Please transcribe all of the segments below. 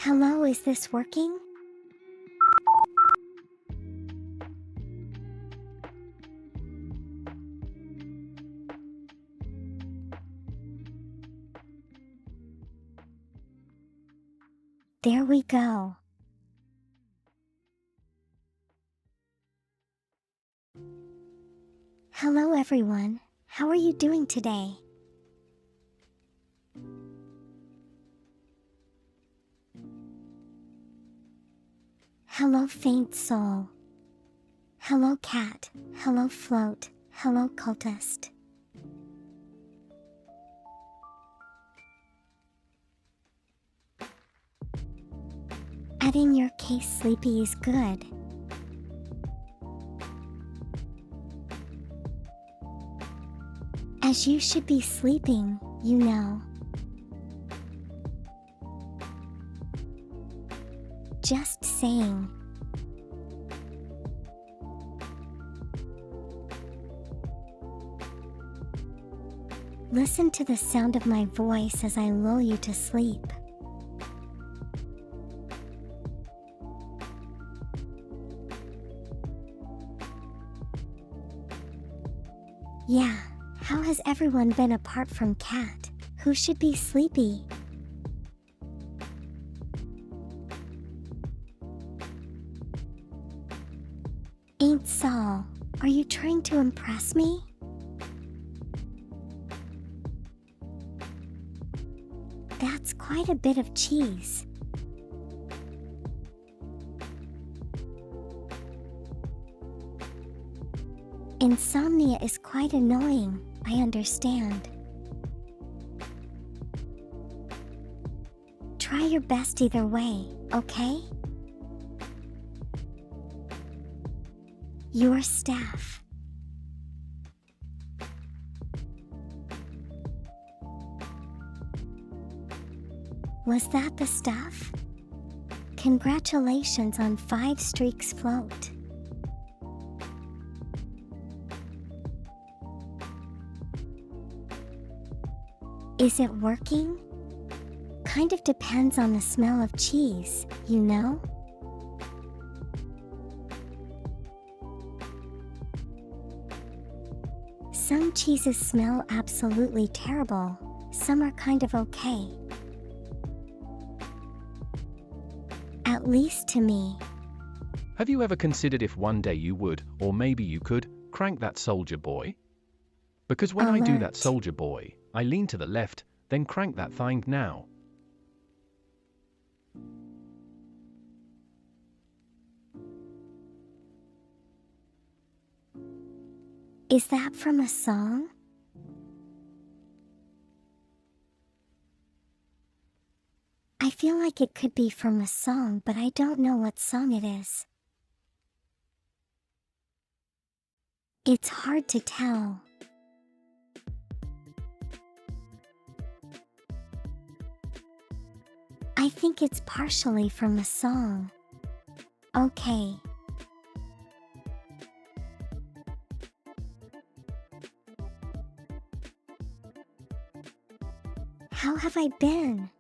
Hello, is this working? There we go. Hello everyone, how are you doing today? Hello faint soul. Hello cat. Hello float. Hello cultist. Adding your case sleepy is good. As you should be sleeping, you know. Just saying. Listen to the sound of my voice as I lull you to sleep. Yeah, how has everyone been apart from Cat, who should be sleepy? Ain't Saul, are you trying to impress me? That's quite a bit of cheese. Insomnia is quite annoying, I understand. Try your best either way, okay? Your staff. Was that the stuff? Congratulations on 5 streaks float. Is it working? Kind of depends on the smell of cheese, you know? Some cheeses smell absolutely terrible, some are kind of okay. At least to me. Have you ever considered if one day you would, or maybe you could, crank that soldier boy? Because when I do that soldier boy, I lean to the left, then crank that thing now. Is that from a song? I feel like it could be from a song, but I don't know what song it is. It's hard to tell. I think it's partially from a song. Okay. How have I been?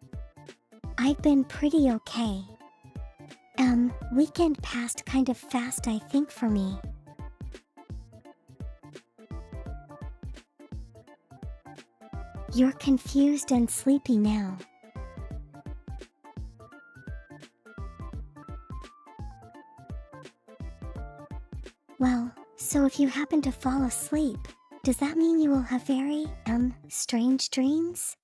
I've been pretty okay. Weekend passed kind of fast, I think, for me. You're confused and sleepy now. Well, so if you happen to fall asleep, does that mean you will have very, strange dreams?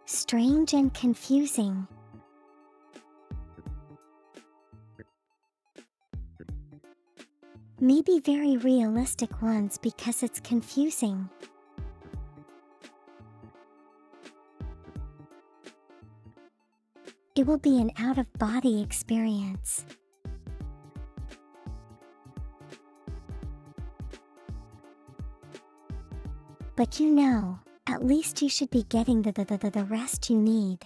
Strange and confusing. Maybe very realistic ones because it's confusing. It will be an out-of-body experience. But you know, at least you should be getting the rest you need.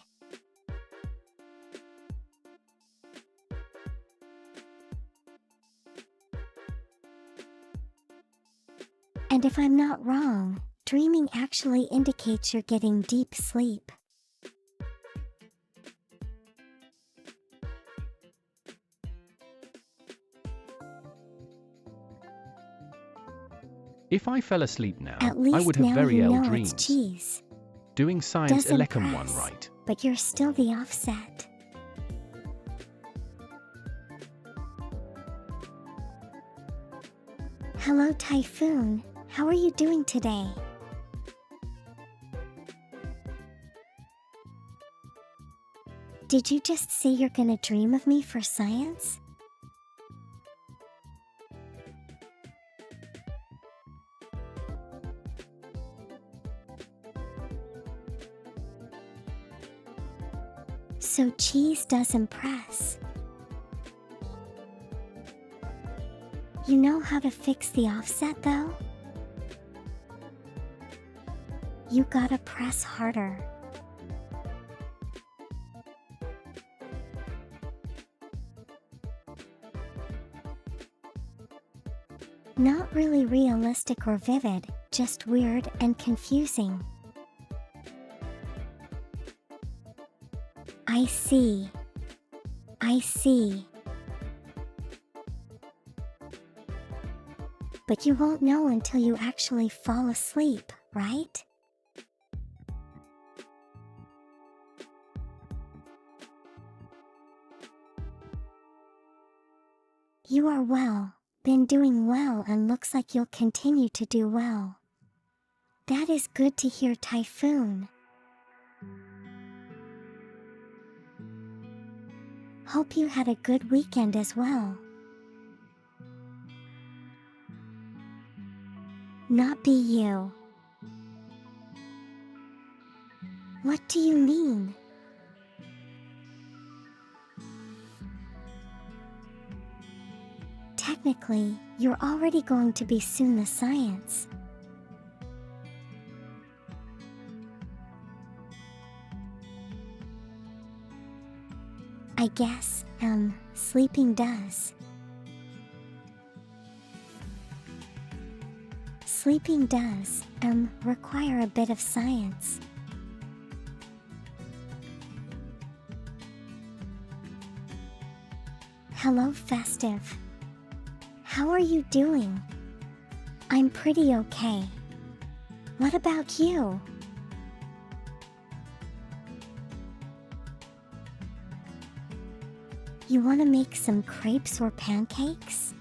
And if I'm not wrong, dreaming actually indicates you're getting deep sleep. If I fell asleep now, At I least would have now very you ill know dreams. it's cheese. Doing science Does Elecum impress, 1 right. but you're still the offset. Hello, Typhoon. How are you doing today? Did you just say you're gonna dream of me for science? So cheese does impress. You know how to fix the offset though? You gotta press harder. Not really realistic or vivid, just weird and confusing. I see. I see. But you won't know until you actually fall asleep, right? You are well, been doing well, and looks like you'll continue to do well. That is good to hear, Typhoon. Hope you had a good weekend as well. Not be you. What do you mean? Technically, you're already going to be soon the science. I guess, sleeping does. Sleeping does, require a bit of science. Hello, Festive. How are you doing? I'm pretty okay. What about you? You want to make some crepes or pancakes?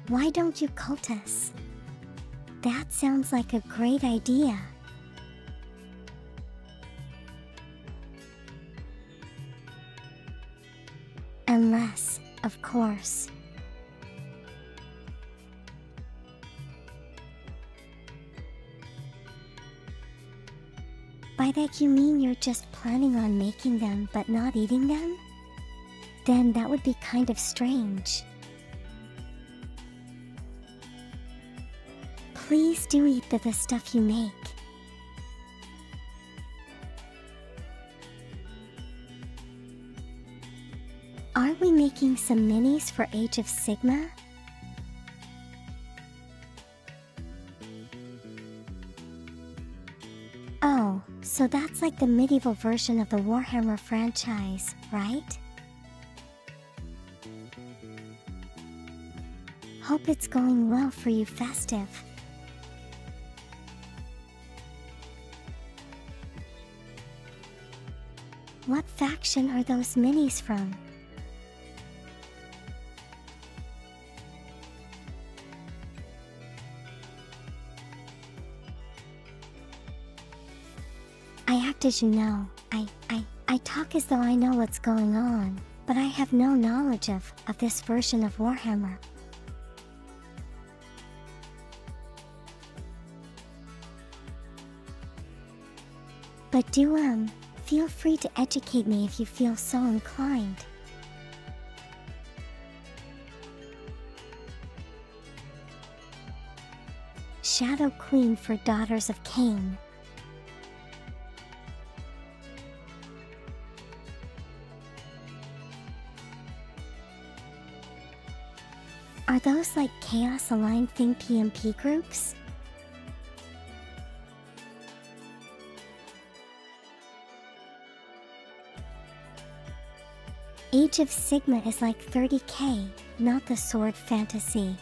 Why don't you cultus? That sounds like a great idea. Unless, of course. By that you mean you're just planning on making them but not eating them? Then that would be kind of strange. Please do eat the stuff you make. Are we making some minis for Age of Sigma? Oh, so that's like the medieval version of the Warhammer franchise, right? Hope it's going well for you, Festive. What faction are those minis from? I act as you know. I talk as though I know what's going on, but I have no knowledge of this version of Warhammer. But do feel free to educate me if you feel so inclined. Shadow Queen for Daughters of Cain. Are those like Chaos Aligned Thing PMP groups? Age of Sigma is like 30k, not the sword fantasy.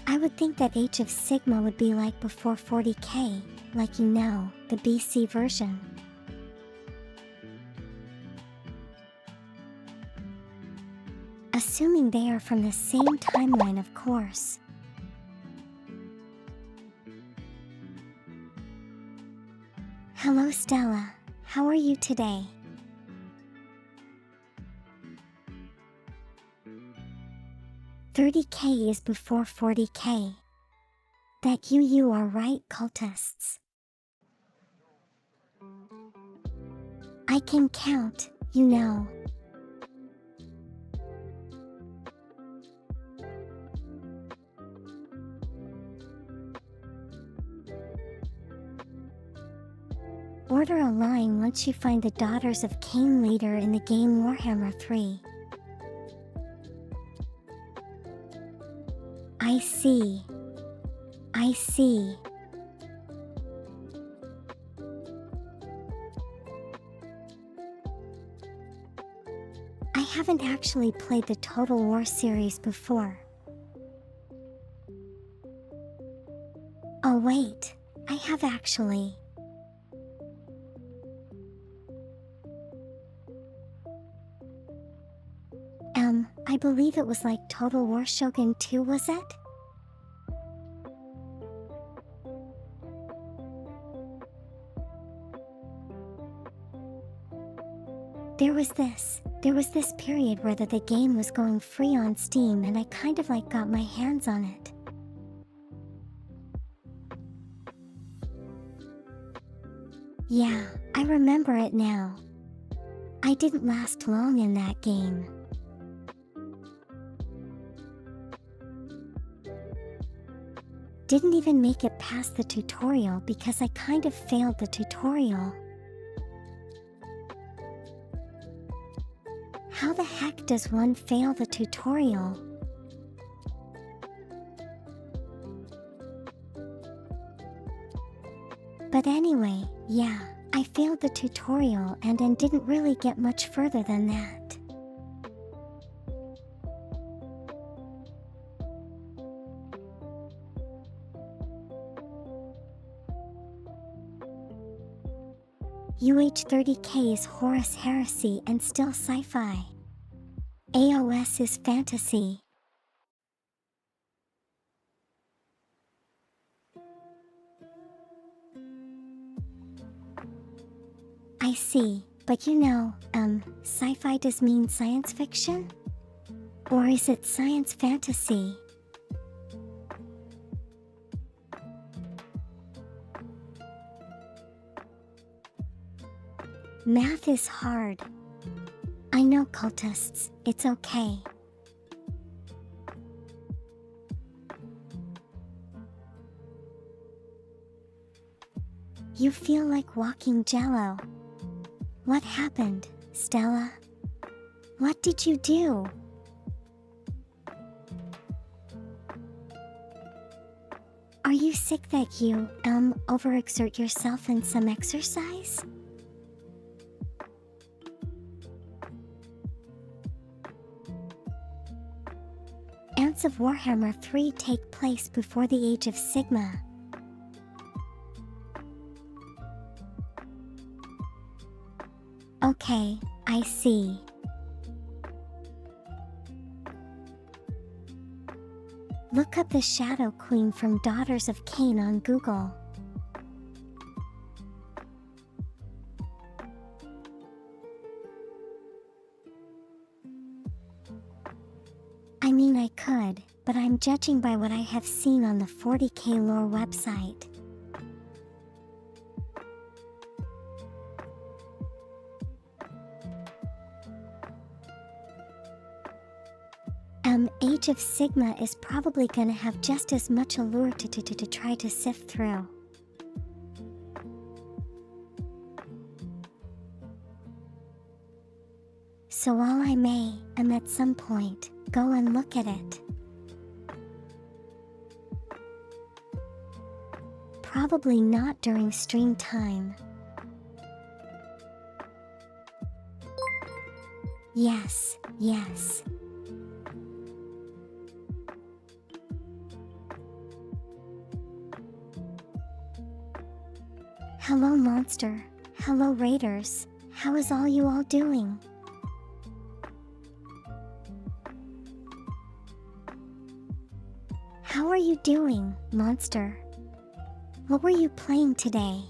I would think that Age of Sigma would be like before 40k, like the BC version. Assuming they are from the same timeline, of course. Hello Stella, how are you today? $30k is before 40k. That you are right, cultists. I can count, Order a line once you find the Daughters of Cain later in the game Warhammer 3. I see. I haven't actually played the Total War series before. Oh wait, I have actually. I believe it was like Total War Shogun 2, was it? There was this period where the game was going free on Steam and I kind of like got my hands on it. Yeah, I remember it now. I didn't last long in that game. Didn't even make it past the tutorial because I kind of failed the tutorial. How the heck does one fail the tutorial? But anyway, yeah, I failed the tutorial and then didn't really get much further than that. UH30K is Horus Heresy and still sci-fi. AOS is fantasy. I see, but sci-fi does mean science fiction? Or is it science fantasy? Math is hard. I know, cultists, it's okay. You feel like walking Jello. What happened, Stella? What did you do? Are you sick that you, overexert yourself in some exercise? Ants of Warhammer 3 take place before the Age of Sigma. Okay, I see. Look up the Shadow Queen from Daughters of Cain on Google. I mean, I could, but I'm judging by what I have seen on the 40k lore website. Age of Sigma is probably gonna have just as much allure to try to sift through. So while I may, at some point, go and look at it. Probably not during stream time. Yes, yes. Hello, Monster. Hello, Raiders. How is all you all doing? How are you doing, Monster? What were you playing today?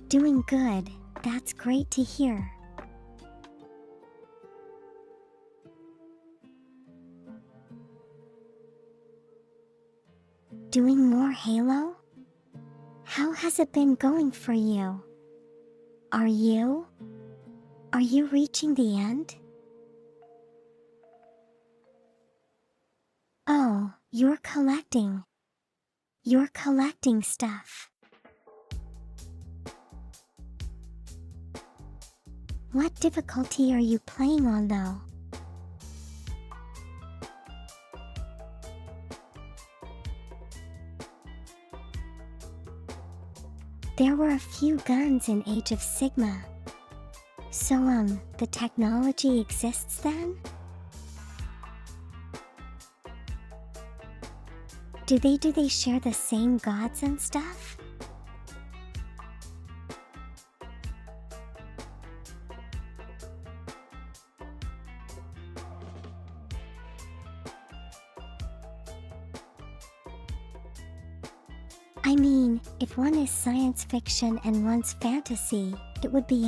Doing good. That's great to hear. Doing more Halo? How has it been going for you? Are you reaching the end? Oh, you're collecting stuff. What difficulty are you playing on though? There were a few guns in Age of Sigma. So the technology exists then? Do they share the same gods and stuff? I mean, if one is science fiction and one's fantasy, it would be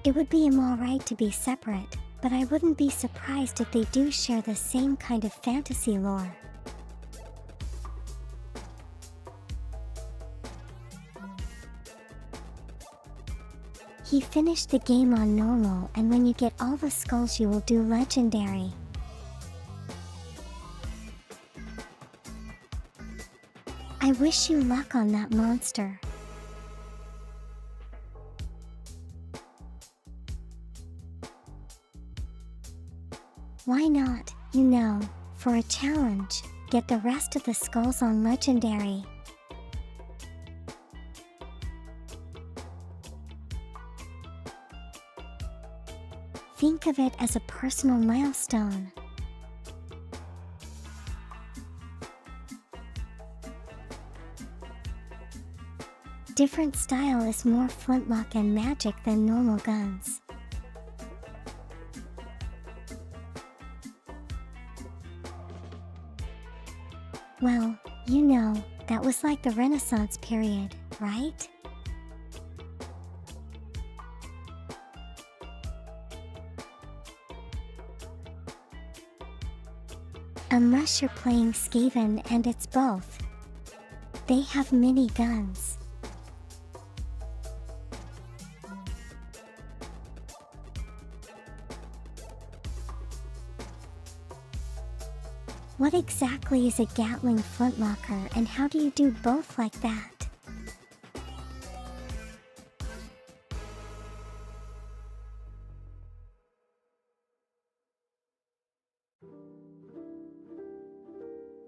alright to be separate, but I wouldn't be surprised if they do share the same kind of fantasy lore. He finished the game on normal, and when you get all the skulls you will do legendary. I wish you luck on that, Monster. Why not, for a challenge, get the rest of the skulls on legendary. Think of it as a personal milestone. Different style is more flintlock and magic than normal guns. Well, that was like the Renaissance period, right? Unless you're playing Skaven and it's both. They have mini guns. What exactly is a Gatling flintlocker and how do you do both like that?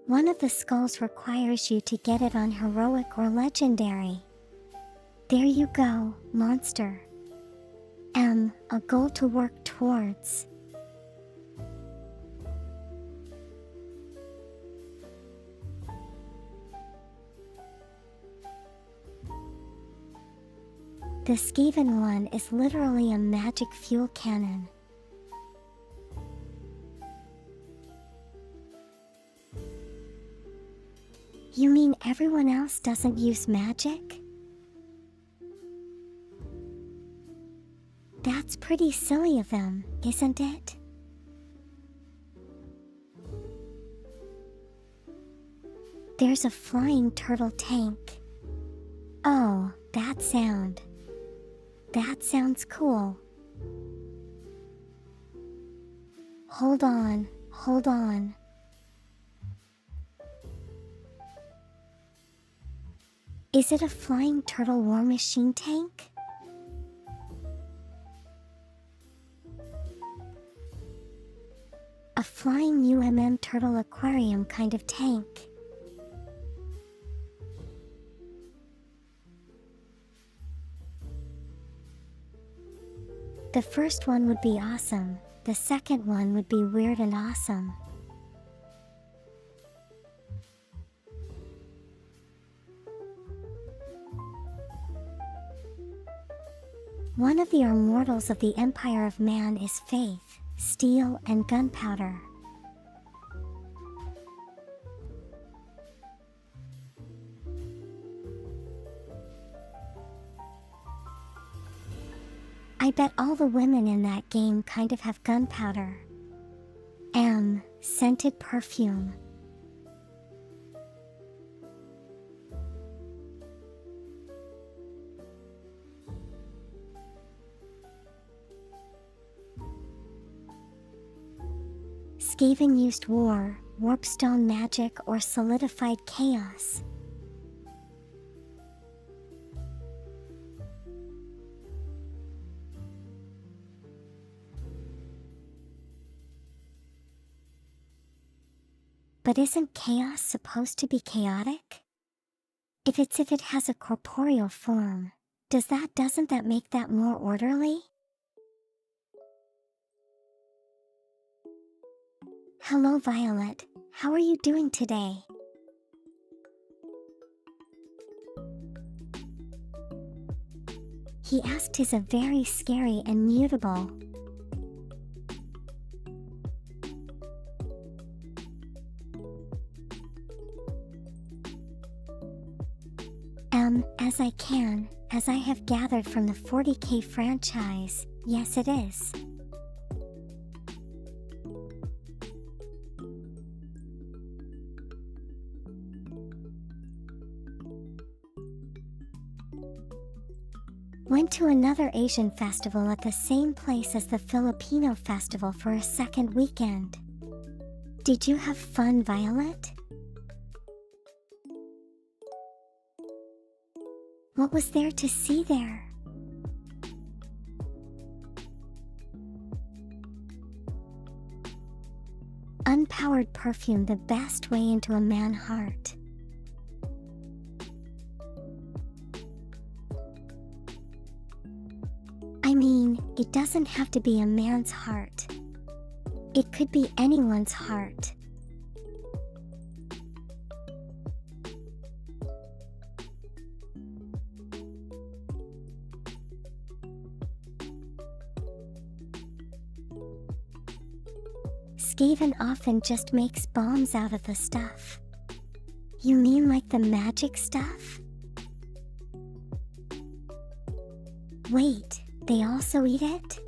One of the skulls requires you to get it on heroic or legendary. There you go, Monster. A goal to work towards. The Skaven one is literally a magic fuel cannon. You mean everyone else doesn't use magic? That's pretty silly of them, isn't it? There's a flying turtle tank. Oh, that sound. That sounds cool. Hold on. Is it a flying turtle war machine tank? A A flying turtle aquarium kind of tank. The first one would be awesome, the second one would be weird and awesome. One of the immortals of the Empire of Man is faith, steel, and gunpowder. I bet all the women in that game kind of have gunpowder. M. Scented perfume. Skaven used war, warpstone magic, or solidified chaos. But isn't chaos supposed to be chaotic? If it has a corporeal form, doesn't that make that more orderly? Hello Violet, how are you doing today? He asked is a very scary and mutable. As I can, as I have gathered from the 40K franchise, yes it is. Went to another Asian festival at the same place as the Filipino festival for a second weekend. Did you have fun, Violet? What was there to see there? Unpowered perfume, the best way into a man's heart. I mean, it doesn't have to be a man's heart. It could be anyone's heart. Skaven often just makes bombs out of the stuff. You mean like the magic stuff? Wait, they also eat it?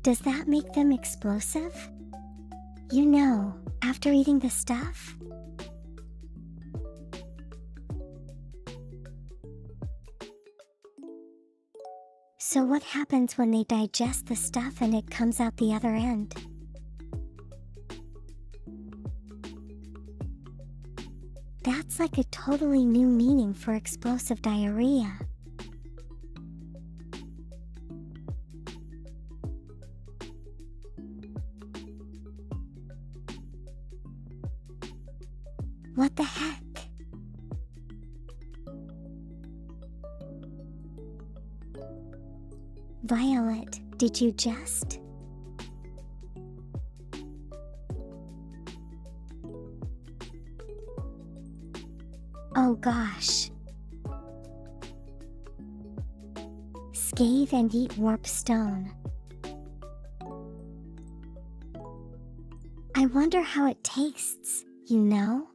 Does that make them explosive? You know, after eating the stuff? So what happens when they digest the stuff and it comes out the other end? That's like a totally new meaning for explosive diarrhea. What the heck? Violet, did you just? Oh gosh. Scathe and eat warp stone. I wonder how it tastes, you know?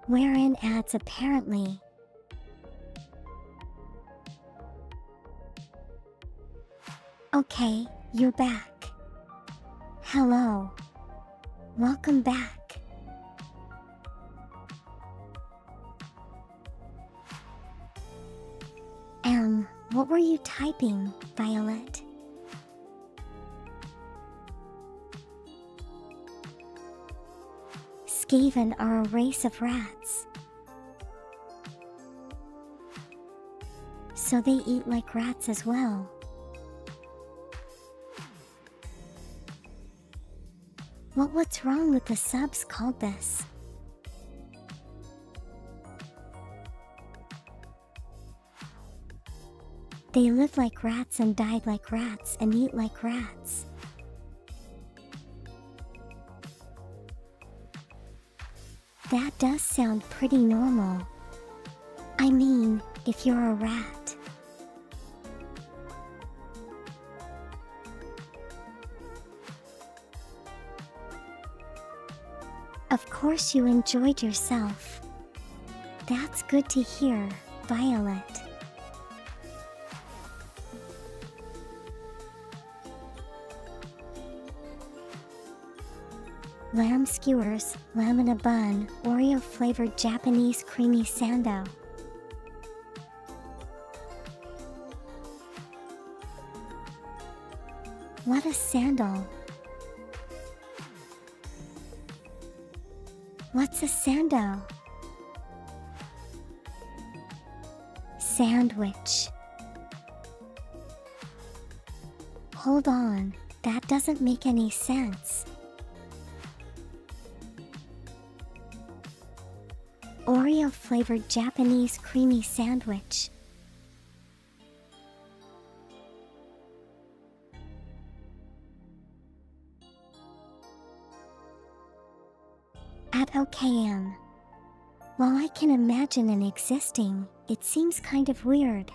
Wherein adds apparently. Okay, you're back. Hello. Welcome back. What were you typing, Violet? Skaven are a race of rats. So they eat like rats as well. What's wrong with the subs called this? They live like rats and died like rats and eat like rats. That does sound pretty normal. I mean, if you're a rat. Of course you enjoyed yourself. That's good to hear, Violet. Lamb skewers, lamb in a bun, Oreo-flavored Japanese creamy sando. What a sandal! What's a sando? Sandwich. Hold on, that doesn't make any sense. Oreo-flavored Japanese creamy sandwich. At OKM. While I can imagine an existing, it seems kind of weird.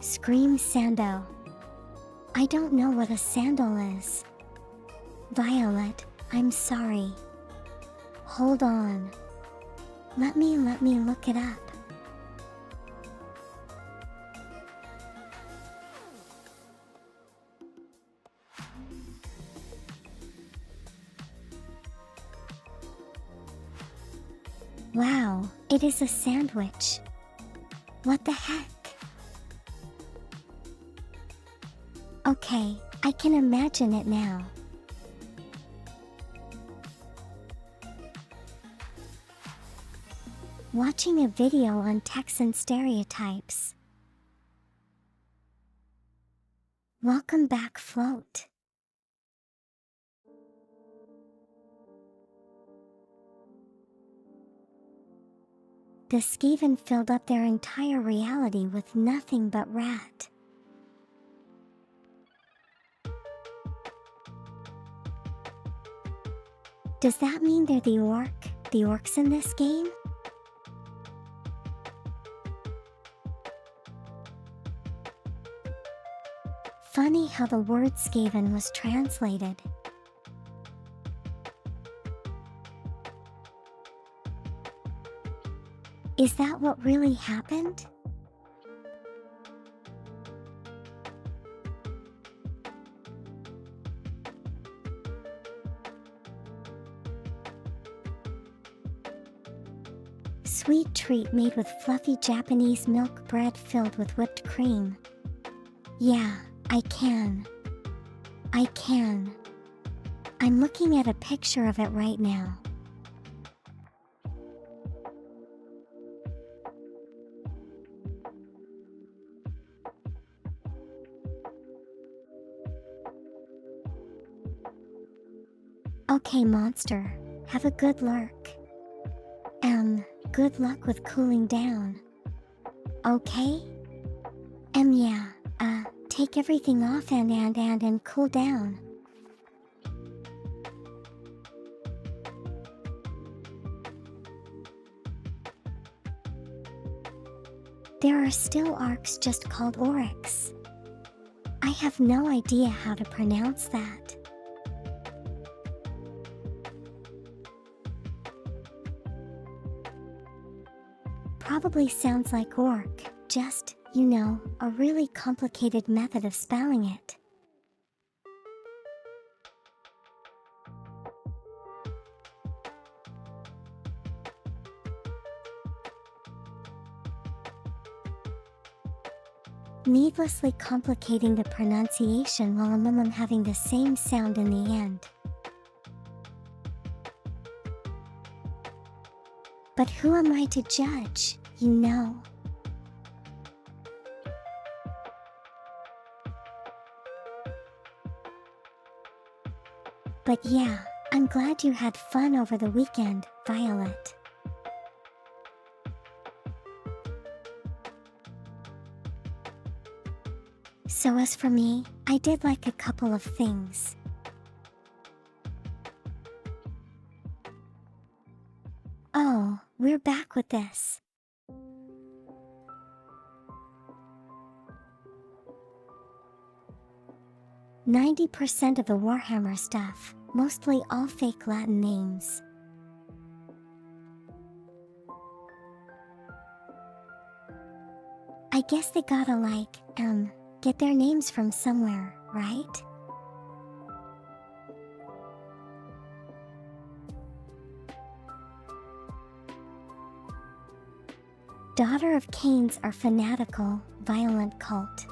Scream sando. I don't know what a sandal is. Violet, I'm sorry. Hold on. Let me look it up. Wow, it is a sandwich. What the heck? Okay, I can imagine it now. Watching a video on Texan stereotypes. Welcome back, Float. The Skaven filled up their entire reality with nothing but rat. Does that mean they're the orcs in this game? Funny how the word Skaven was translated. Is that what really happened? Sweet treat made with fluffy Japanese milk bread filled with whipped cream. Yeah, I can. I'm looking at a picture of it right now. Okay, monster, have a good lurk. Good luck with cooling down. Okay? Yeah, take everything off and cool down. There are still orcs just called oryx. I have no idea how to pronounce that. Probably sounds like orc, just, a really complicated method of spelling it. needlessly complicating the pronunciation while having the same sound in the end. But who am I to judge, you know? But yeah, I'm glad you had fun over the weekend, Violet. So as for me, I did like a couple of things. Oh, we're back with this. "90% of the Warhammer stuff, mostly all fake Latin names. I guess they gotta get their names from somewhere, right? Daughter of Cain's are fanatical, violent cult.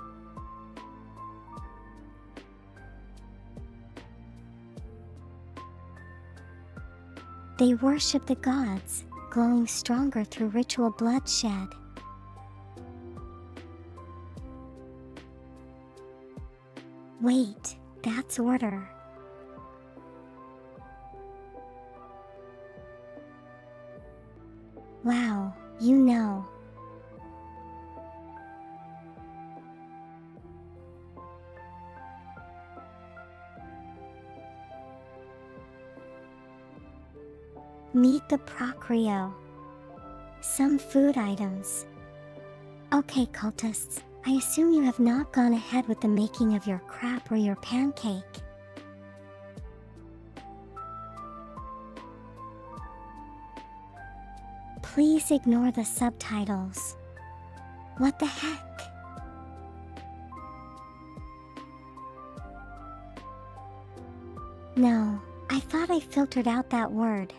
They worship the gods, glowing stronger through ritual bloodshed. Wait, that's order. Wow, you know. Meet the Procreo. Some food items. Okay, cultists, I assume you have not gone ahead with the making of your crap or your pancake. Please ignore the subtitles. What the heck? No, I thought I filtered out that word.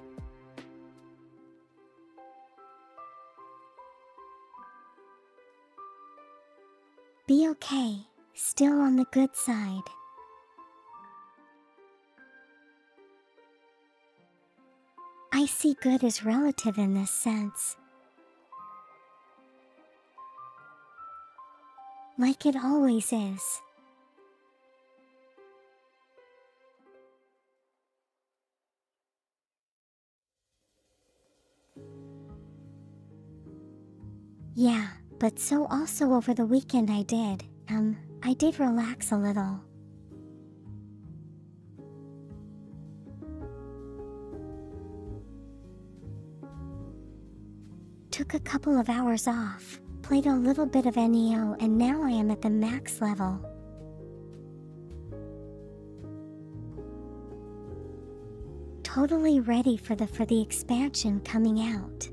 Be okay, still on the good side. I see good as relative in this sense. Like it always is. Yeah, but so also over the weekend I did relax a little. Took a couple of hours off, played a little bit of NEO, and now I am at the max level. Totally ready for the expansion coming out.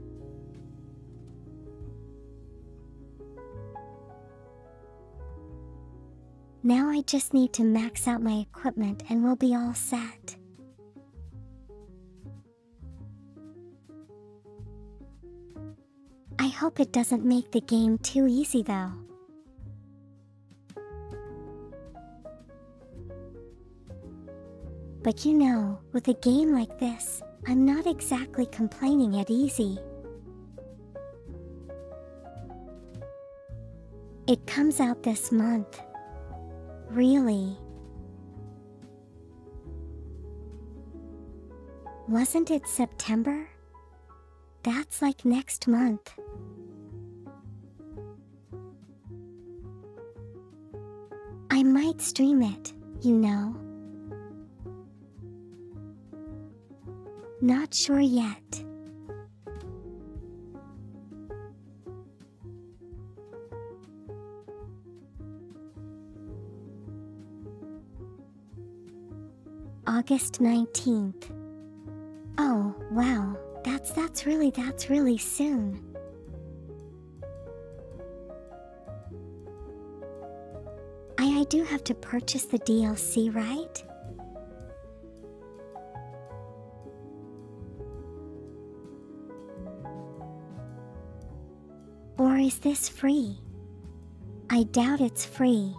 Now I just need to max out my equipment and we'll be all set. I hope it doesn't make the game too easy though. But you know, with a game like this, I'm not exactly complaining at easy. It comes out this month. Really? Wasn't it September? That's like next month. I might stream it, you know. Not sure yet. August 19th. Oh, wow, that's really soon. I do have to purchase the DLC, right? Or is this free? I doubt it's free.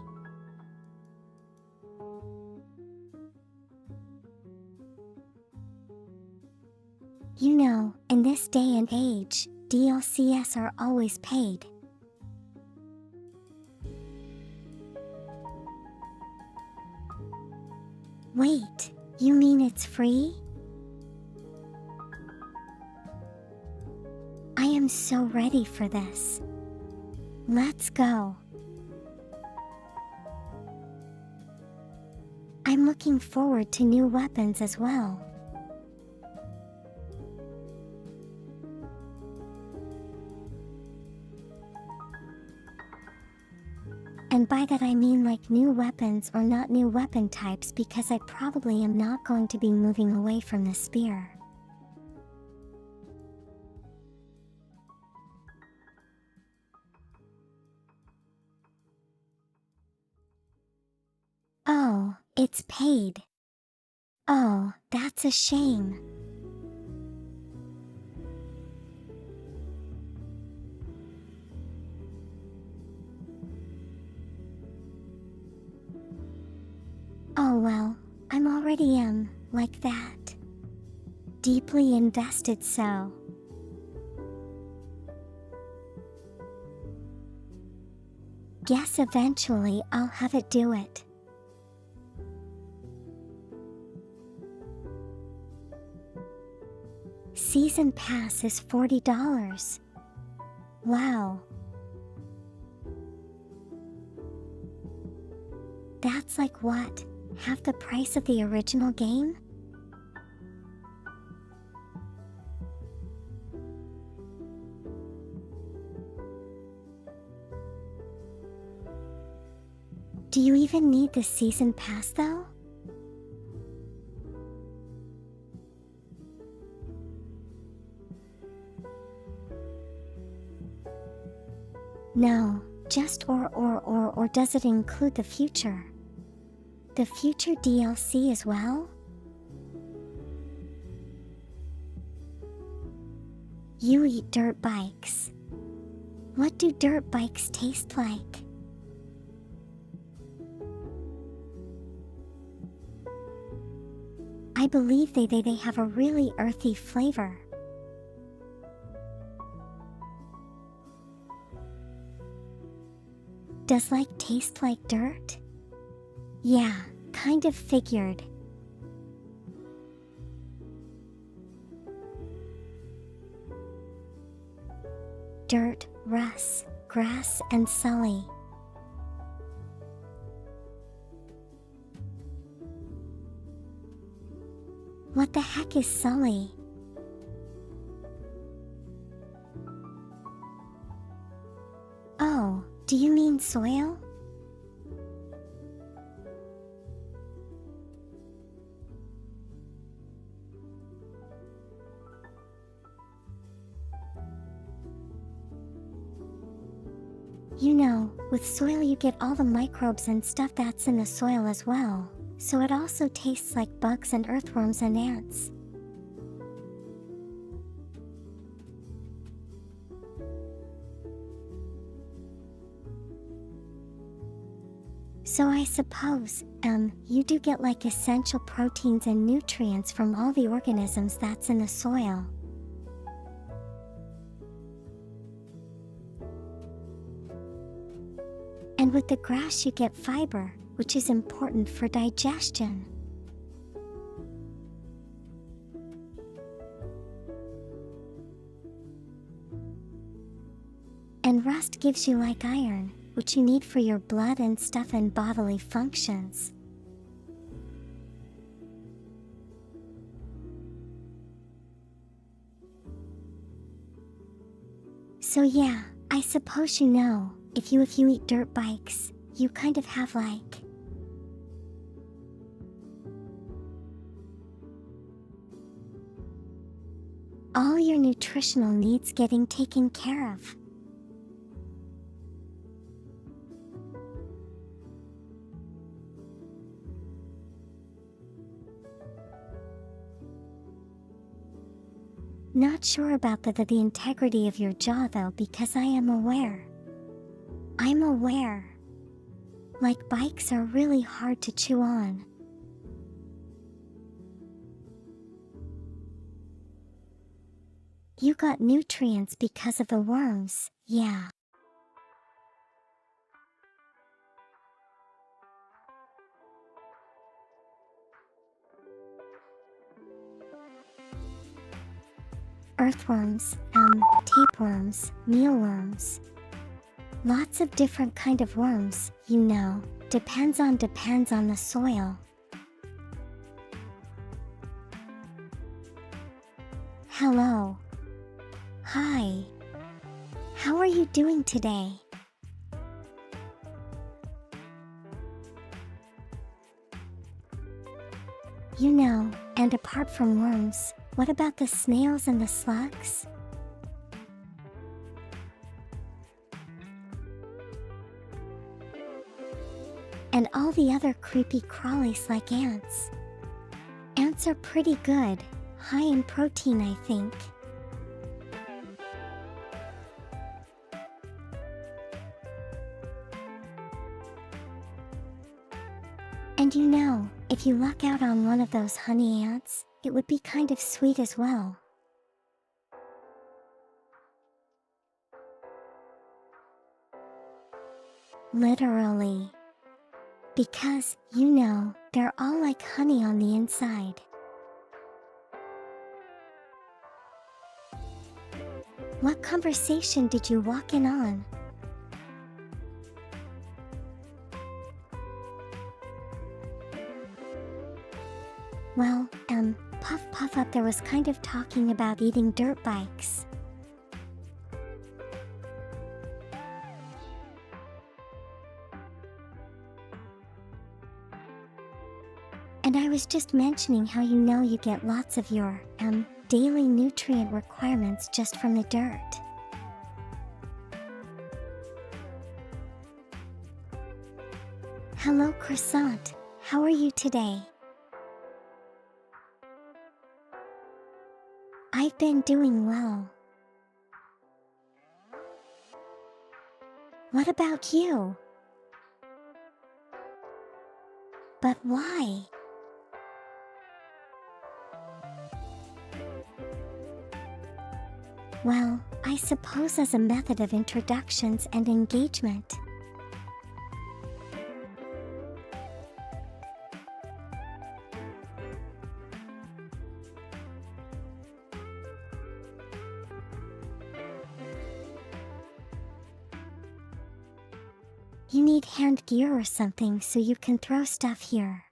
You know, in this day and age, DLCs are always paid. Wait, you mean it's free? I am so ready for this. Let's go. I'm looking forward to new weapons as well. And by that I mean like new weapons or not new weapon types, because I probably am not going to be moving away from the spear. Oh, it's paid. Oh, that's a shame. Oh well, I'm already like that. Deeply invested, so. Guess eventually I'll have it do it. Season pass is $40. Wow. That's like what? Half the price of the original game? Do you even need the season pass though? No, just or does it include the future? The future DLC as well? You eat dirt bikes. What do dirt bikes taste like? I believe they have a really earthy flavor. Does like taste like dirt? Yeah, kind of figured. Dirt, Russ, Grass, and Sully. What the heck is Sully? Oh, do you mean soil? You know, with soil you get all the microbes and stuff that's in the soil as well, so it also tastes like bugs and earthworms and ants. So I suppose, you do get like essential proteins and nutrients from all the organisms that's in the soil. And with the grass you get fiber, which is important for digestion. And rust gives you like iron, which you need for your blood and stuff and bodily functions. So yeah, I suppose you know, if you eat dirt bikes, you kind of have like all your nutritional needs getting taken care of. Not sure about the integrity of your jaw though, because I am aware. I'm aware. Like bikes are really hard to chew on. You got nutrients because of the worms, yeah. Earthworms, tapeworms, mealworms. Lots of different kind of worms, you know, depends on the soil. Hello. Hi. How are you doing today? You know, and apart from worms, what about the snails and the slugs? And all the other creepy crawlies like ants. Ants are pretty good, high in protein, I think. And you know, if you luck out on one of those honey ants, it would be kind of sweet as well. Literally. Because, you know, they're all like honey on the inside. What conversation did you walk in on? Well, Puff Up there was kind of talking about eating dirt bikes. And I was just mentioning how you know you get lots of your, daily nutrient requirements just from the dirt. Hello Croissant, how are you today? I've been doing well. What about you? But why? Well, I suppose as a method of introductions and engagement. You need hand gear or something so you can throw stuff here.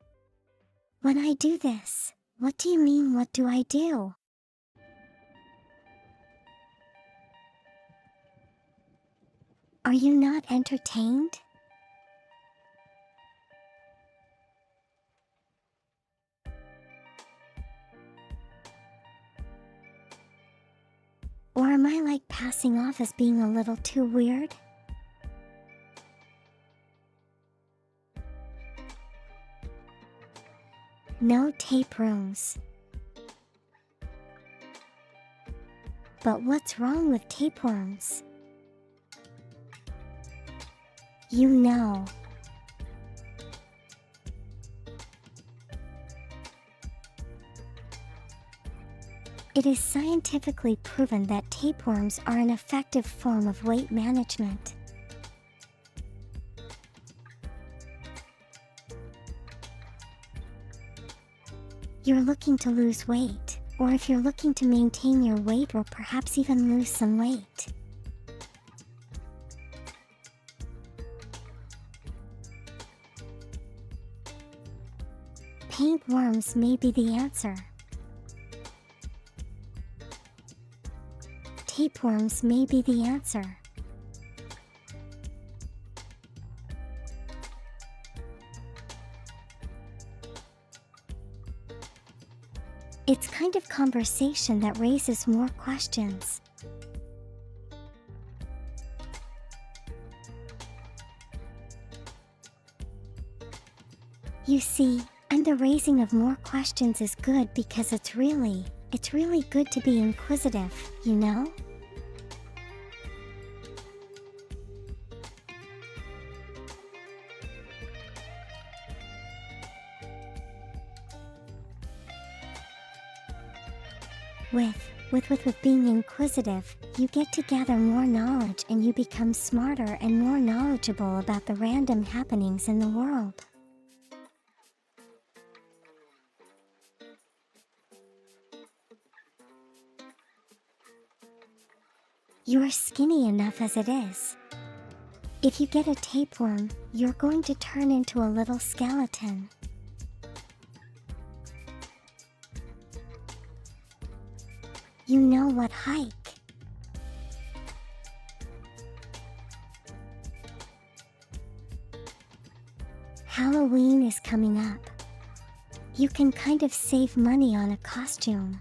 When I do this, what do you mean, what do I do? Are you not entertained? Or am I like passing off as being a little too weird? No tapeworms. But what's wrong with tapeworms? You know. It is scientifically proven that tapeworms are an effective form of weight management. You're looking to lose weight, or if you're looking to maintain your weight or perhaps even lose some weight. Paint worms may be the answer. Tapeworms may be the answer. It's kind of conversation that raises more questions. You see, and the raising of more questions is good because it's really good to be inquisitive, you know? With being inquisitive, you get to gather more knowledge and you become smarter and more knowledgeable about the random happenings in the world. You are skinny enough as it is. If you get a tapeworm, you're going to turn into a little skeleton. You know what hike? Halloween is coming up. You can kind of save money on a costume.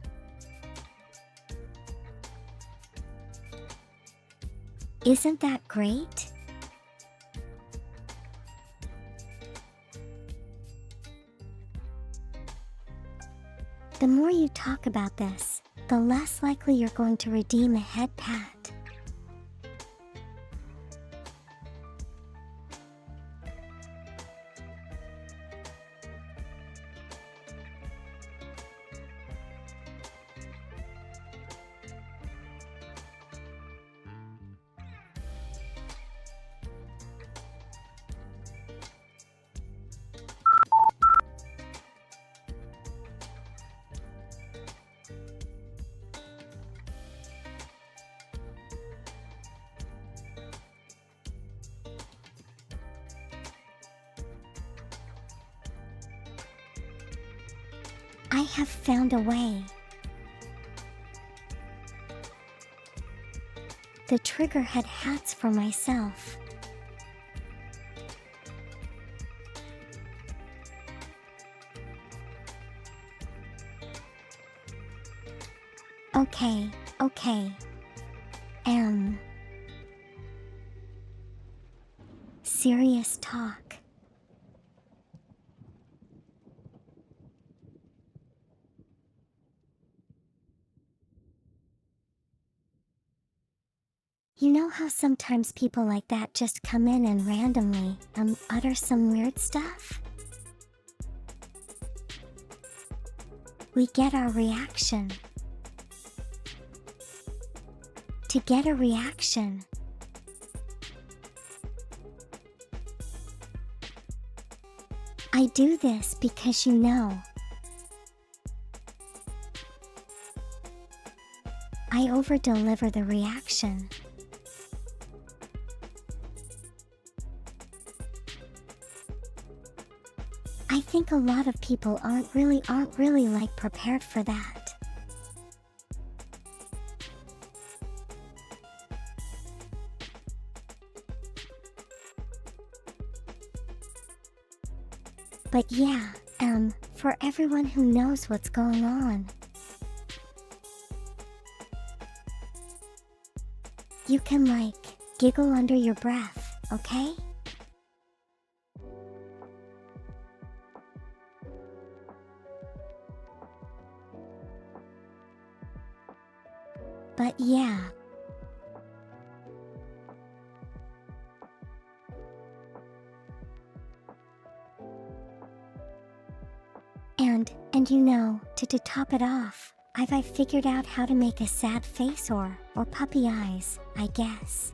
Isn't that great? The more you talk about this, the less likely you're going to redeem a head pat. I have found a way. The trigger had hats for myself. Okay. Serious talk. You know how sometimes people like that just come in and randomly, utter some weird stuff? We get our reaction. To get a reaction, I do this because you know. I over-deliver the reaction. I think a lot of people aren't really like prepared for that. But yeah, for everyone who knows what's going on, you can giggle under your breath, okay? But yeah. And you know, to top it off, I've figured out how to make a sad face or puppy eyes, I guess.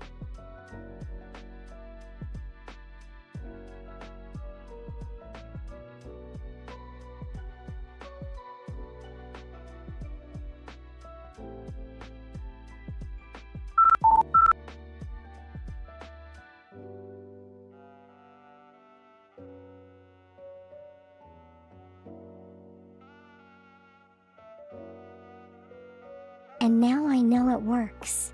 And now I know it works.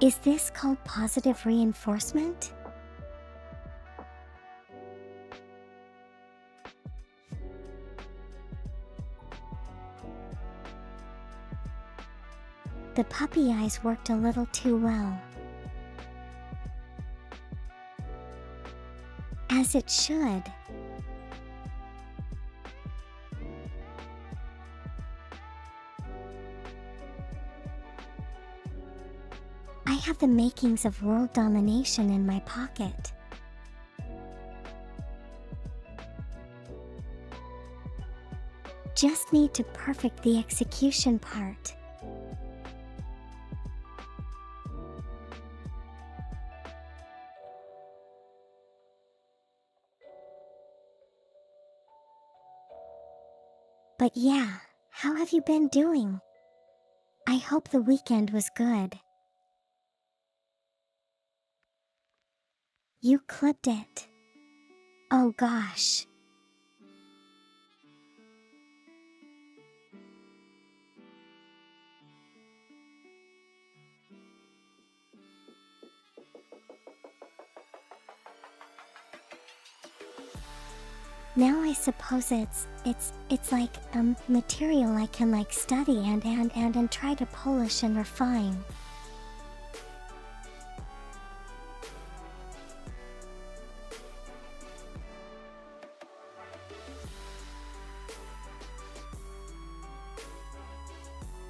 Is this called positive reinforcement? The puppy eyes worked a little too well. As it should. I have the makings of world domination in my pocket. Just need to perfect the execution part. But yeah, how have you been doing? I hope the weekend was good. You clipped it. Oh gosh. Now I suppose it's like material I can like study and try to polish and refine.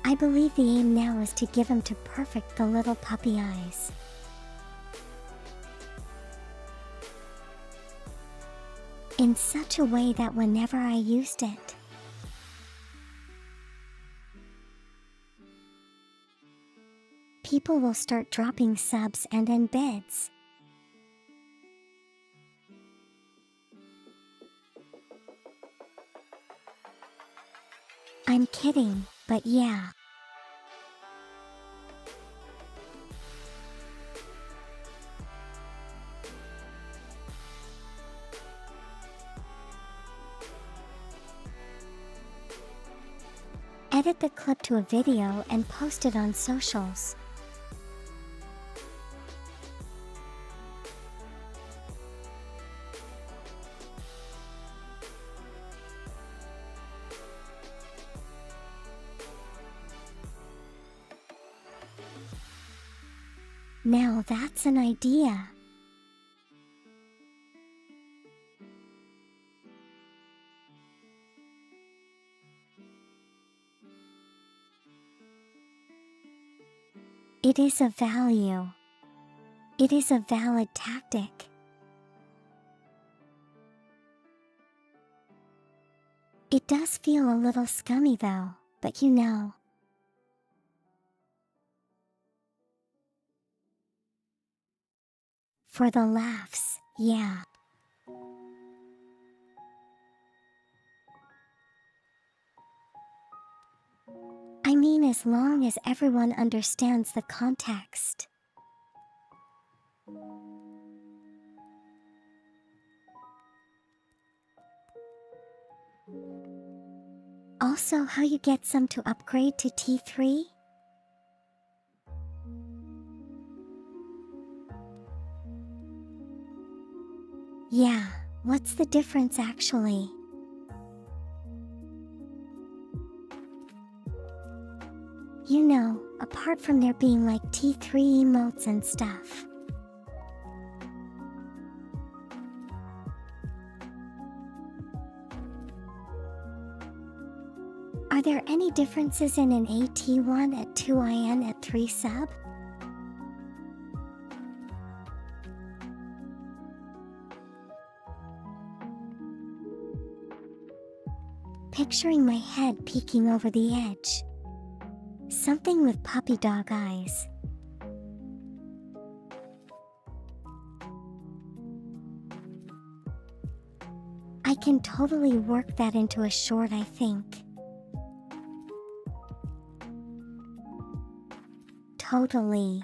I believe the aim now is to give him to perfect the little puppy eyes. In such a way that whenever I used it, people will start dropping subs and embeds. I'm kidding, but yeah. Edit the clip to a video and post it on socials. Now that's an idea. It is a value. It is a valid tactic. It does feel a little scummy though, but you know. For the laughs, yeah. I mean, as long as everyone understands the context. Also, how you get some to upgrade to T3? Yeah, what's the difference actually? You know, apart from there being like T3 emotes and stuff. Are there any differences in an AT1 at 2IN at 3 sub? Picturing my head peeking over the edge. Something with puppy dog eyes. I can totally work that into a short, I think. Totally.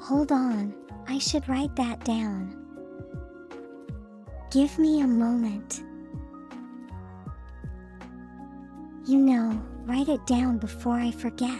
Hold on, I should write that down. Give me a moment. You know, write it down before I forget.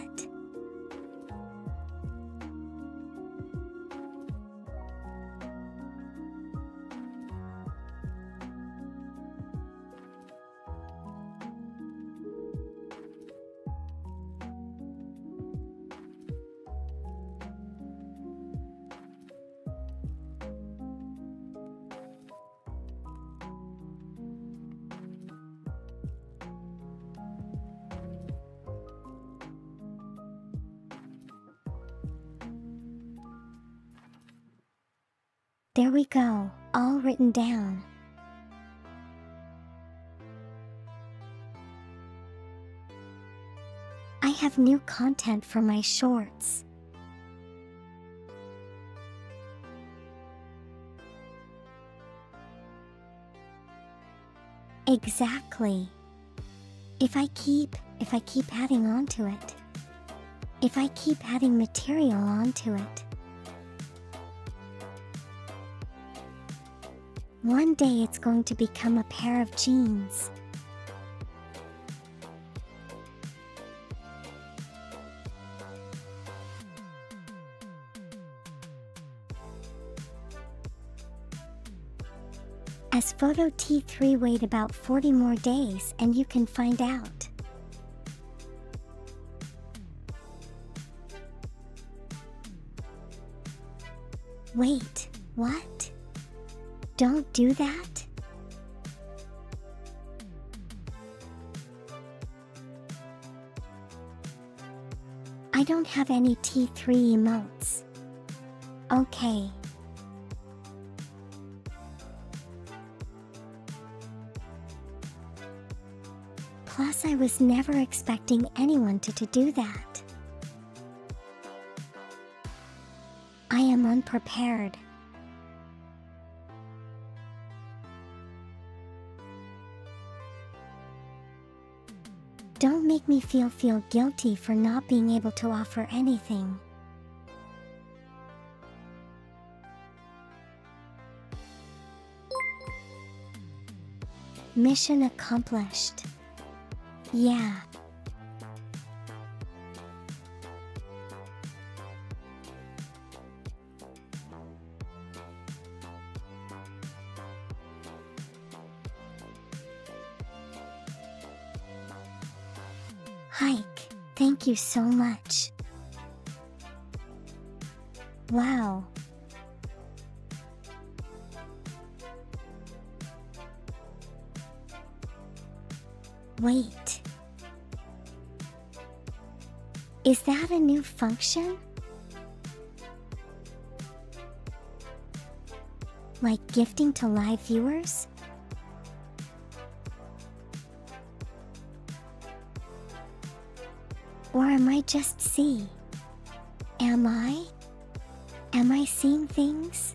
There we go, all written down. have new content for my shorts. Exactly. If I keep adding on to it. If I keep adding material onto it. One day it's going to become a pair of jeans. As Photo T3 wait about 40 more days and you can find out. Wait, what? Don't do that? I don't have any T3 emotes. Okay. Plus, I was never expecting anyone to do that. I am unprepared. Don't make me feel guilty for not being able to offer anything. Mission accomplished. Yeah. Hike, thank you so much. Wow. Wait. Is that a new function? Like gifting to live viewers? Or am I just see? Am I? Am I seeing things?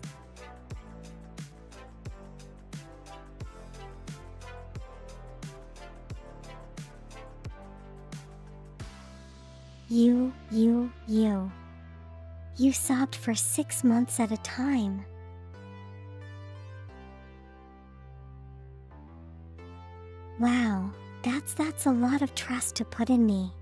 You sobbed for 6 months at a time. Wow, that's a lot of trust to put in me.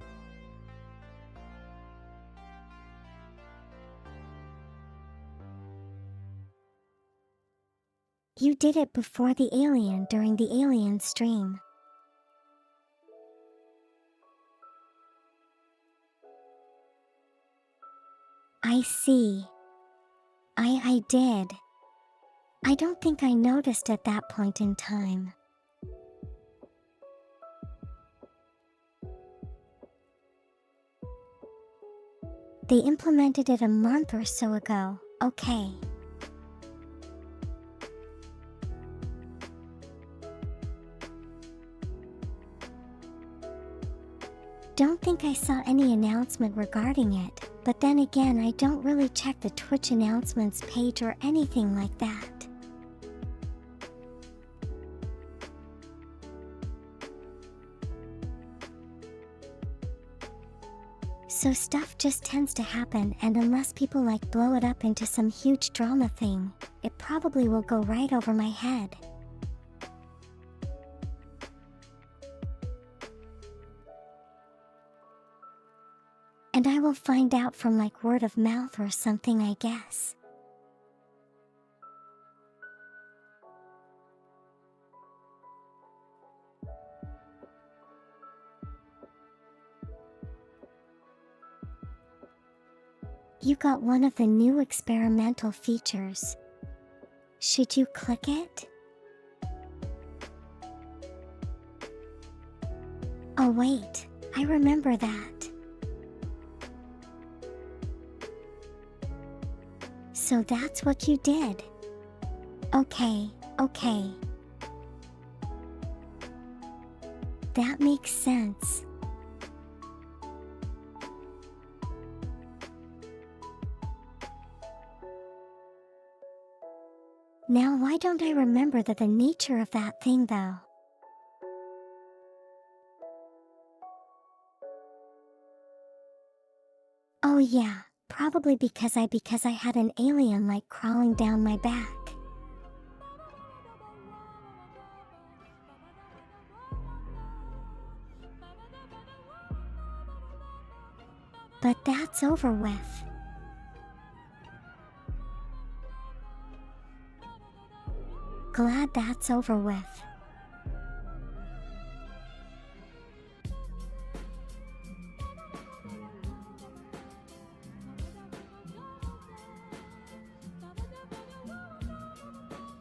You did it before the alien during the alien stream. I see. I did. I don't think I noticed at that point in time. They implemented it a month or so ago, okay. Don't think I saw any announcement regarding it, but then again I don't really check the Twitch announcements page or anything like that. So stuff just tends to happen, and unless people like blow it up into some huge drama thing, it probably will go right over my head. And I will find out from like word of mouth or something, I guess. You got one of the new experimental features. Should you click it? Oh wait, I remember that. So that's what you did. Okay. That makes sense. Now why don't I remember the nature of that thing though? Oh yeah, probably because I had an alien like crawling down my back. But that's over with. Glad that's over with.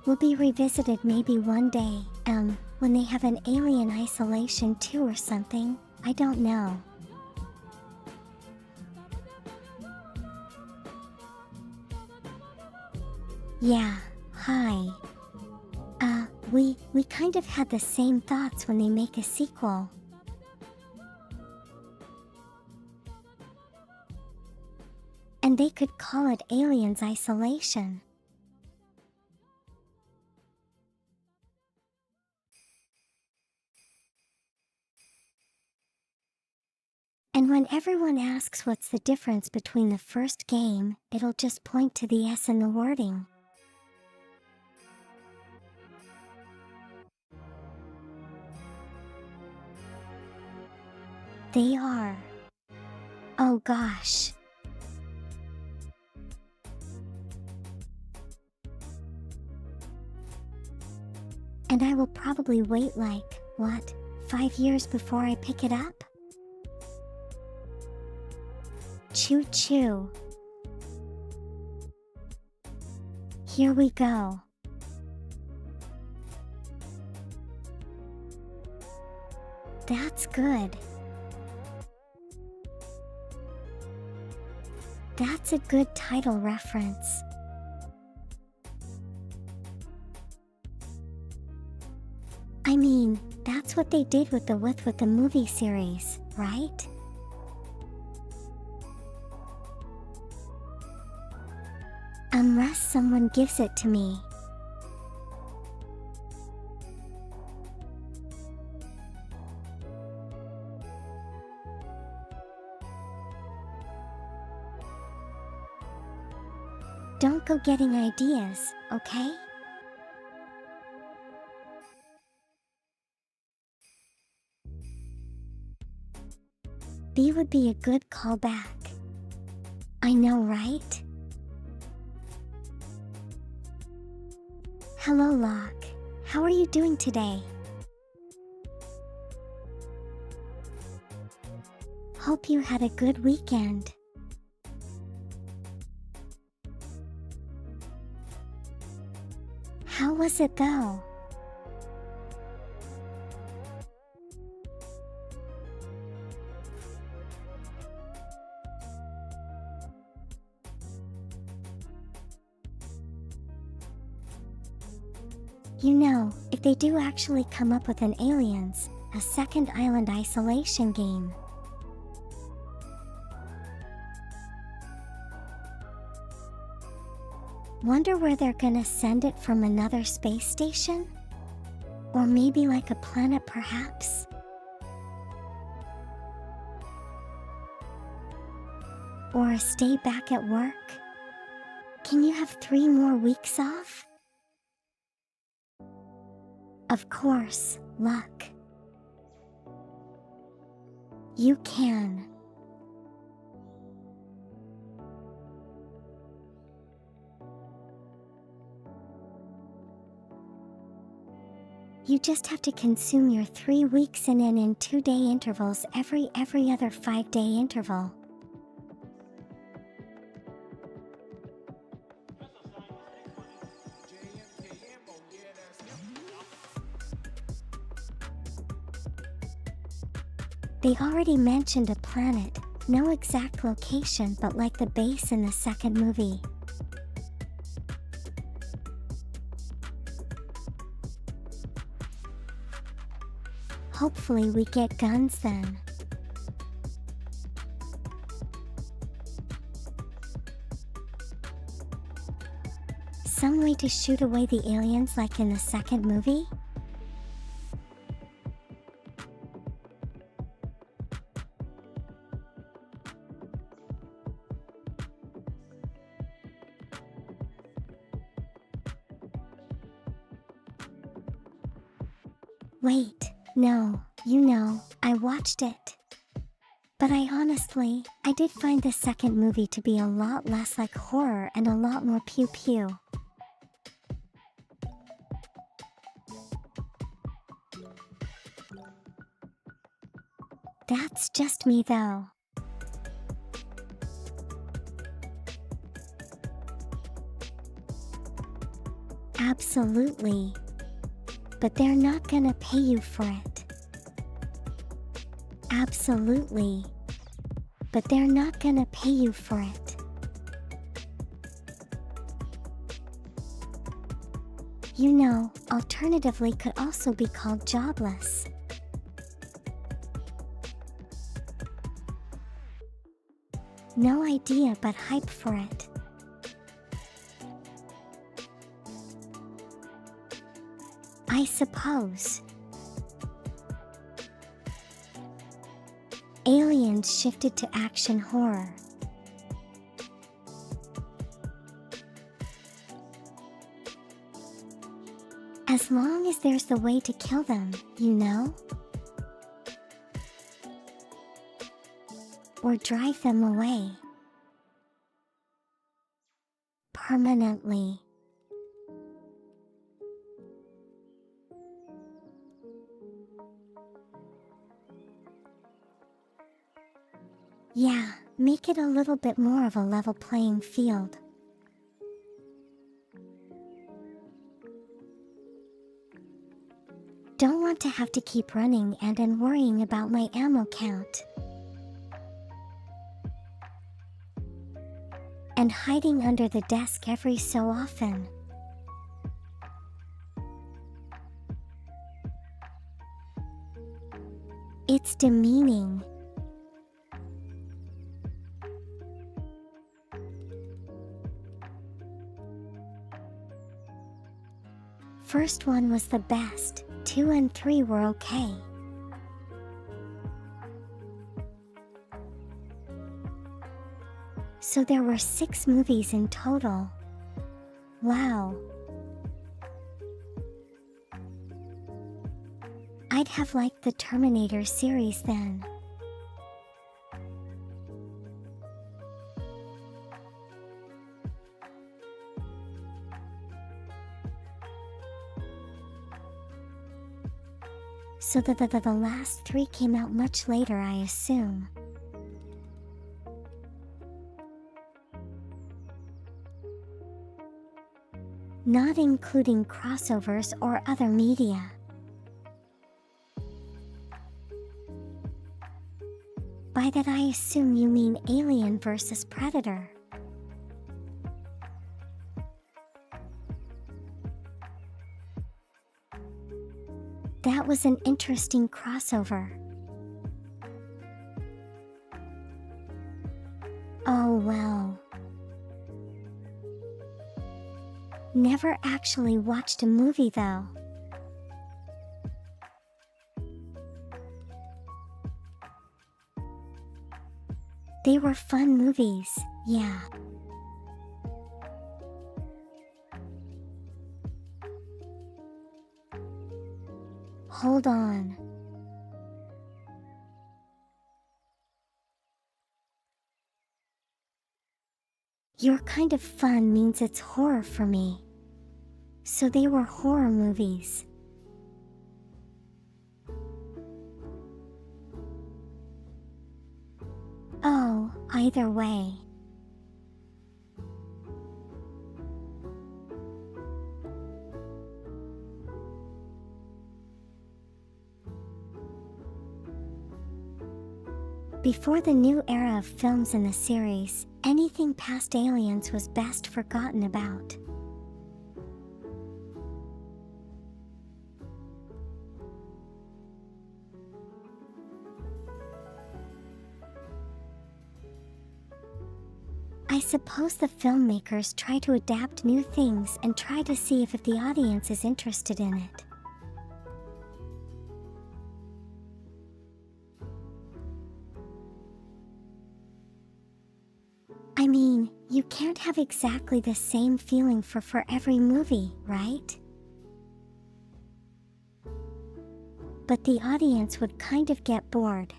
Will be revisited maybe one day, when they have an Alien Isolation 2 or something, I don't know. Yeah, hi. We kind of had the same thoughts when they make a sequel. And they could call it Aliens Isolation. And when everyone asks what's the difference between the first game, it'll just point to the S in the wording. They are. Oh gosh. And I will probably wait like, what, 5 years before I pick it up? Choo choo. Here we go. That's good. That's a good title reference. I mean, that's what they did with the movie series, right? Unless someone gives it to me. Don't go getting ideas, okay? B would be a good callback. I know, right? Hello, Locke. How are you doing today? Hope you had a good weekend. How was it though? You know, if they do actually come up with an Aliens, a second Island Isolation game. Wonder where they're gonna send it from, another space station? Or maybe like a planet perhaps? Or a stay back at work? Can you have 3 more weeks off? Of course, Luck. You can. You just have to consume your 3 weeks in 2-day intervals every other 5-day interval. They already mentioned a planet, no exact location but like the base in the second movie. Hopefully we get guns then. some way to shoot away the aliens like in the second movie? Wait, no, I watched it. But I did find the second movie to be a lot less like horror and a lot more pew pew. That's just me though. Absolutely. But they're not gonna pay you for it. Absolutely. But they're not gonna pay you for it. Alternatively could also be called jobless. No idea, but hype for it. I suppose. Aliens shifted to action horror. As long as there's the way to kill them, Or drive them away. Permanently. Yeah, make it a little bit more of a level playing field. Don't want to have to keep running and worrying about my ammo count. And hiding under the desk every so often. It's demeaning. First one was the best, 2 and 3 were okay. So there were 6 movies in total. Wow. I'd have liked the Terminator series then. So the last 3 came out much later, I assume. Not including crossovers or other media. By that I assume you mean Alien vs. Predator. That was an interesting crossover. Oh well. Never actually watched a movie though. They were fun movies, yeah. Hold on. Your kind of fun means it's horror for me. So they were horror movies. Oh, either way. Before the new era of films in the series, anything past Aliens was best forgotten about. I I suppose the filmmakers try to adapt new things and try to see if the audience is interested in it. I mean, you can't have exactly the same feeling for every movie, right? But the audience would kind of get bored.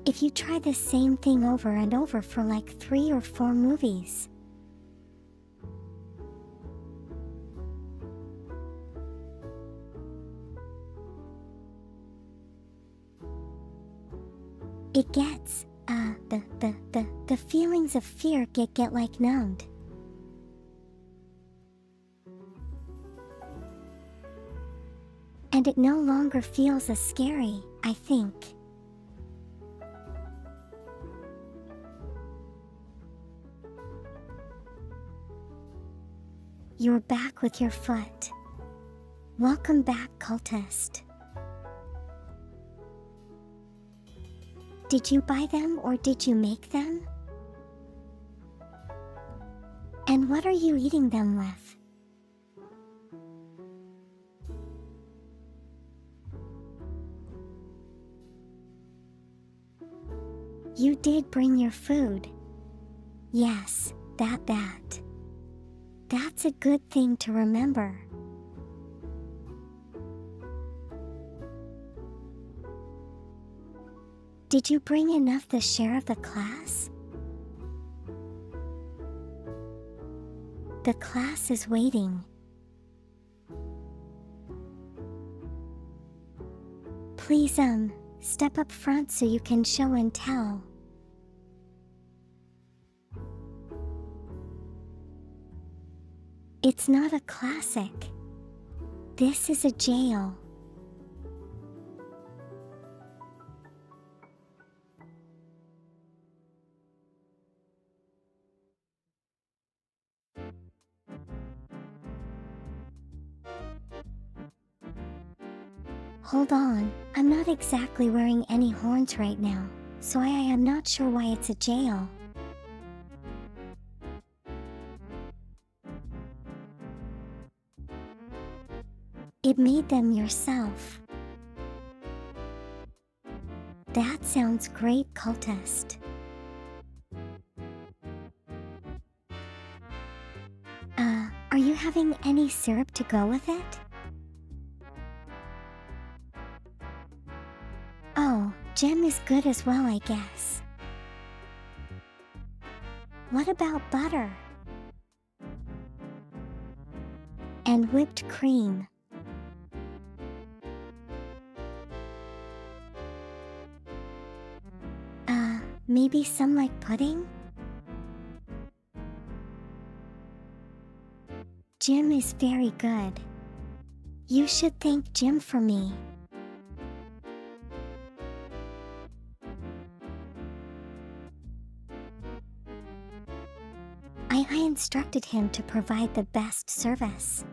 If you try the same thing over and over for like 3 or 4 movies. It gets, the feelings of fear get like numbed. And it no longer feels as scary, I think. You're back with your foot. Welcome back, cultist. Did you buy them or did you make them? And what are you eating them with? You did bring your food. Yes, That's a good thing to remember. Did you bring enough to share of the class? The class is waiting. Please, step up front so you can show and tell. It's not a classic. This is a jail. Hold on, I'm not exactly wearing any horns right now, so I am not sure why it's a jail. It made them yourself. That sounds great, cultist. Are you having any syrup to go with it? Oh, jam is good as well, I guess. What about butter? And whipped cream. Maybe some like pudding? Jim is very good. You should thank Jim for me. I instructed him to provide the best service.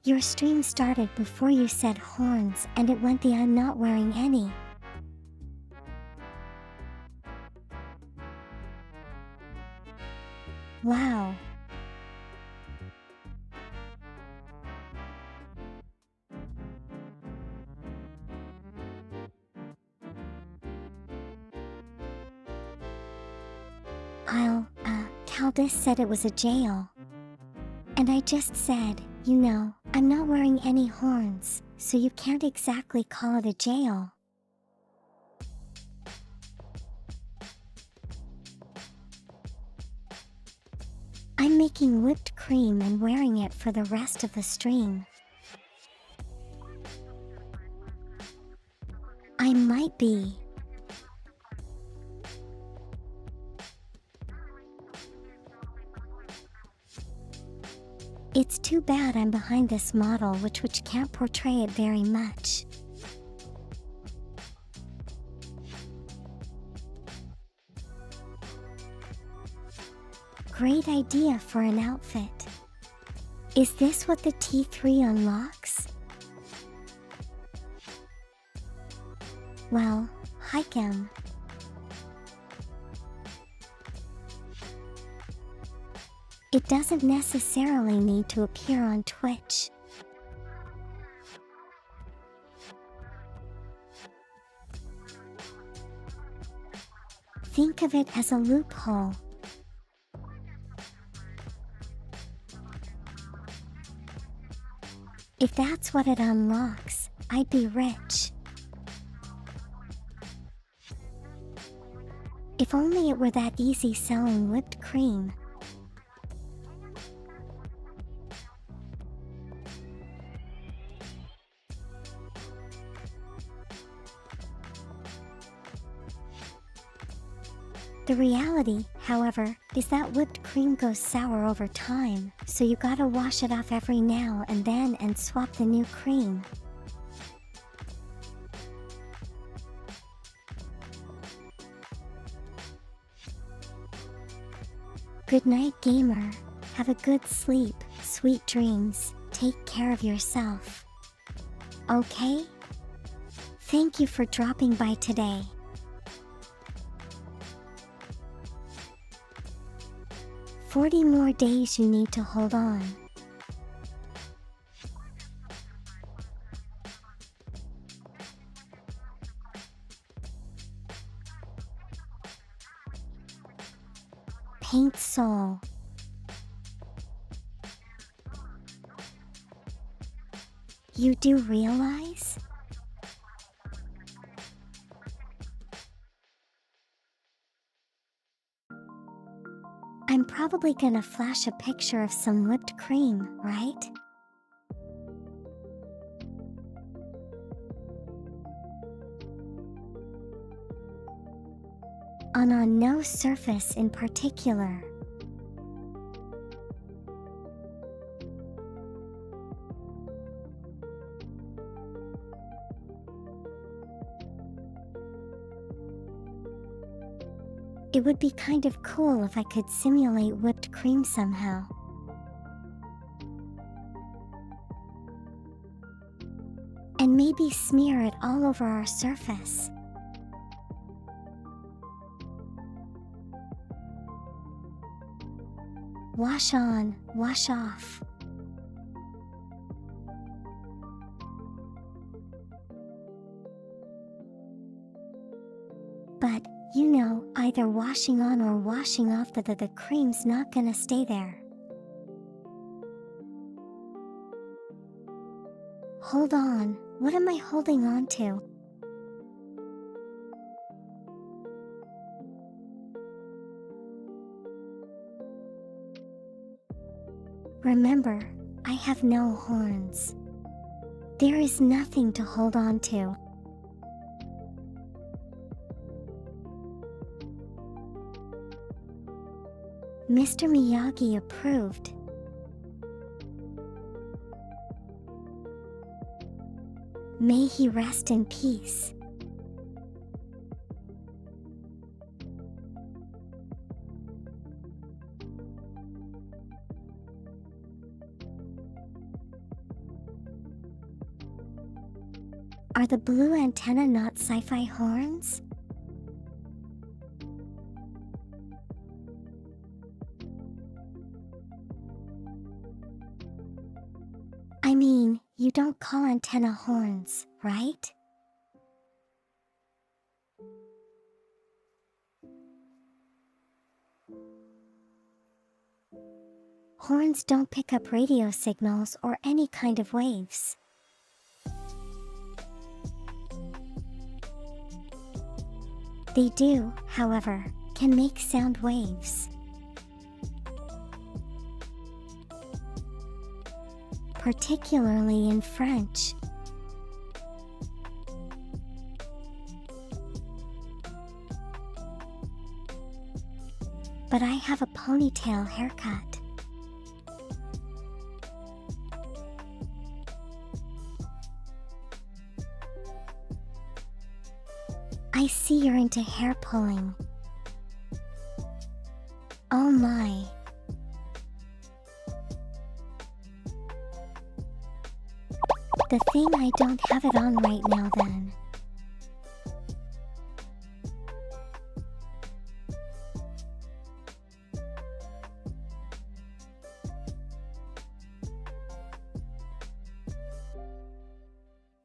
Your stream started before you said horns and it went the I'm not wearing any. Wow. Caldis said it was a jail. And I just said, you know, I'm not wearing any horns, so you can't exactly call it a jail. I'm making whipped cream and wearing it for the rest of the stream. I might be. It's too bad I'm behind this model which can't portray it very much. great idea for an outfit. Is this what the T3 unlocks? Well, hike him. It doesn't necessarily need to appear on Twitch. Think of it as a loophole. If that's what it unlocks, I'd be rich. If only it were that easy selling whipped cream. The reality, however, is that whipped cream goes sour over time, so you gotta wash it off every now and then and swap the new cream. Good night, gamer. Have a good sleep, sweet dreams, take care of yourself. Okay? Thank you for dropping by today. "40 more days you need to hold on." Paint Soul. You do realize? I'm probably gonna flash a picture of some whipped cream, right? On no surface in particular. It would be kind of cool if I could simulate whipped cream somehow. And maybe smear it all over our surface. Wash on, wash off. But, you know, either washing on or washing off, the cream's not gonna stay there. Hold on, what am I holding on to? Remember, I have no horns. There is nothing to hold on to. Mr. Miyagi approved. May he rest in peace. Are the blue antenna not sci-fi horns? I mean, you don't call antenna horns, right? Horns don't pick up radio signals or any kind of waves. They do, however, can make sound waves. Particularly in French. But I have a ponytail haircut. I see you're into hair pulling. Oh my, The thing I don't have it on right now then.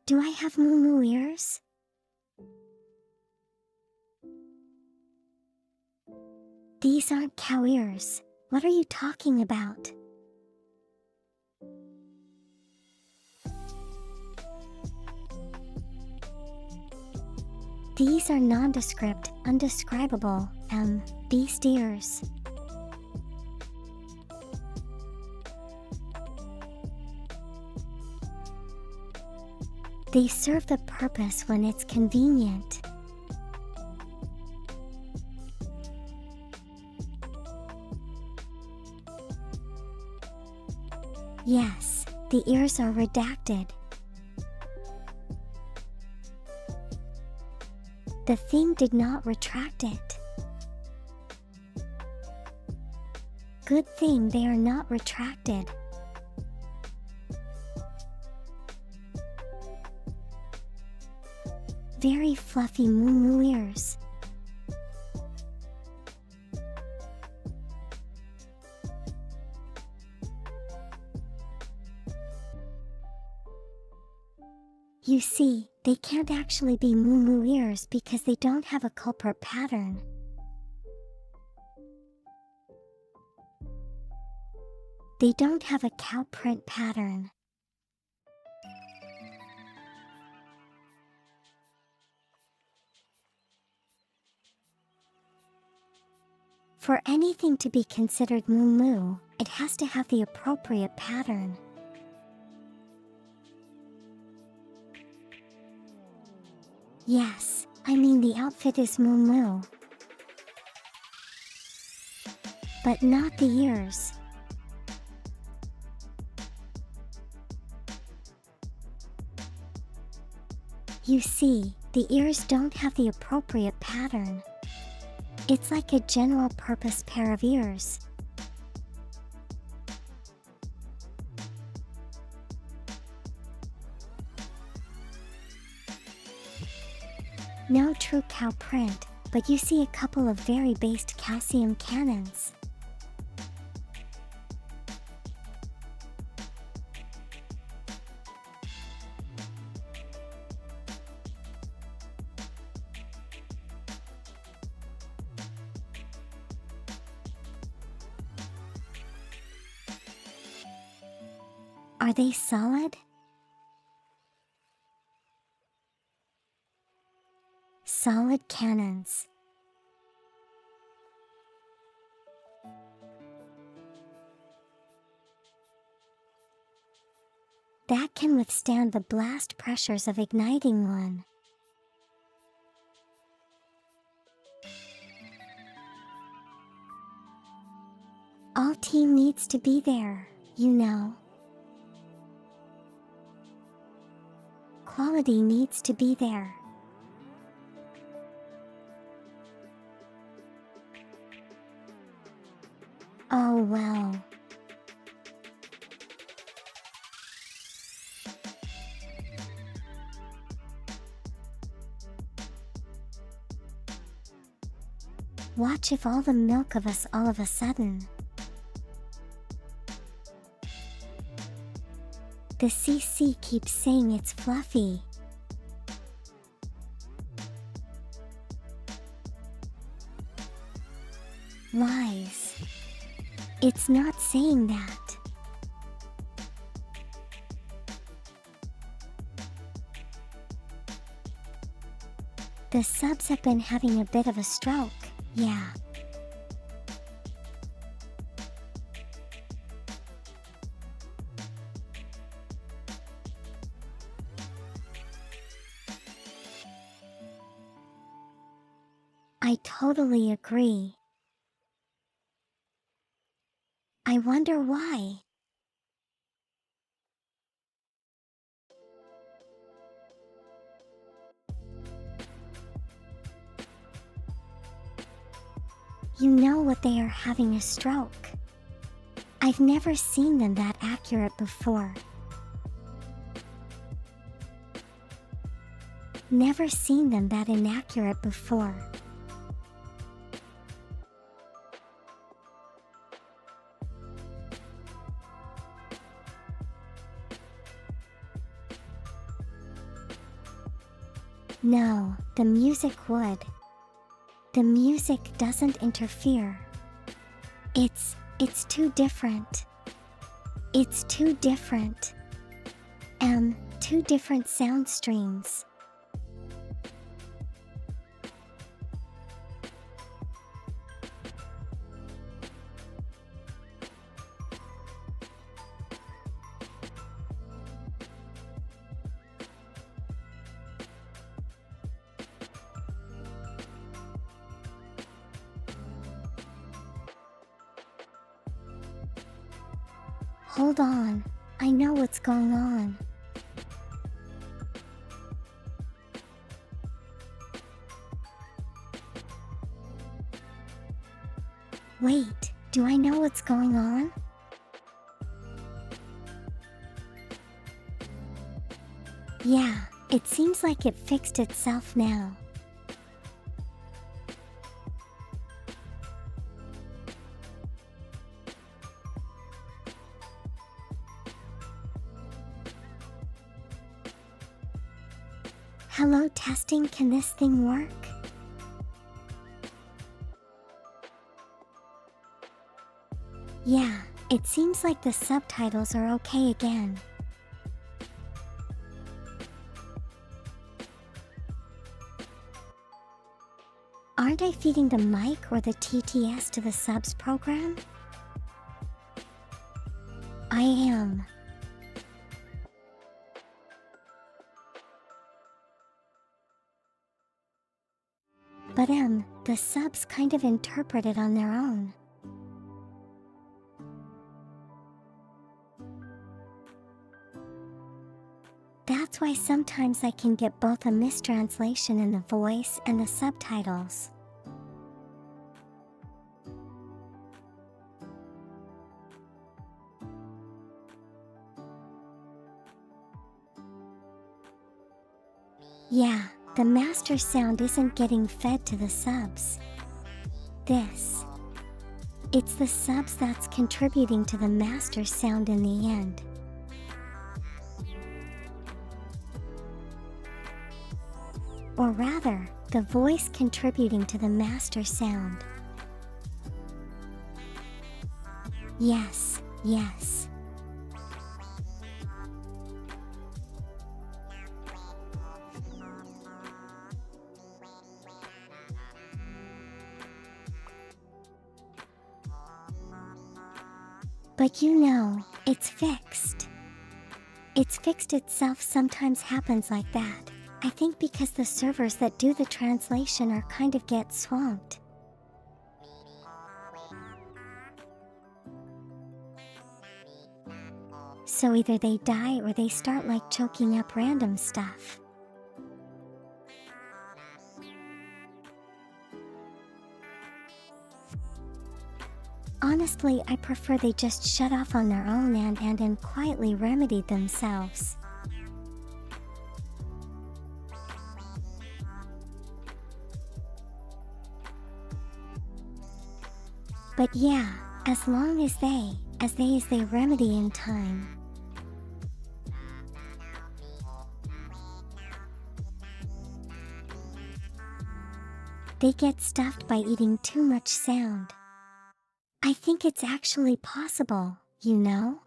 Do I have moo ears? These aren't cow ears. What are you talking about? These are nondescript, undescribable, beast ears. They serve the purpose when it's convenient. Yes, the ears are redacted. The thing did not retract it. Good thing they are not retracted. Very fluffy moo ears. You see, they can't actually be moo ears because they don't have a culprit pattern. They don't have a cow print pattern. For anything to be considered moo, it has to have the appropriate pattern. Yes, I mean the outfit is moo, but not the ears. You see, the ears don't have the appropriate pattern. It's like a general purpose pair of ears. No true cow print, but you see a couple of very based calcium cannons. Are they solid? Solid cannons. That can withstand the blast pressures of igniting one. All team needs to be there, you know. Quality needs to be there. Oh well. Watch if all the milk of us all of a sudden. The CC keeps saying it's fluffy. Lies. It's not saying that. The subs have been having a bit of a stroke, yeah. I totally agree. I wonder why. You know what, they are having a stroke. I've never seen them that accurate before. Never seen them that inaccurate before. No, the music would. The music doesn't interfere. It's too different. It's too different. Two different sound streams. Hold on, I know what's going on. Wait, do I know what's going on? Yeah, it seems like it fixed itself now. Hello testing, can this thing work? Yeah, it seems like the subtitles are okay again. Aren't I feeding the mic or the TTS to the subs program? I am. But the subs kind of interpret it on their own. That's why sometimes I can get both a mistranslation in the voice and the subtitles. Yeah, the master sound isn't getting fed to the subs. It's the subs that's contributing to the master sound in the end. Or rather, the voice contributing to the master sound. Yes, yes. But you know, it's fixed. It's fixed itself sometimes happens like that. I think because the servers that do the translation are kind of get swamped. So either they die or they start like choking up random stuff. Honestly, I prefer they just shut off on their own and quietly remedied themselves. But yeah, as long as they remedy in time. They get stuffed by eating too much sound. I think it's actually possible, you know?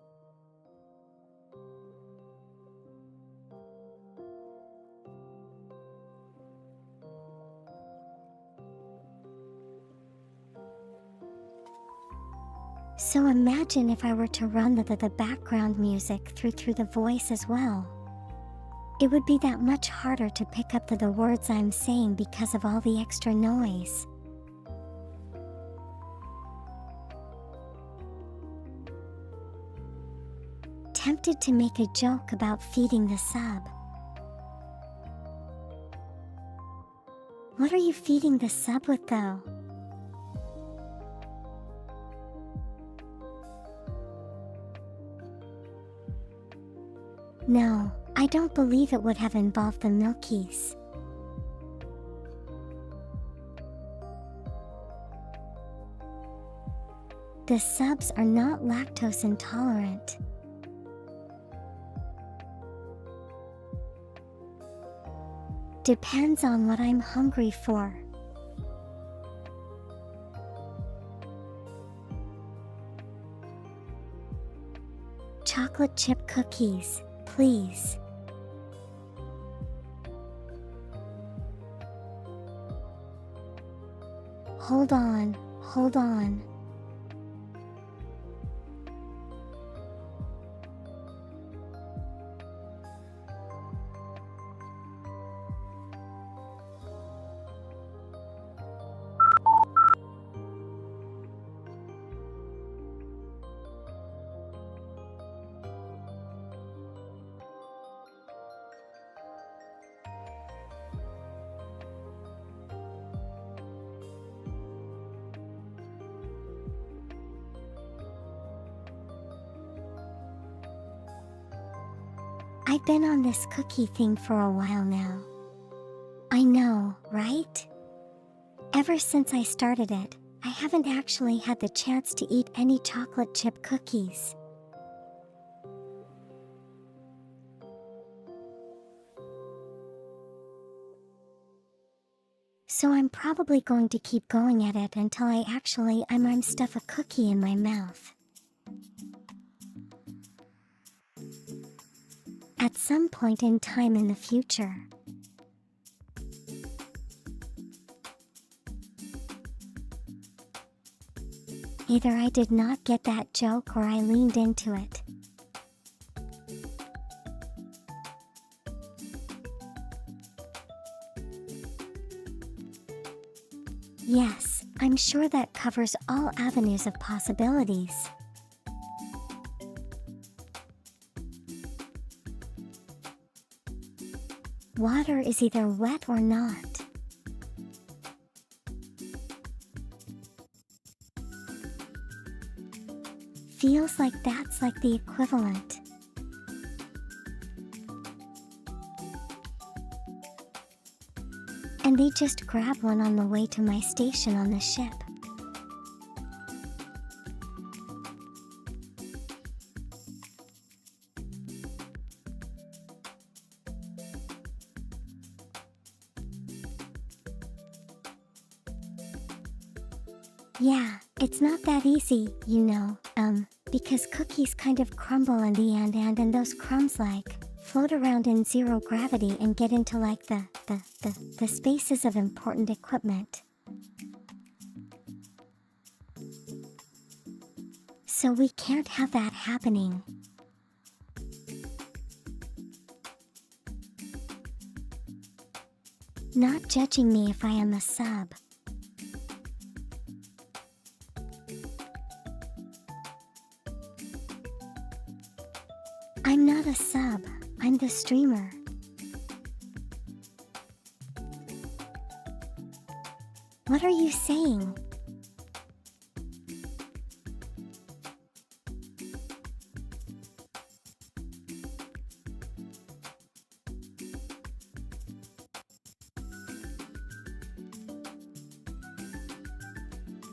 So imagine if I were to run the background music through the voice as well. It would be that much harder to pick up the words I'm saying because of all the extra noise. Tempted to make a joke about feeding the sub. What are you feeding the sub with though? No, I don't believe it would have involved the Milkies. The subs are not lactose intolerant. Depends on what I'm hungry for. Chocolate chip cookies, please. Hold on, hold on. I've been on this cookie thing for a while now. I know, right? Ever since I started it, I haven't actually had the chance to eat any chocolate chip cookies. So I'm probably going to keep going at it until I'm stuff a cookie in my mouth. At some point in time in the future. Either I did not get that joke or I leaned into it. Yes, I'm sure that covers all avenues of possibilities. Water is either wet or not. Feels like that's like the equivalent. And they just grab one on the way to my station on the ship. Yeah, it's not that easy, you know, because cookies kind of crumble in the end and those crumbs float around in zero gravity and get into the spaces of important equipment. So we can't have that happening. Not judging me if I am a sub. I'm not a sub, I'm the streamer. What are you saying?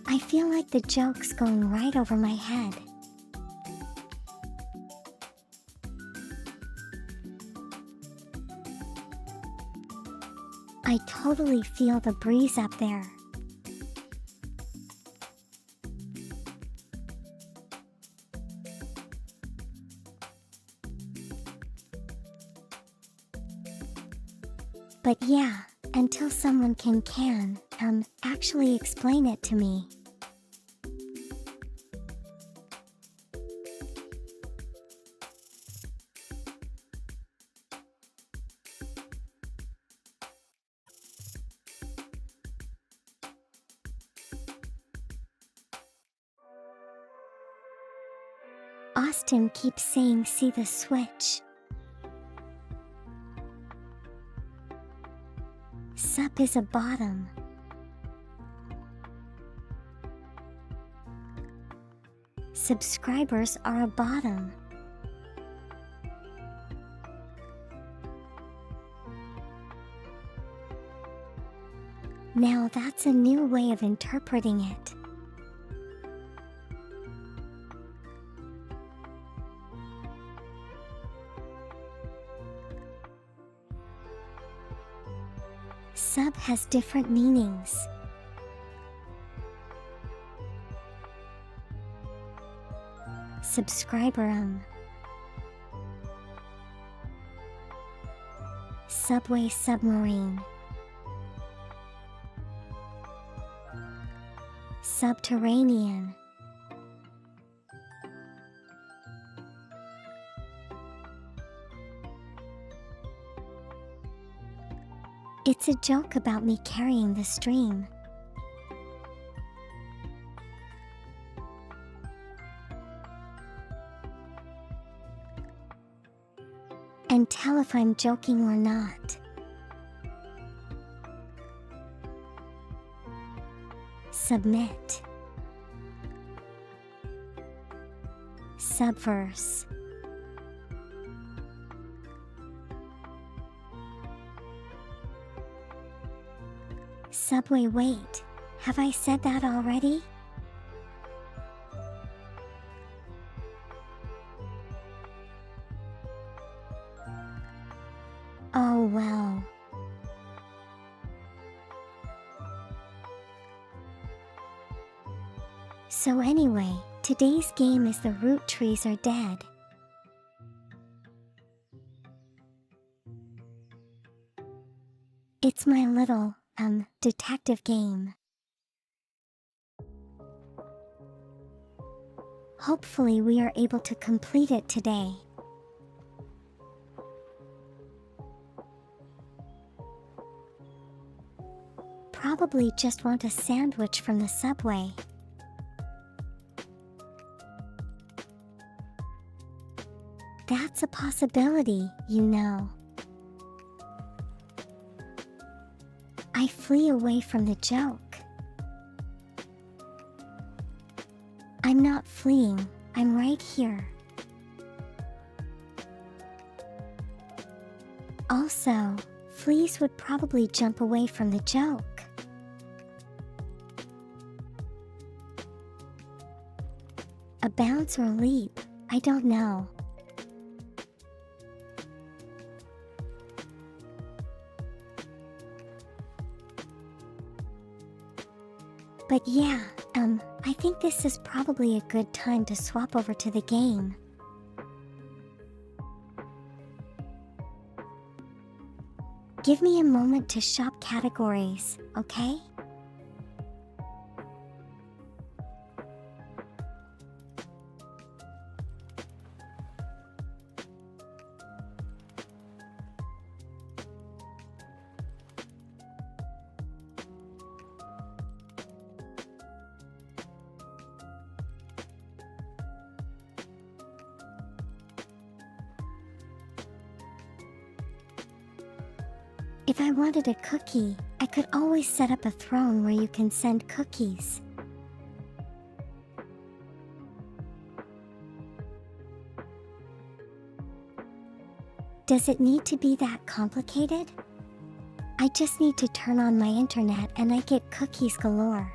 I feel like the joke's going right over my head. I totally feel the breeze up there. But yeah, until someone can actually explain it to me. Austin keeps saying see the switch. Sup is a bottom. Subscribers are a bottom. Now that's a new way of interpreting it. Sub has different meanings. Subscriber. Subway submarine. Subterranean. It's a joke about me carrying the stream. And tell if I'm joking or not. Submit. Subverse. Subway wait, have I said that already? Oh well. So anyway, today's game is the root trees are dead. It's my little, detective game. Hopefully we are able to complete it today. Probably just want a sandwich from the Subway. That's a possibility, you know. I flee away from the joke. I'm not fleeing, I'm right here. Also, fleas would probably jump away from the joke. A bounce or leap, I don't know. But yeah, I think this is probably a good time to swap over to the game. Give me a moment to shop categories, okay? If I wanted a cookie, I could always set up a throne where you can send cookies. Does it need to be that complicated? I just need to turn on my internet and I get cookies galore.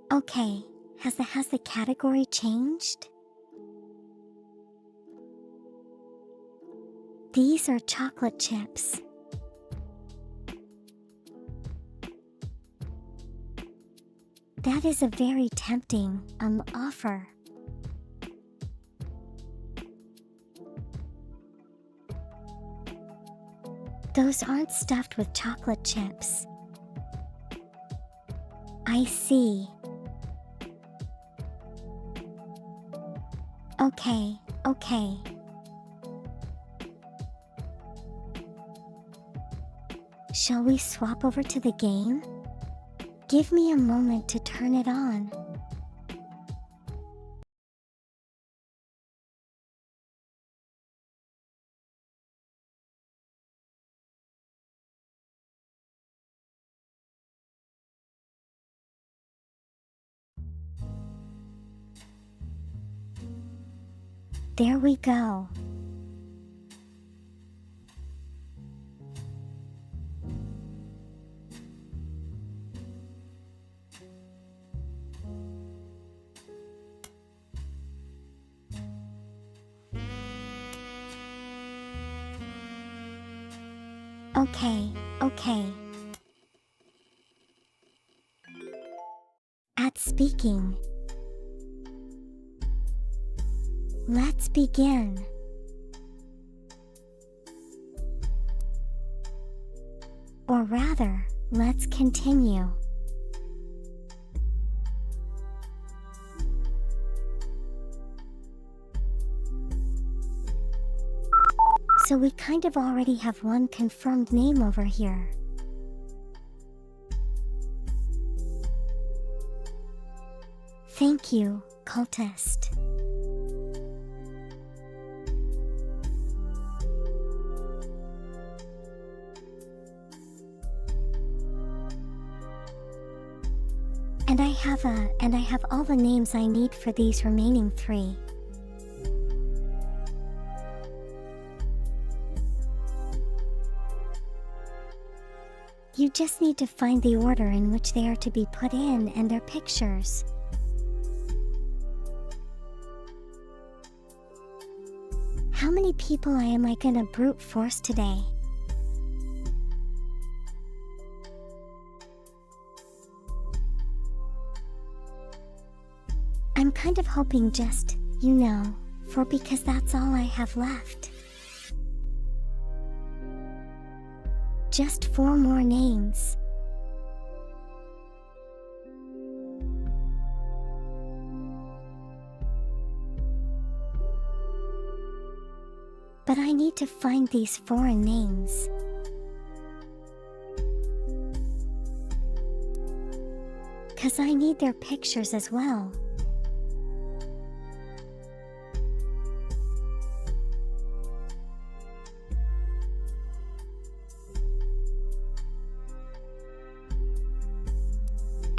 Okay, has the category changed? These are chocolate chips. That is a very tempting, offer. Those aren't stuffed with chocolate chips. I see. Okay. Shall we swap over to the game? Give me a moment to turn it on. There we go. Okay. At speaking. Let's begin. Or rather, let's continue. So we kind of already have one confirmed name over here. Thank you, cultist. And I have all the names I need for these remaining 3. You just need to find the order in which they are to be put in and their pictures. How many people am I gonna brute force today? I'm kind of hoping just, because that's all I have left. Just 4 more names. But I need to find these foreign names. Cause I need their pictures as well.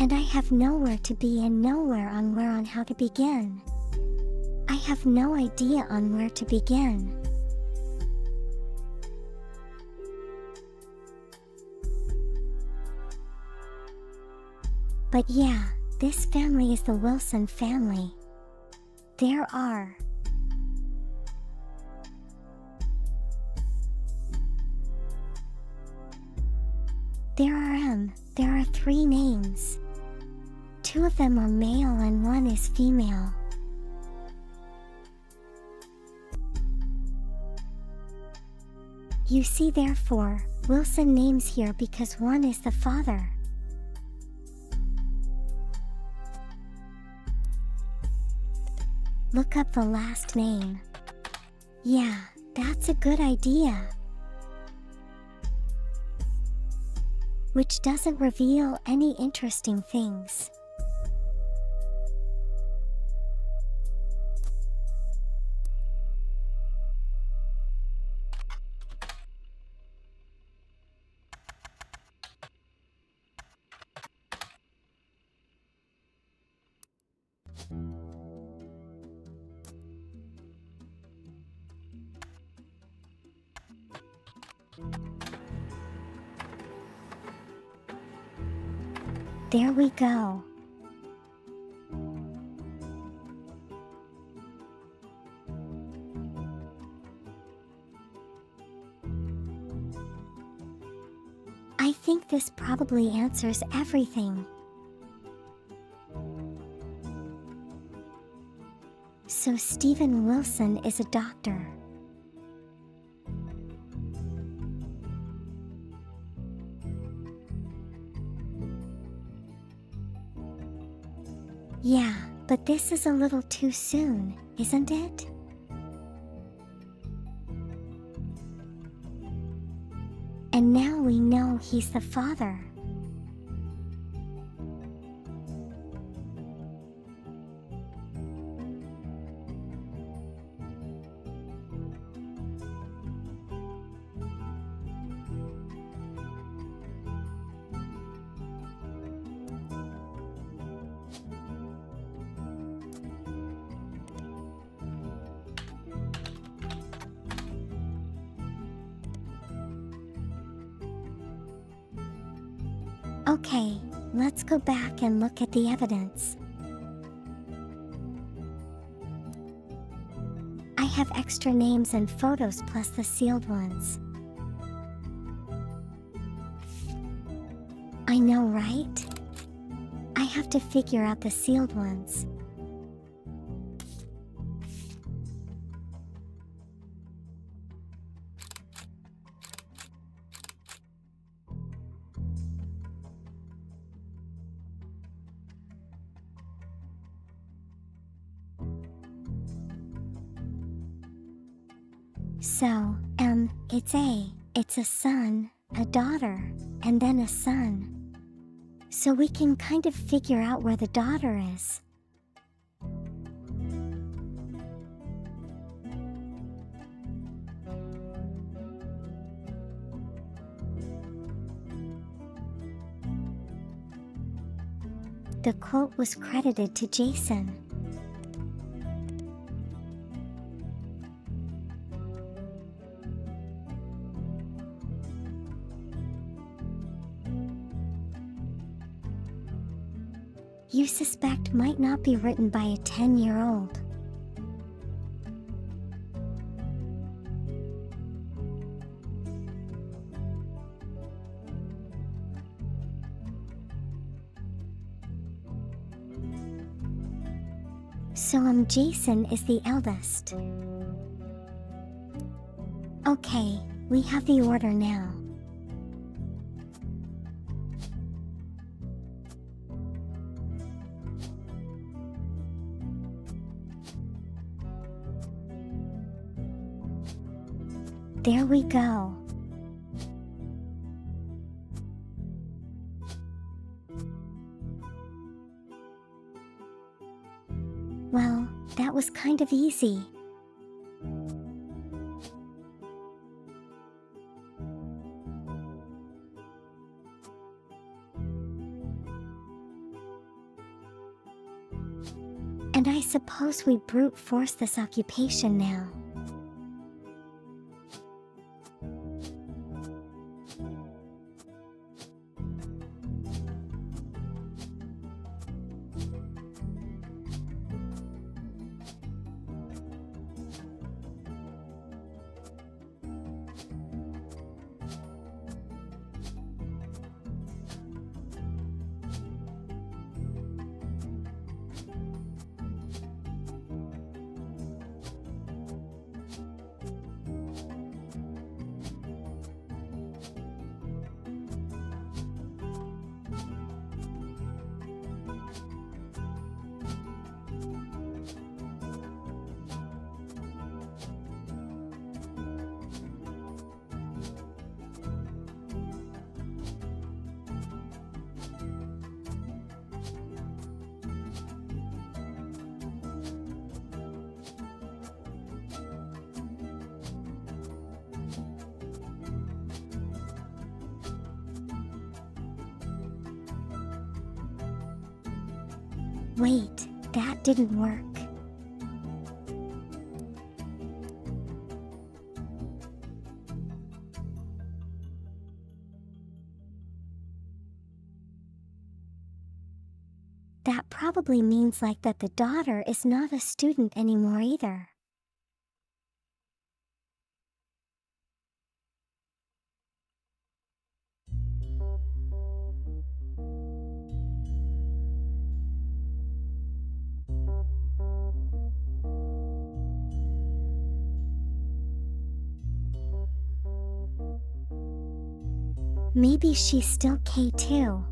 And I have nowhere to be and nowhere on how to begin. I have no idea on where to begin. But yeah, this family is the Wilson family. There are there are 3 names. 2 of them are male and 1 is female. You see, therefore, Wilson names here because 1 is the father. Look up the last name. Yeah, that's a good idea. Which doesn't reveal any interesting things. There we go. I think this probably answers everything. So Stephen Wilson is a doctor. Yeah, but this is a little too soon, isn't it? And now we know he's the father. Okay, let's go back and look at the evidence. I have extra names and photos plus the sealed ones. I know, right? I have to figure out the sealed ones. So, it's a son, a daughter, and then a son. So we can kind of figure out where the daughter is. The quote was credited to Jason. You suspect might not be written by a 10-year-old. So Jason is the eldest. Okay, we have the order now. There we go. Well, that was kind of easy. And I suppose we brute force this occupation now. Wait, that didn't work. That probably means like that the daughter is not a student anymore either. Maybe she's still K2.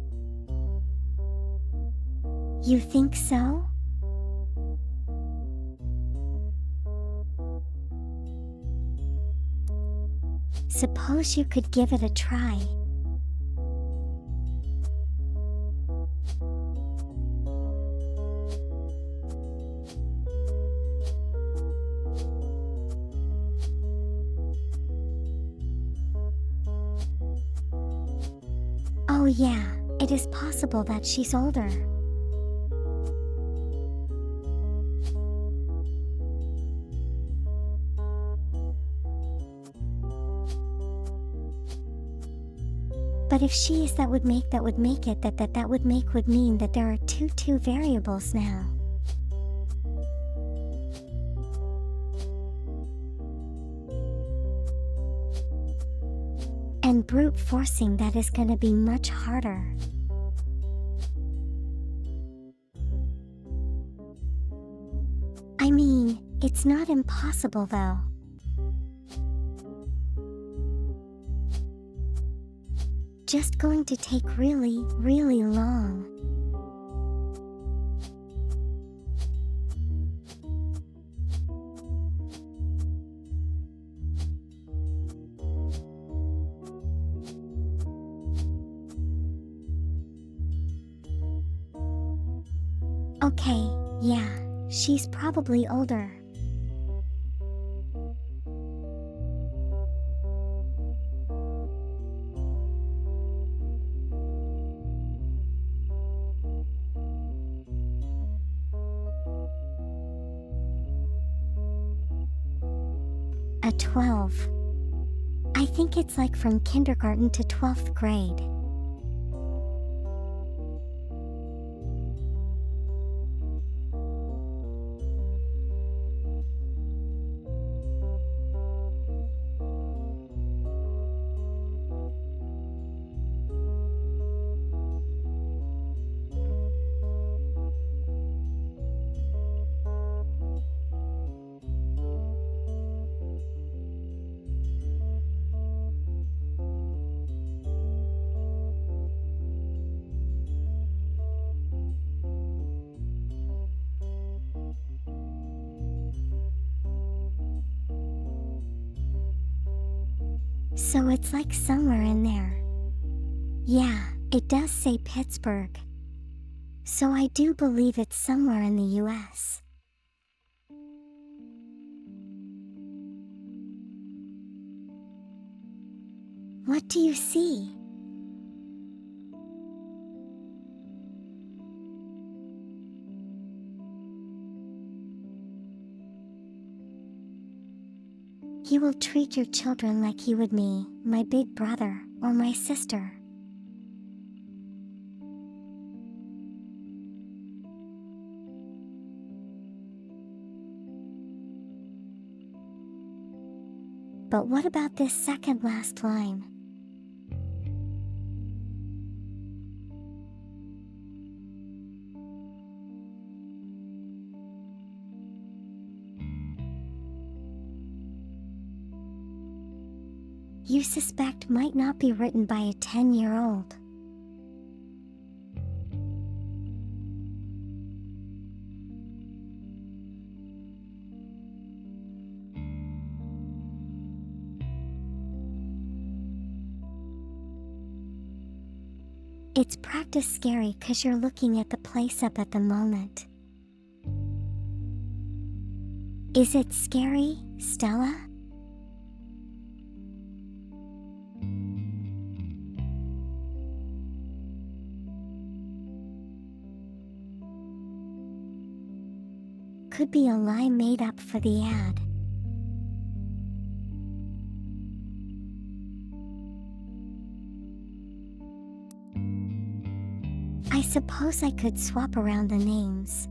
You think so? Suppose you could give it a try. Oh yeah, it is possible that she's older. But if she is that would make it that would make would mean that there are two variables now. And brute forcing that is gonna be much harder. I mean, it's not impossible though. Just going to take really, really long. Okay, yeah, she's probably older. A 12. I think it's like from kindergarten to 12th grade. So it's like somewhere in there. Yeah, it does say Pittsburgh. So I do believe it's somewhere in the US. What do you see? He will treat your children like he would me, my big brother, or my sister. But what about this second last line? You suspect might not be written by a 10-year-old. It's practice scary 'cause you're looking at the place up at the moment. Is it scary, Stella? Could be a lie made up for the ad. I suppose I could swap around the names.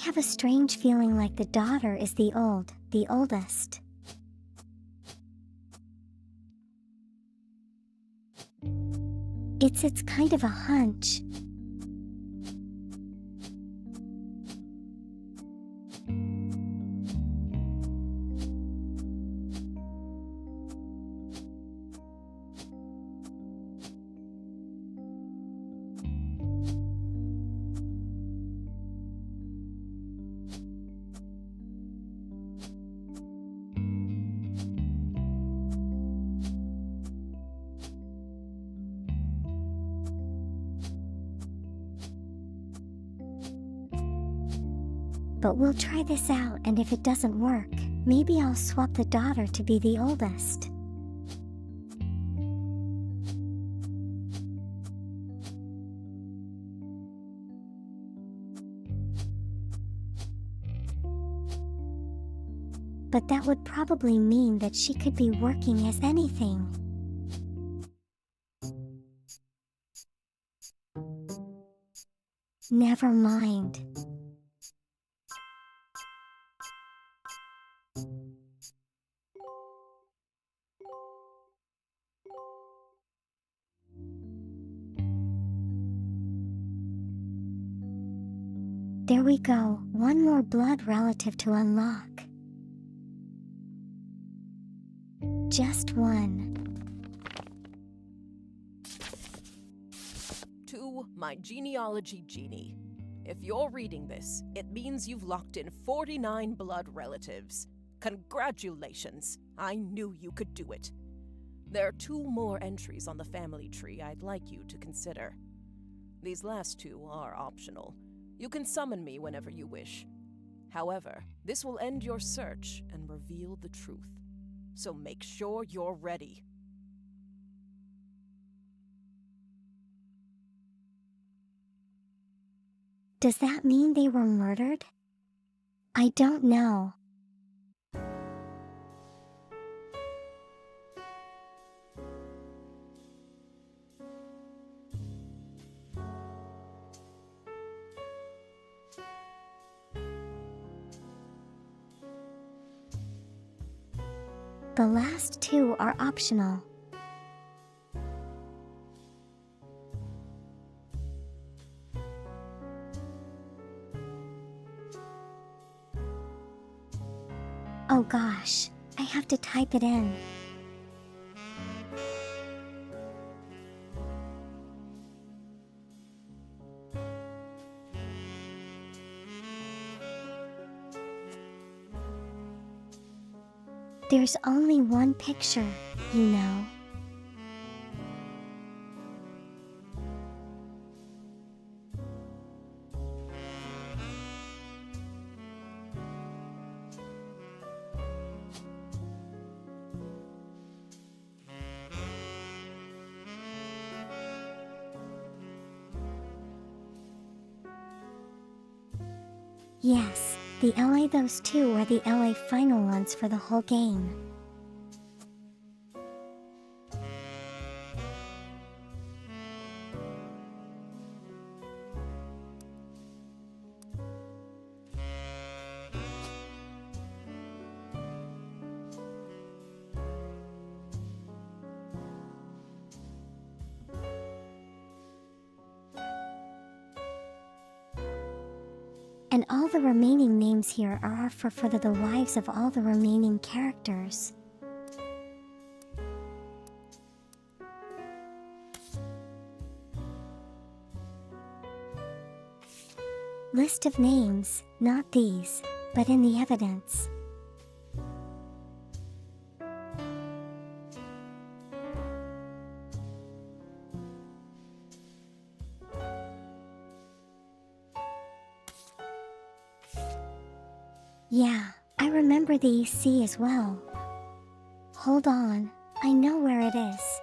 have a strange feeling like the daughter is the oldest. It's kind of a hunch. But we'll try this out, and if it doesn't work, maybe I'll swap the daughter to be the oldest. But that would probably mean that she could be working as anything. Never mind. There we go, one more blood relative to unlock. Just one. To my genealogy genie. If you're reading this, it means you've locked in 49 blood relatives. Congratulations! I knew you could do it. There are 2 more entries on the family tree I'd like you to consider. These last 2 are optional. You can summon me whenever you wish. However, this will end your search and reveal the truth. So make sure you're ready. Does that mean they were murdered? I don't know. The last 2 are optional. Oh gosh, I have to type it in. There's only one picture, you know. Yes, the LA, those 2 are the LA final ones for the whole game. And all the remaining names here are for the wives of all the remaining characters. List of names, not these, but in the evidence. Yeah, I remember the EC as well. Hold on, I know where it is.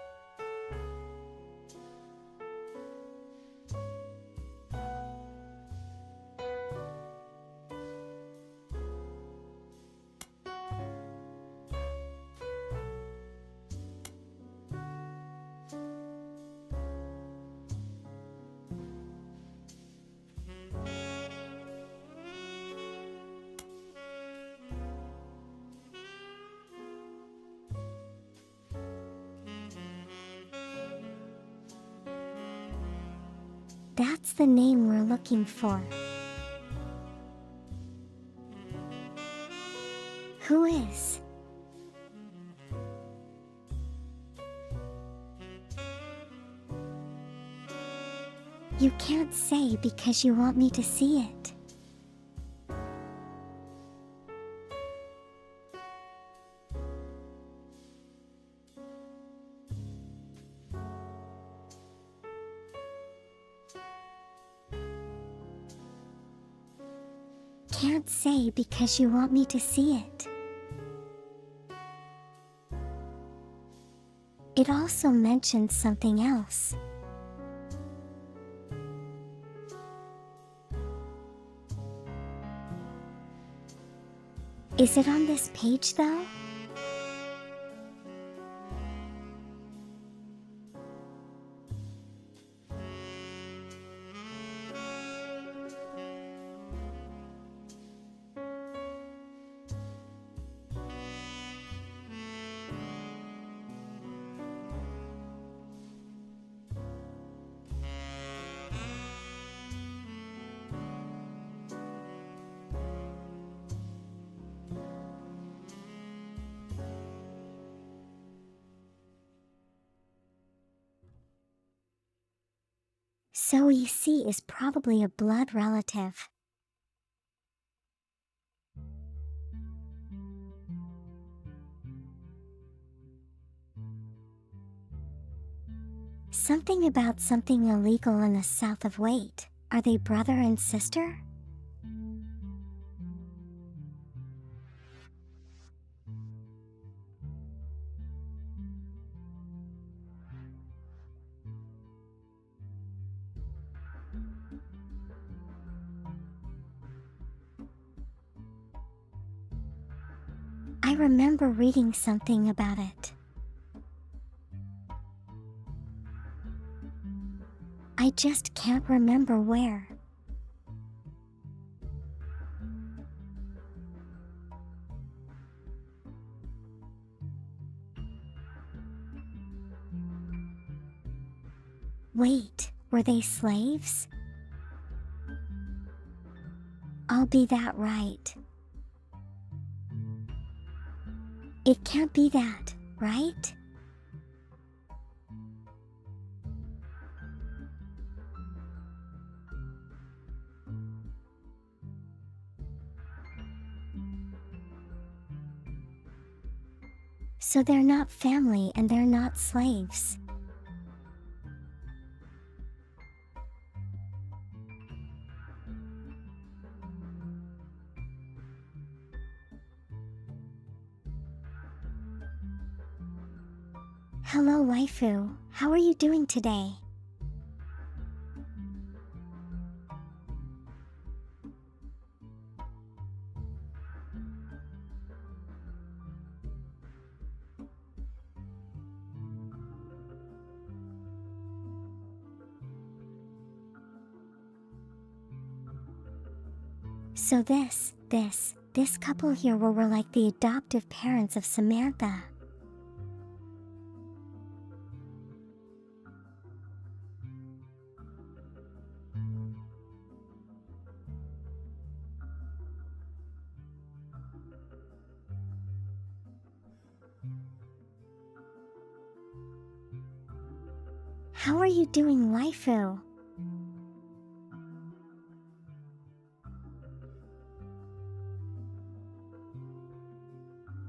That's the name we're looking for. Who is? You can't say because you want me to see it. Can't say because you want me to see it. It also mentions something else. Is it on this page though? So EC is probably a blood relative. Something about something illegal in the south of Wait. Are they brother and sister? I remember reading something about it. I just can't remember where. Wait, were they slaves? I'll be that right. It can't be that, right? So they're not family and they're not slaves. Hello, waifu. How are you doing today? So this couple here were like the adoptive parents of Samantha. How are you doing, waifu?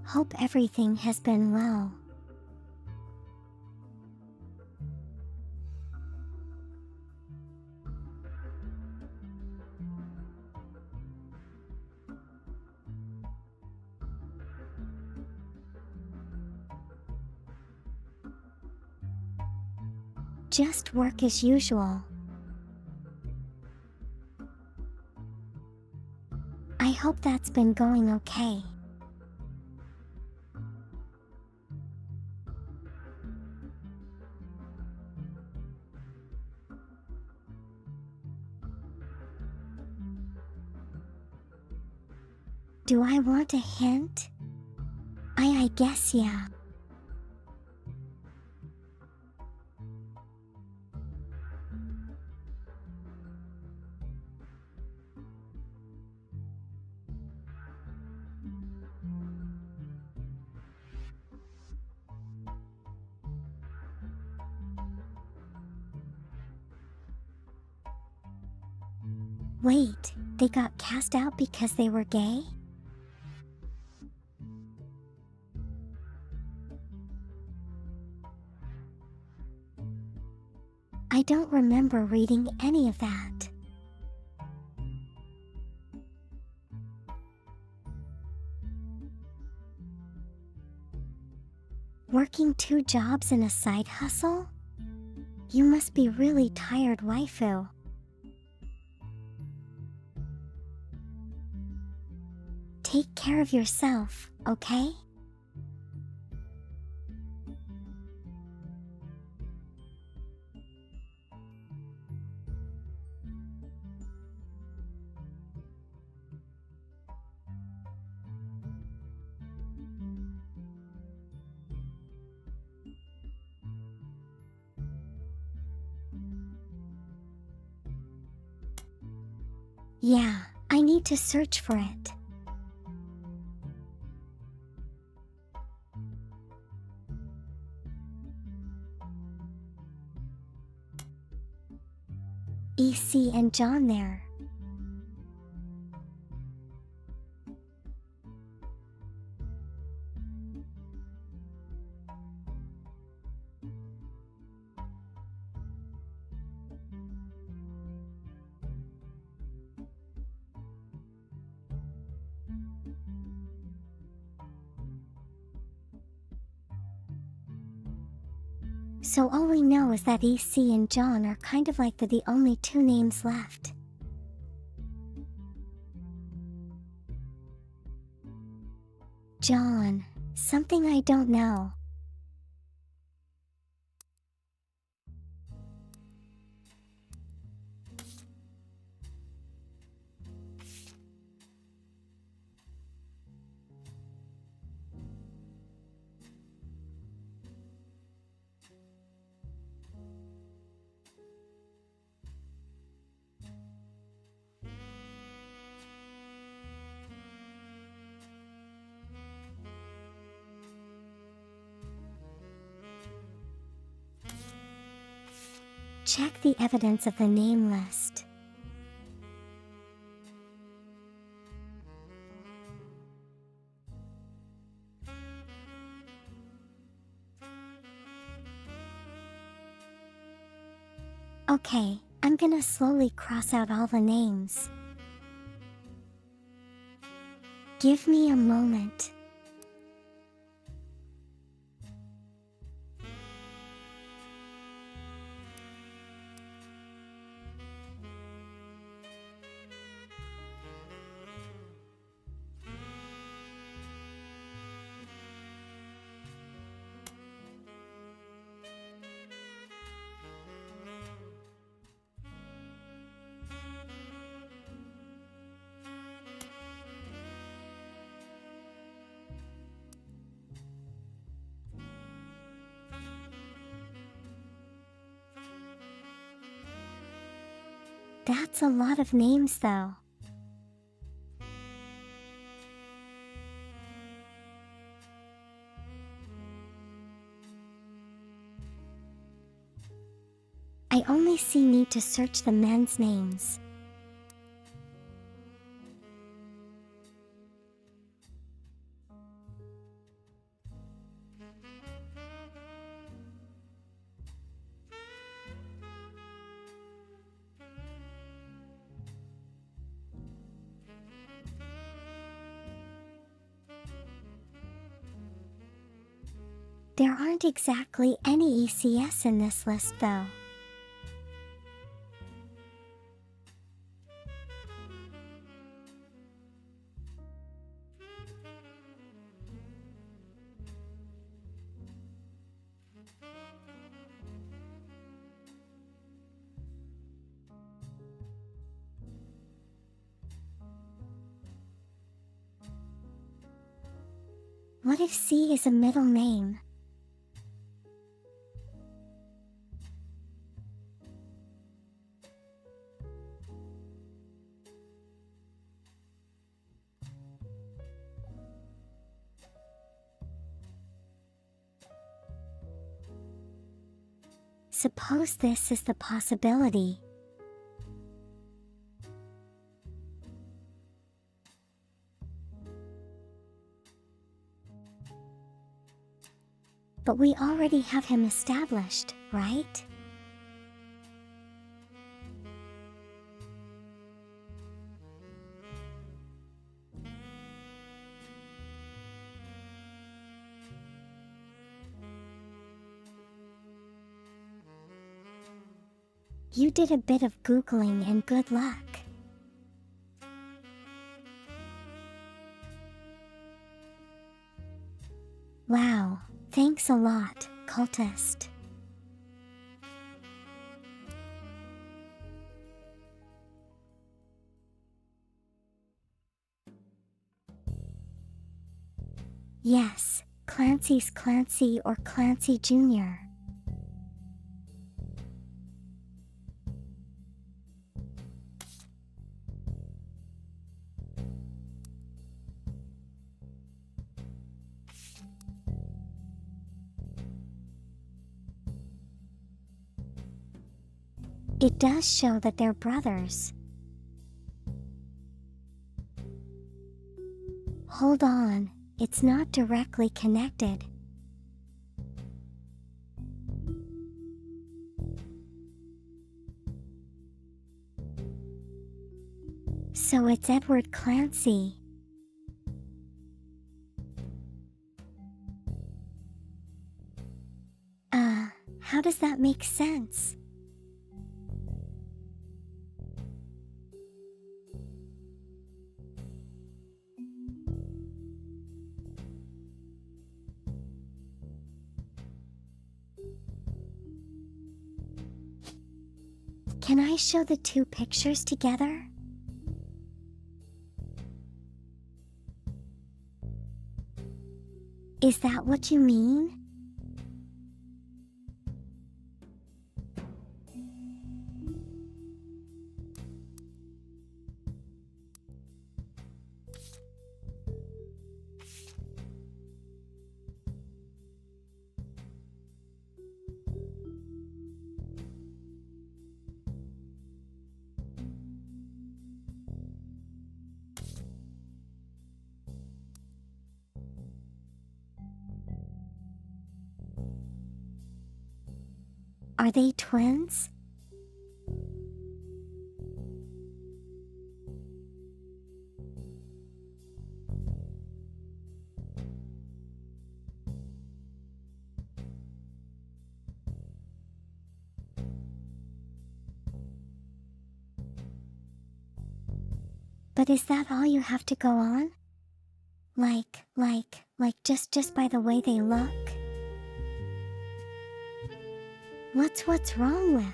Hope everything has been well. Just work as usual. I hope that's been going okay. Do I want a hint? I guess yeah. Wait, they got cast out because they were gay? I don't remember reading any of that. Working 2 jobs and a side hustle? You must be really tired, waifu. Take care of yourself, okay? Yeah, I need to search for it. EC and John there. So all we know is that EC and John are kind of like the only 2 names left. John, something I don't know. Check the evidence of the name list. Okay, I'm gonna slowly cross out all the names. Give me a moment. That's a lot of names though. I only see need to search the men's names. There aren't exactly any ECS in this list though. What if C is a middle name? Suppose this is the possibility. But we already have him established, right? You did a bit of Googling and good luck. Wow, thanks a lot, cultist. Yes, Clancy's Clancy or Clancy Jr. It does show that they're brothers. Hold on, it's not directly connected. So it's Edward Clancy. How does that make sense? Can I show the two pictures together? Is that what you mean? Are they twins? But is that all you have to go on? Just by the way they look? What's wrong with?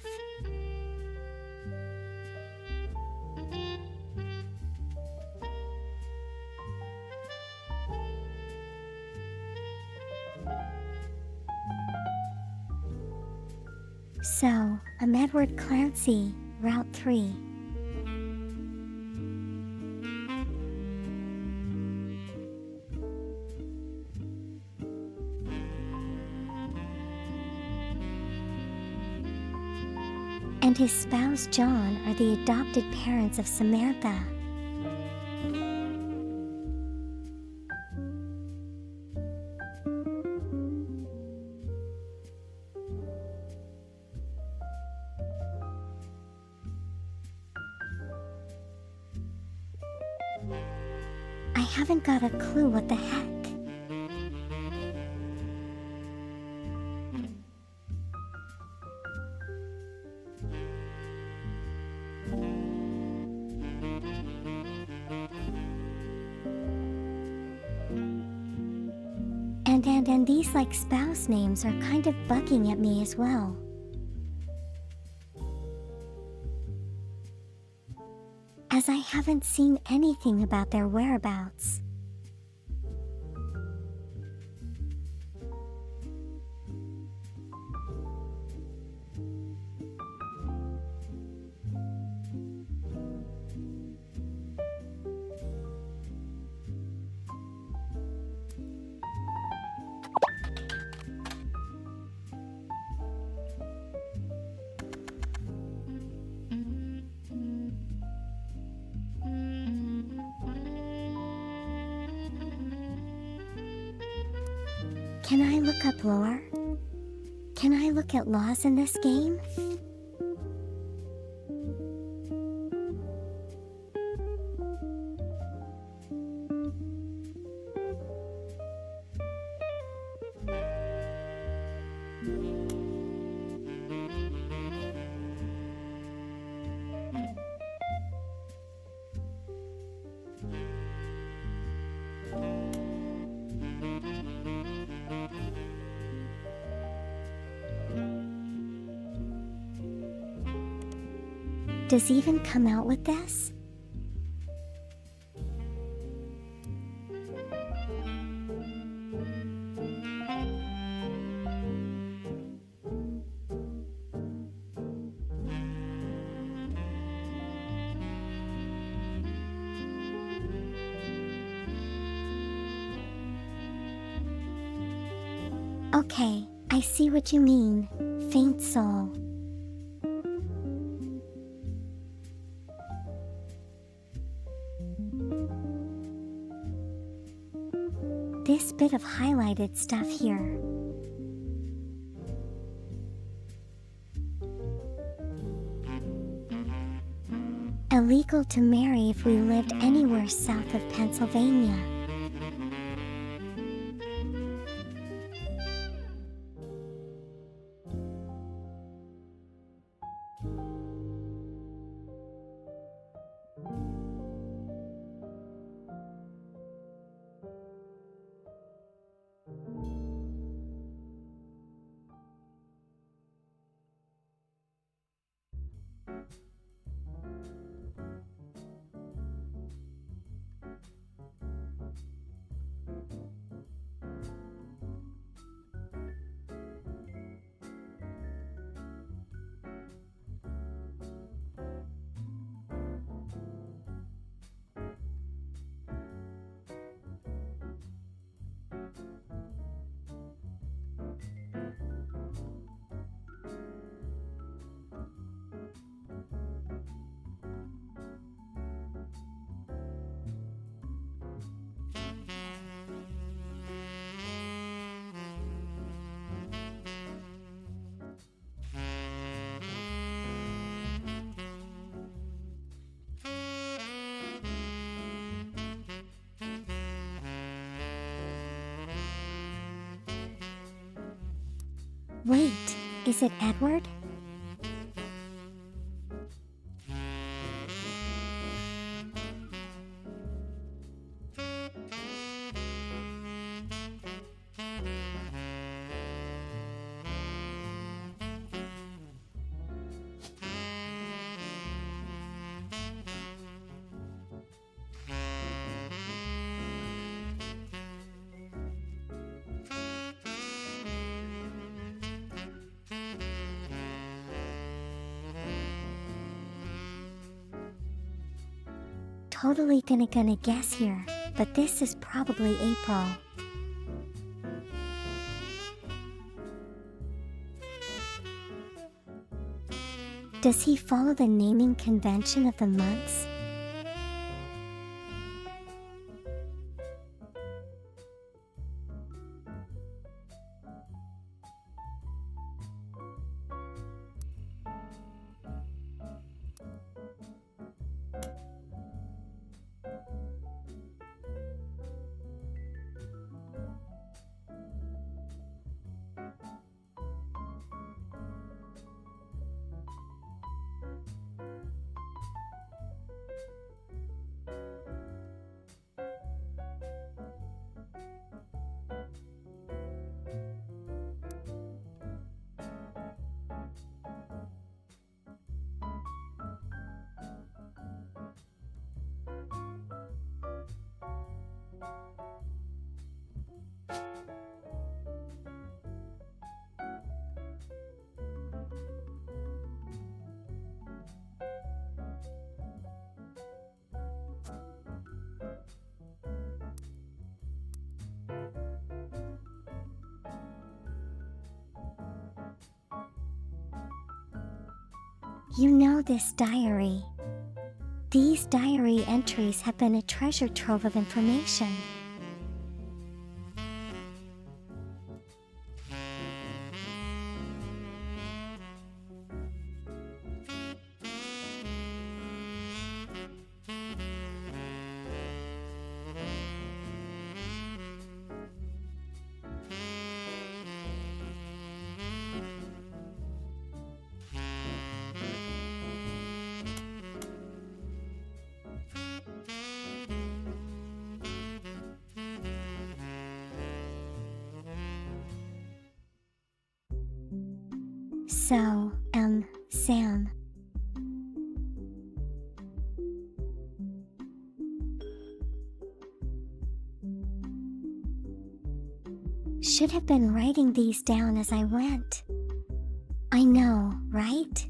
So, I'm Edward Clancy, Route 3. And his spouse John are the adopted parents of Samantha. I haven't got a clue what the heck. And these spouse names are kind of bugging at me as well. As I haven't seen anything about their whereabouts. Can I look up lore? Can I look at laws in this game? Does Even come out with this? Okay, I see what you mean, Faint Soul. This bit of highlighted stuff here. Illegal to marry if we lived anywhere south of Pennsylvania. Wait, is it Edward? Totally gonna guess here, but this is probably April. Does he follow the naming convention of the months? You know this diary. These diary entries have been a treasure trove of information. So, Sam. Should have been writing these down as I went. I know, right?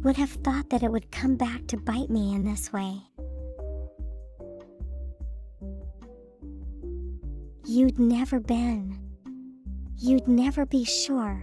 Would have thought that it would come back to bite me in this way. You'd never been. You'd never be sure.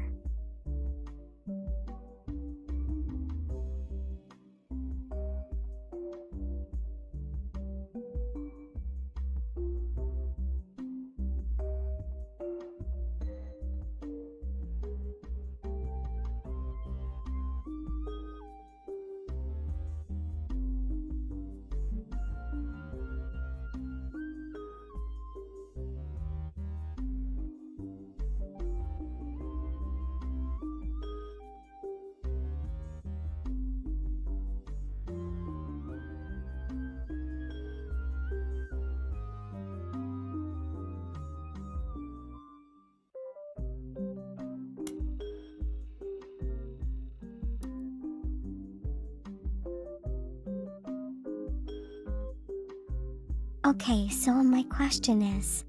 Okay, so my question is,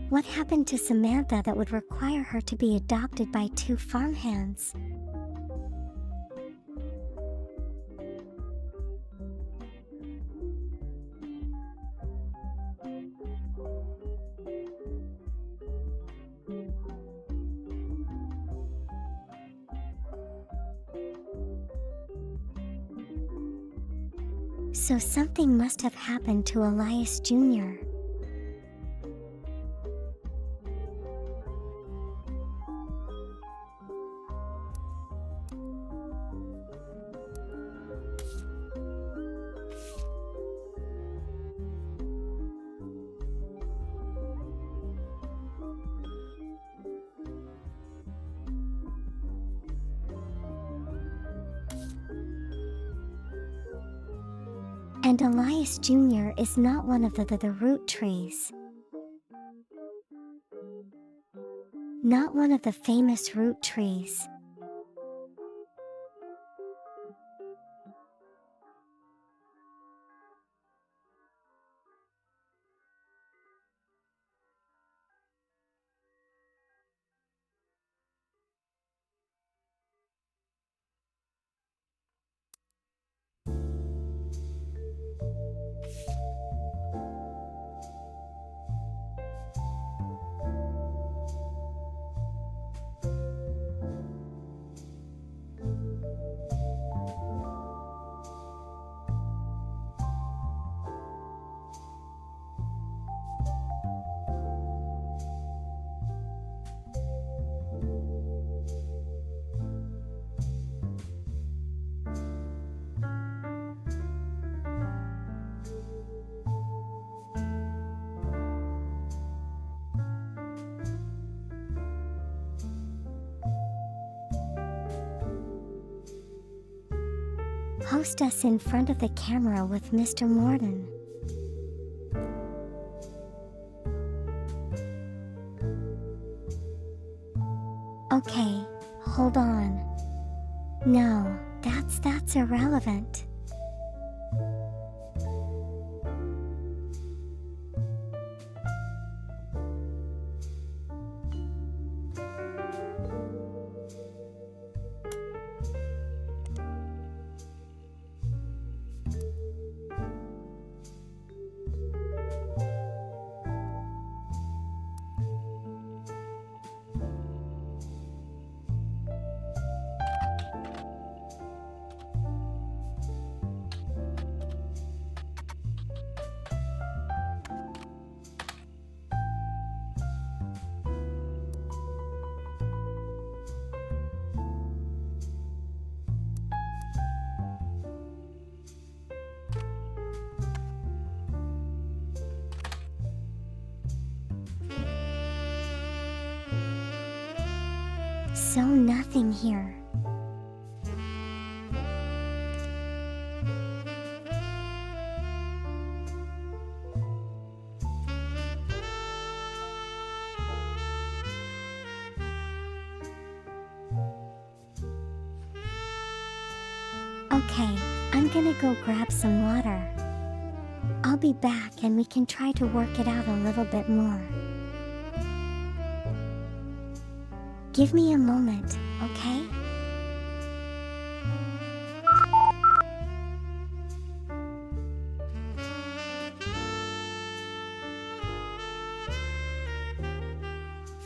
what happened to Samantha that would require her to be adopted by two farmhands? So something must have happened to Elias Jr. And Elias Jr. is not one of the root trees. Not one of the famous root trees. Host us in front of the camera with Mr. Morden. Okay, hold on. No, that's irrelevant. So nothing here. Okay, I'm gonna go grab some water. I'll be back and we can try to work it out a little bit more. Give me a moment, okay?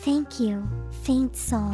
Thank you, faint soul.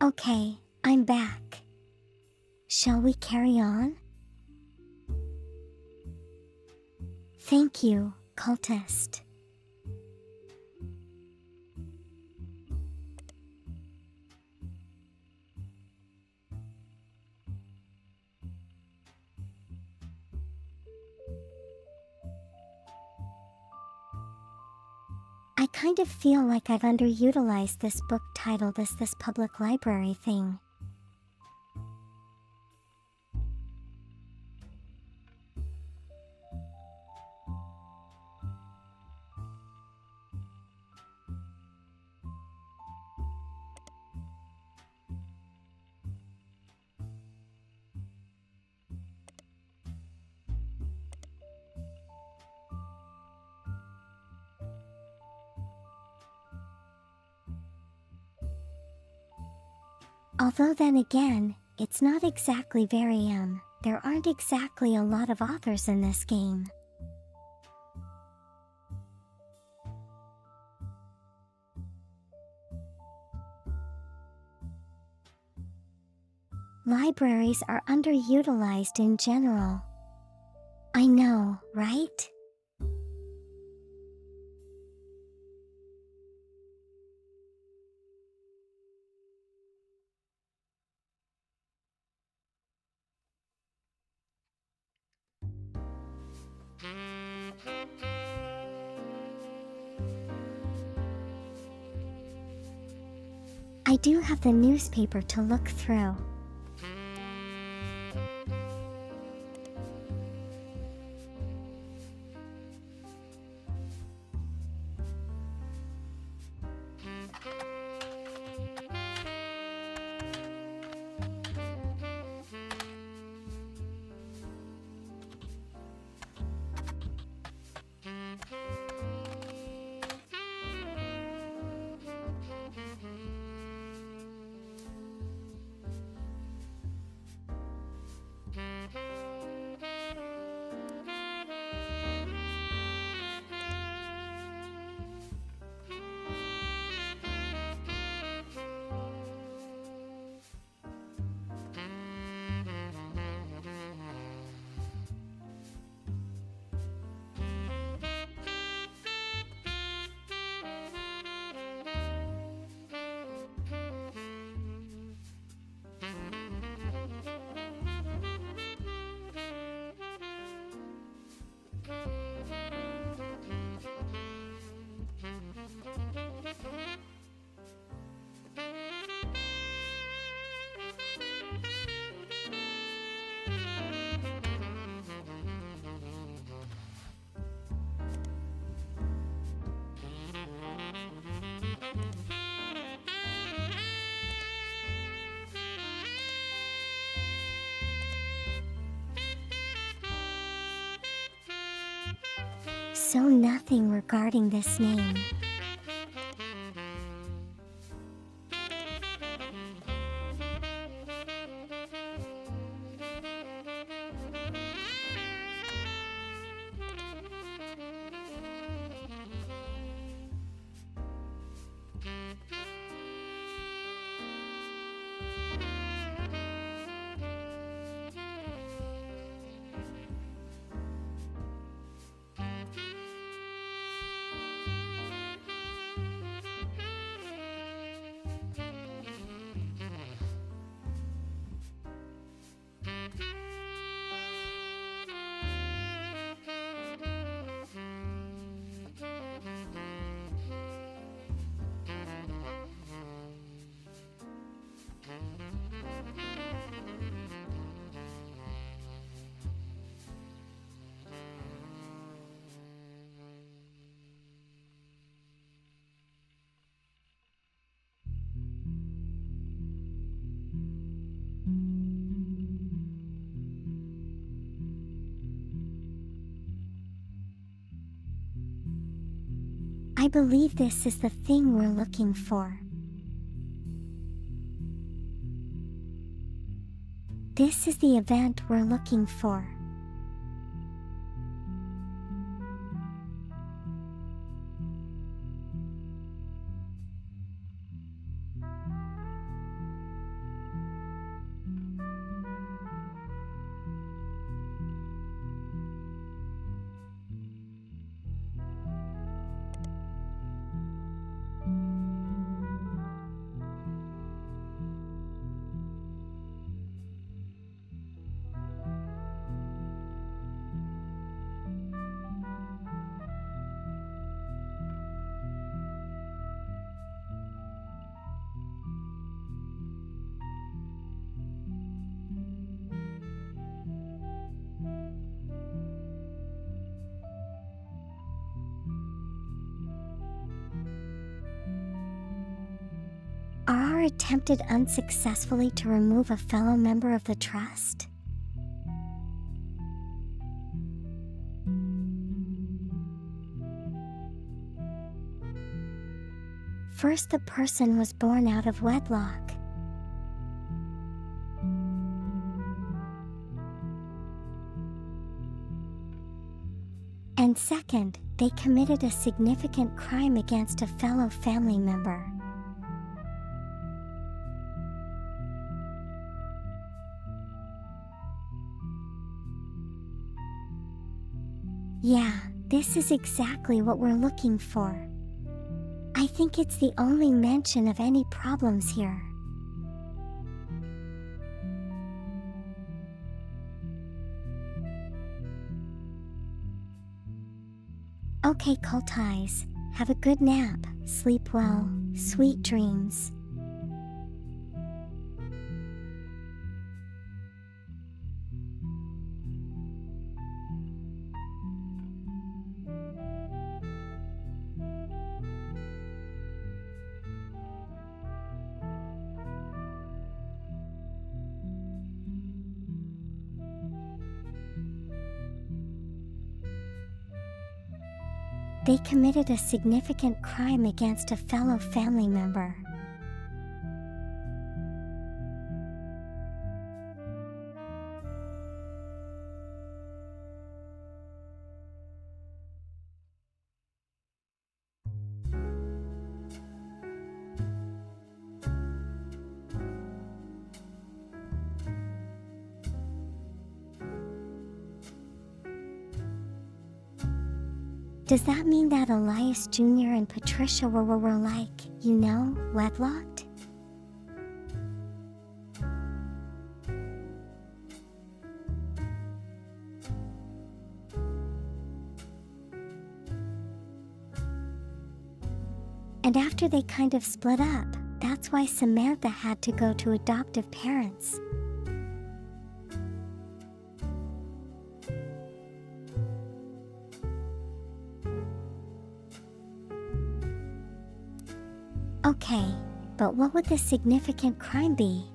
Okay, I'm back. Shall we carry on? Thank you, cultist. I kind of feel like I've underutilized this book titled as this public library thing. Although then again, it's not exactly there aren't exactly a lot of authors in this game. Libraries are underutilized in general. I know, right? I do have the newspaper to look through. So nothing regarding this name. I believe this is the thing we're looking for. This is the event we're looking for. Are attempted unsuccessfully to remove a fellow member of the trust? First, the person was born out of wedlock. And second, they committed a significant crime against a fellow family member. Yeah, this is exactly what we're looking for. I think it's the only mention of any problems here. Okay, Cult Eyes, have a good nap, sleep well, sweet dreams. They committed a significant crime against a fellow family member. Does that mean that Elias Jr. and Patricia were like, wedlocked? And after they kind of split up, that's why Samantha had to go to adoptive parents. Okay, but what would the significant crime be?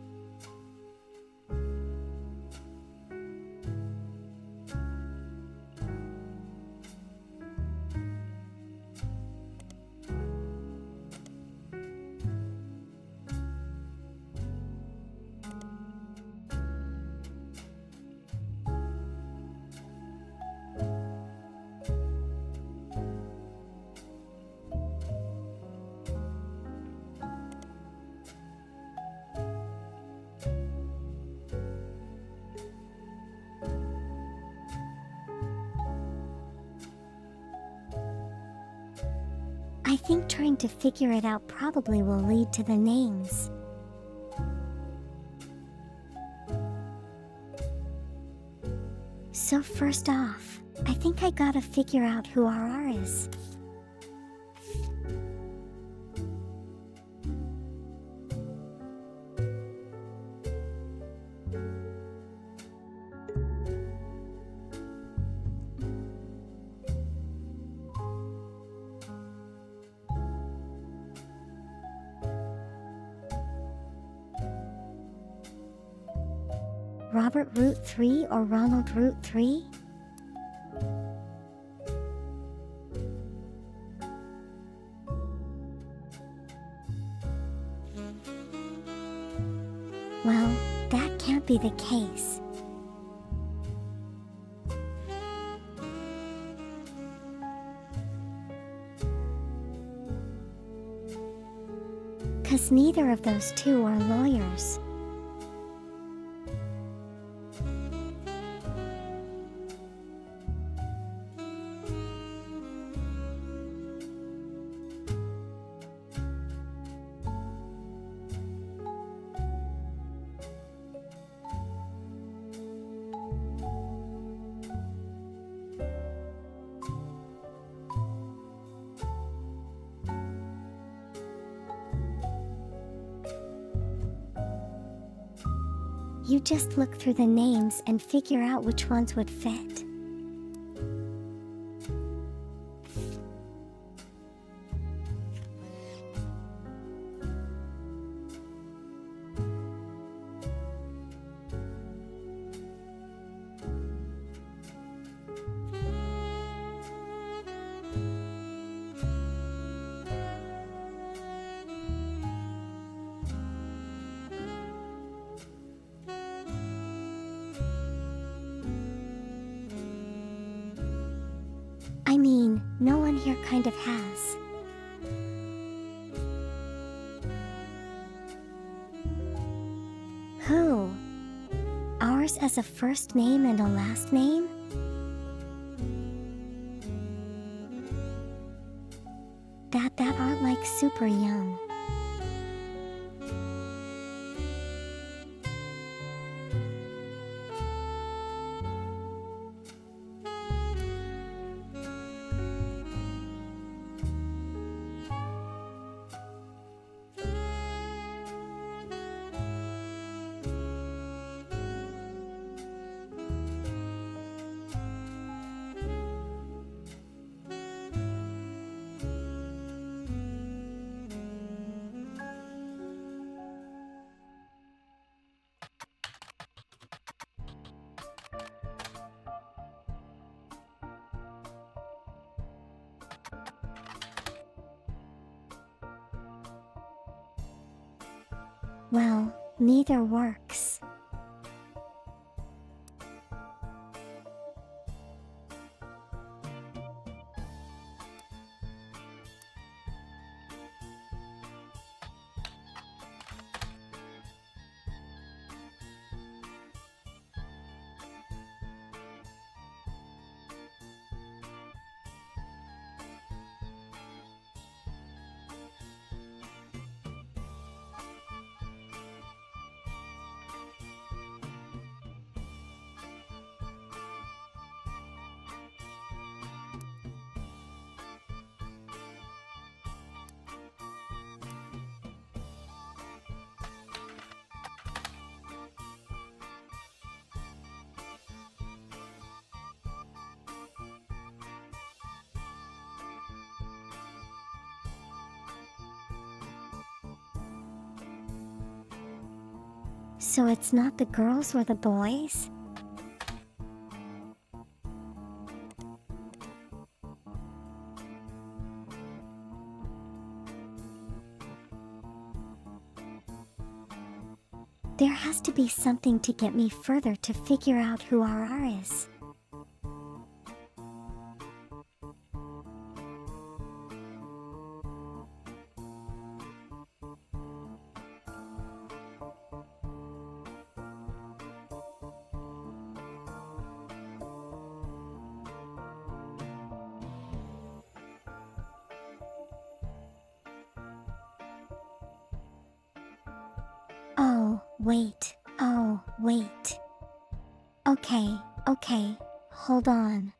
I think trying to figure it out probably will lead to the names. So first off, I think I gotta figure out who RR is. Robert Root 3 or Ronald Root 3? Well, that can't be the case. Cause neither of those two are lawyers. You just look through the names and figure out which ones would fit. I mean, no one here kind of has. Who? Ours as a first name and a last name? that are like super young. Well, neither works. So it's not the girls or the boys? There has to be something to get me further to figure out who RR is. Oh, wait. Okay, hold on.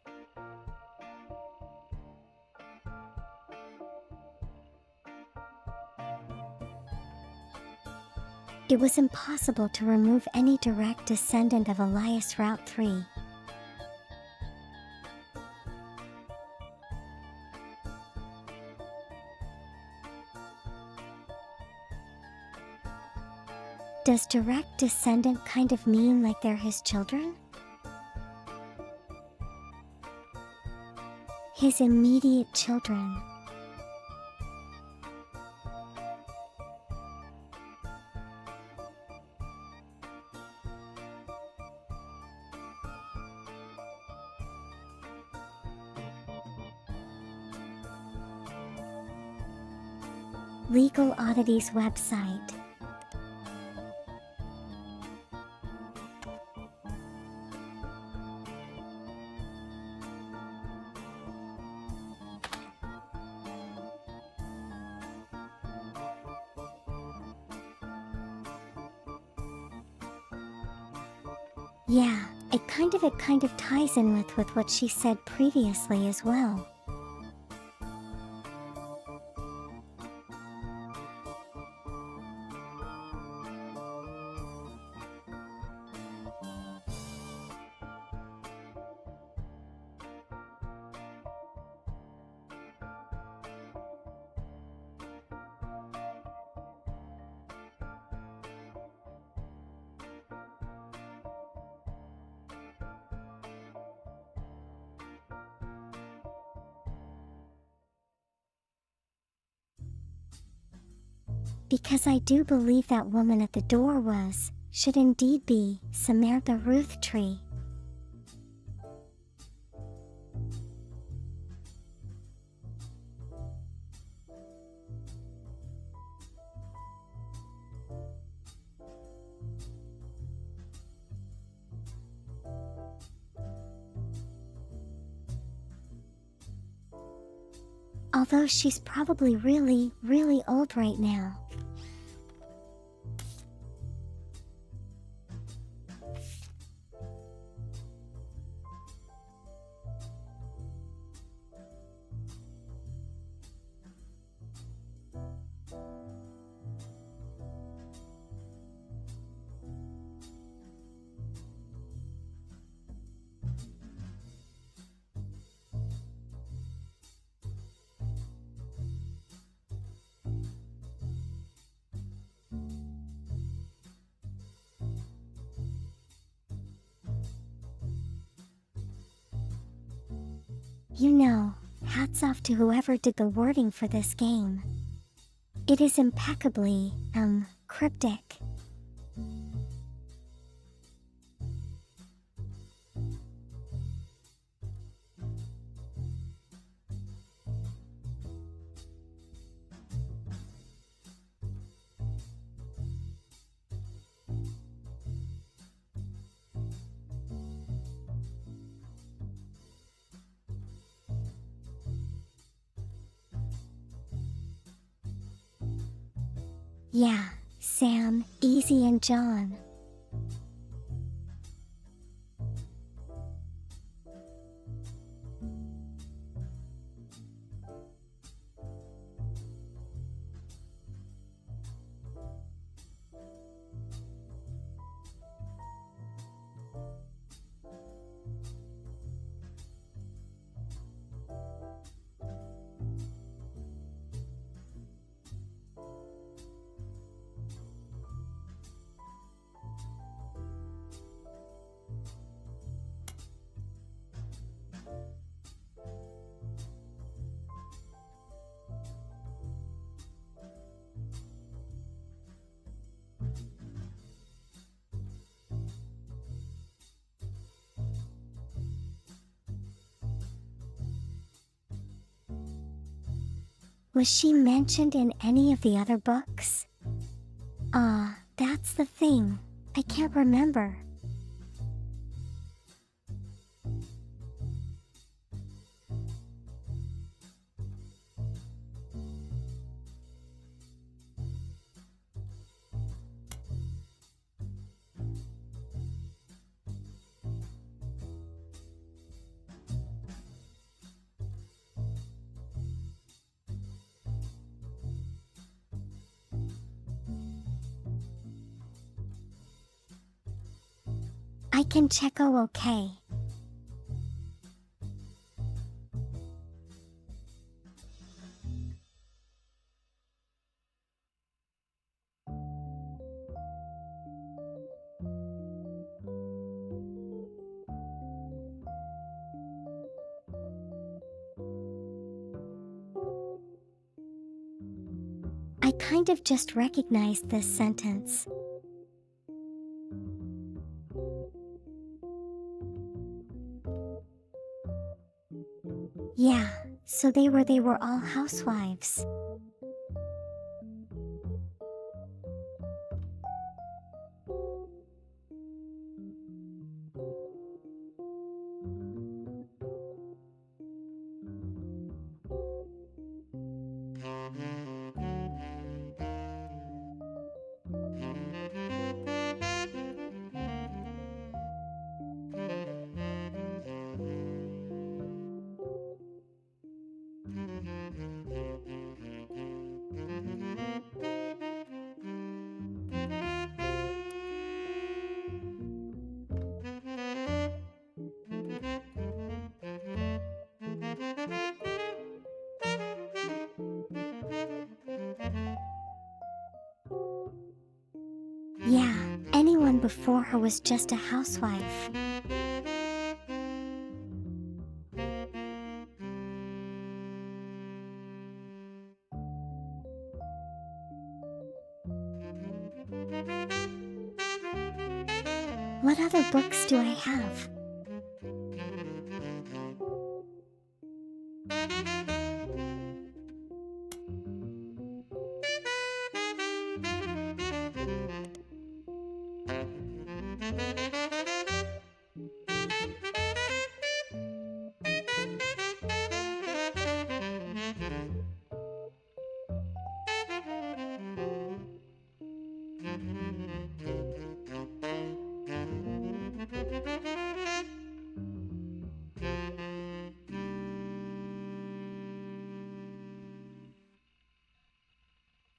It was impossible to remove any direct descendant of Elias Route 3. Does direct descendant kind of mean like they're his children? His immediate children. Legal Oddities website. Yeah, it kind of ties in with what she said previously as well. Because I do believe that woman at the door should indeed be Samantha Rothtree. Although she's probably really, really old right now. You know, hats off to whoever did the wording for this game. It is impeccably, cryptic. Yeah, Sam, Easy and John. Was she mentioned in any of the other books? That's the thing. I can't remember. I can check. Oh, okay. I kind of just recognized this sentence. Yeah, so they were all housewives. Yeah, anyone before her was just a housewife. What other books do I have?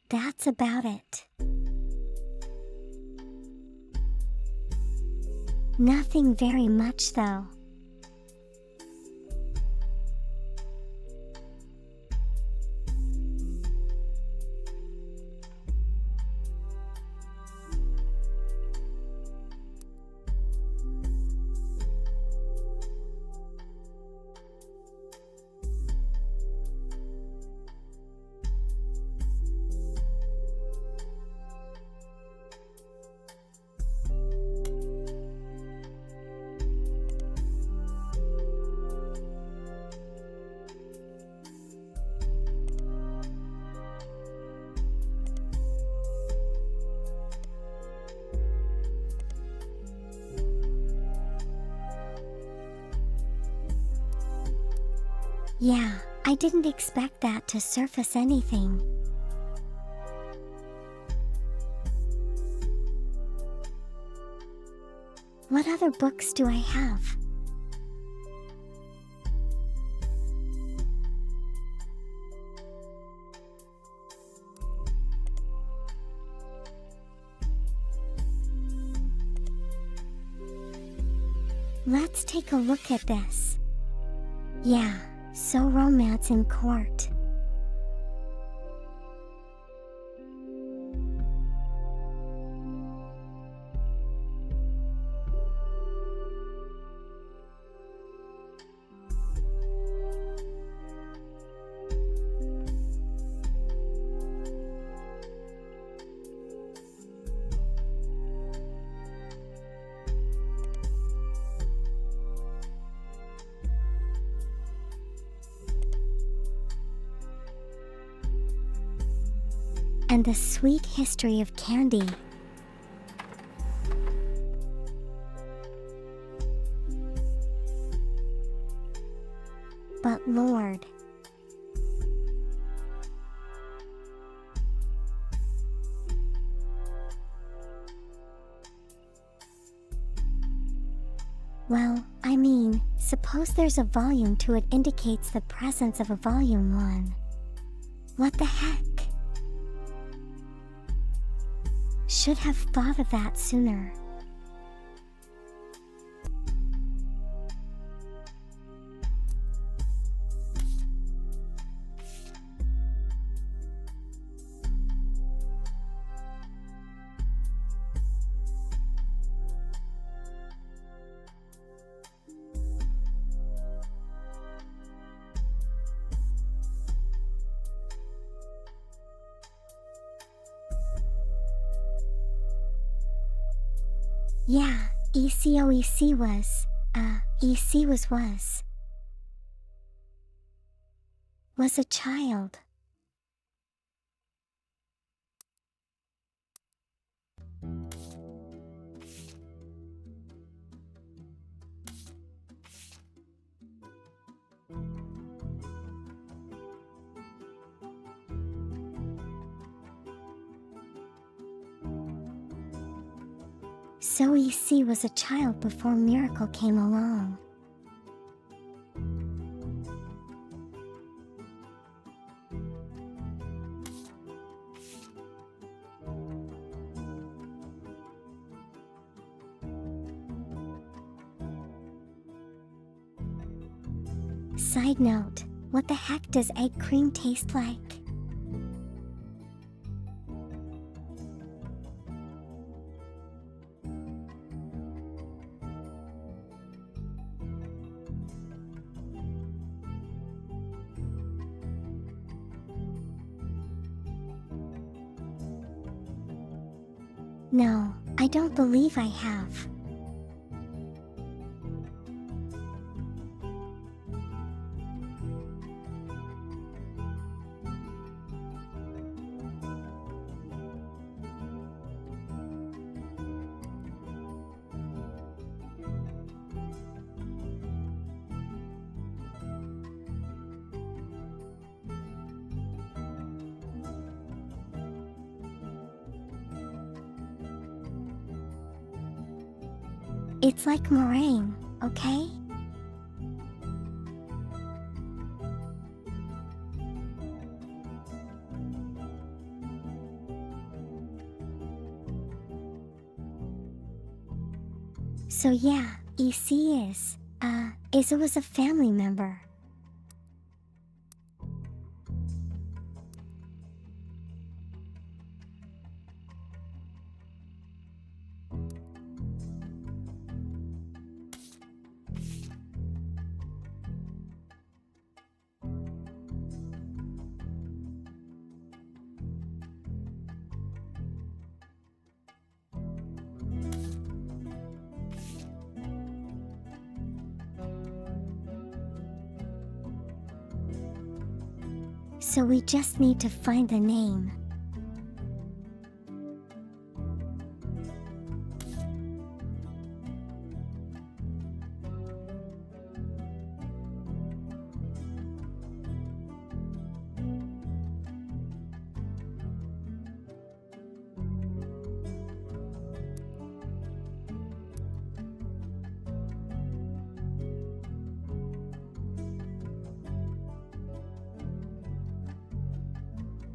That's about it. Nothing very much though. Yeah, I didn't expect that to surface anything. What other books do I have? Let's take a look at this. Yeah, so romance in court. And the sweet history of candy. But Lord, well, I mean, suppose there's a volume 2, it indicates the presence of a volume 1. What the heck? Should have thought of that sooner. Yeah, ECOEC was, EC was a child. So EC was a child before Miracle came along. Side note, what the heck does egg cream taste like? No, I don't believe I have. It's like meringue, okay? So yeah, EC is was a family member. So we just need to find the name.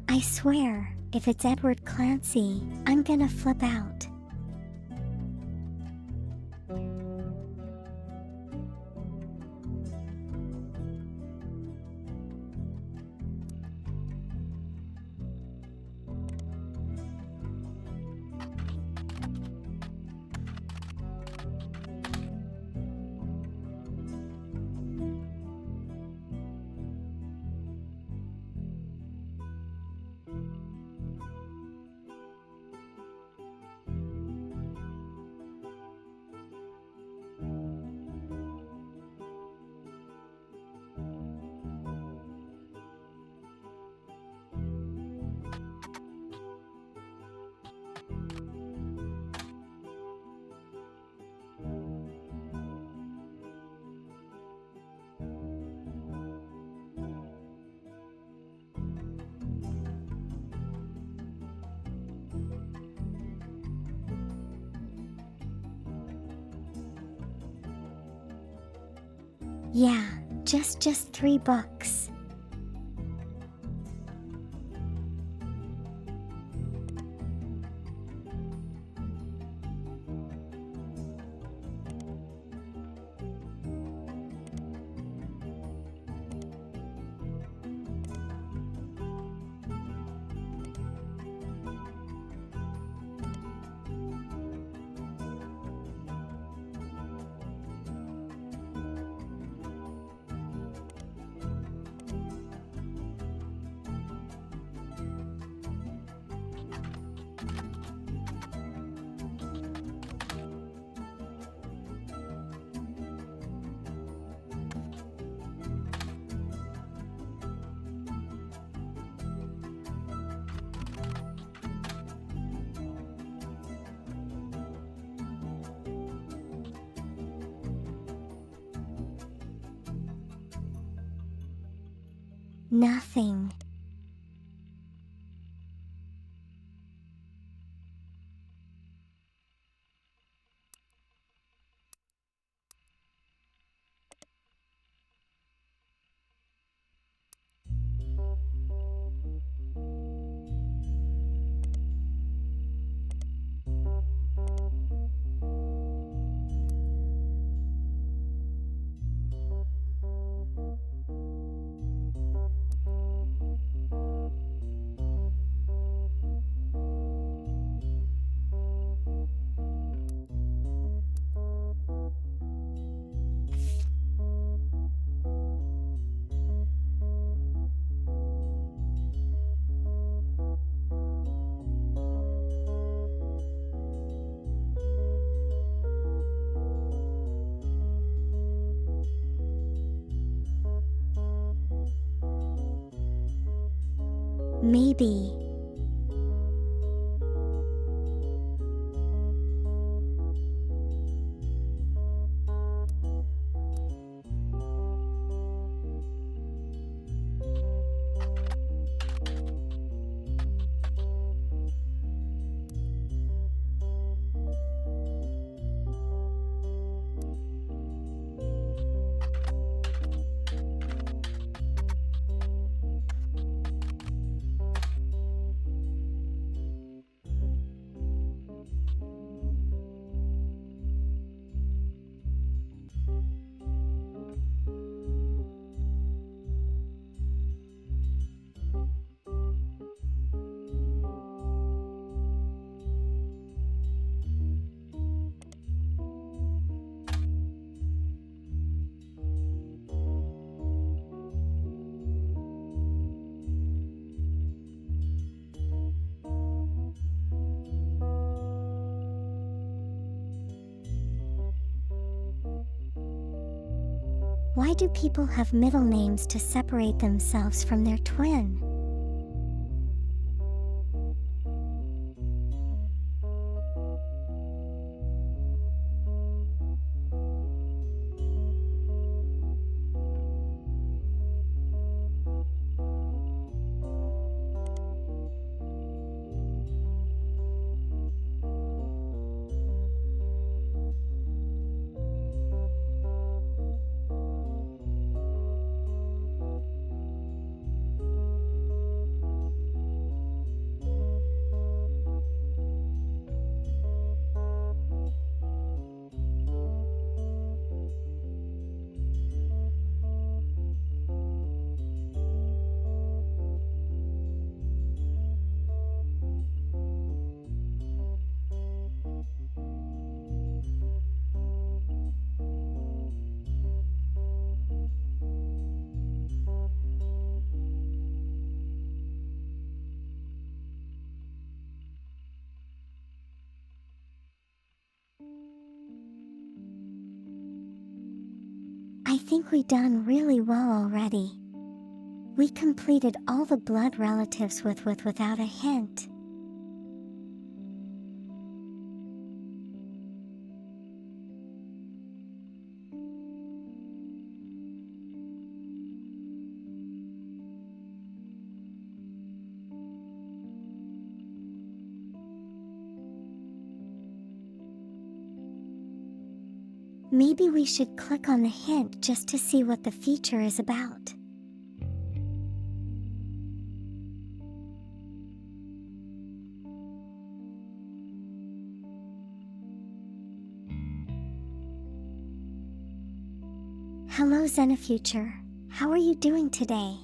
I swear, if it's Edward Clancy, I'm gonna flip out. Yeah, just 3 books. Nothing. Maybe. Why do people have middle names to separate themselves from their twin? I think we done really well already. We completed all the blood relatives without a hint. Maybe we should click on the hint just to see what the feature is about. Hello Xenofuture, how are you doing today?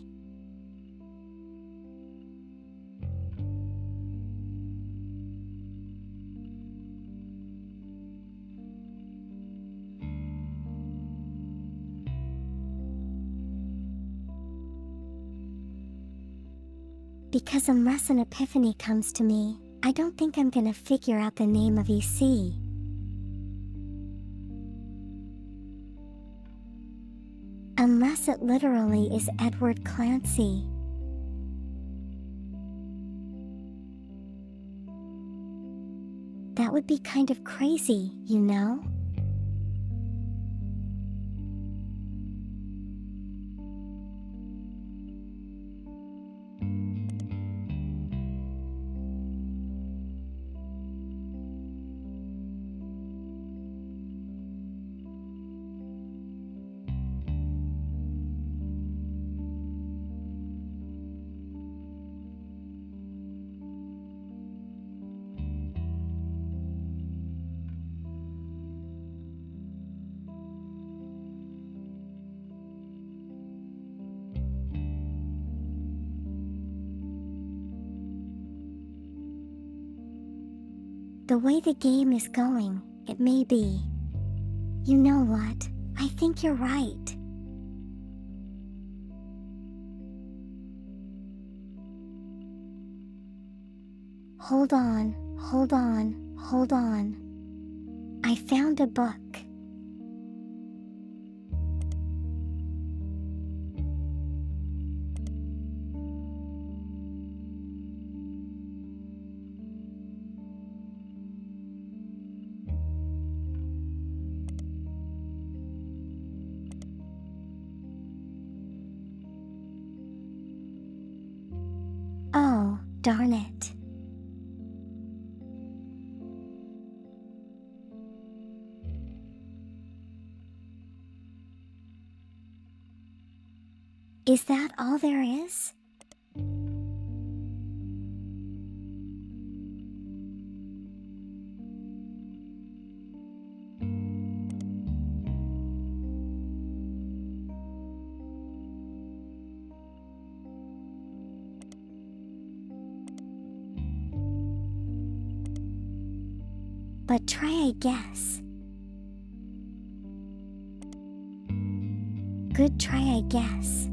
Because unless an epiphany comes to me, I don't think I'm gonna figure out the name of EC. Unless it literally is Edward Clancy. That would be kind of crazy, you know? The way the game is going, it may be. You know what? I think you're right. Hold on, hold on, hold on. I found a book. Oh, darn it. Is that all there is? But try, I guess. Good try, I guess.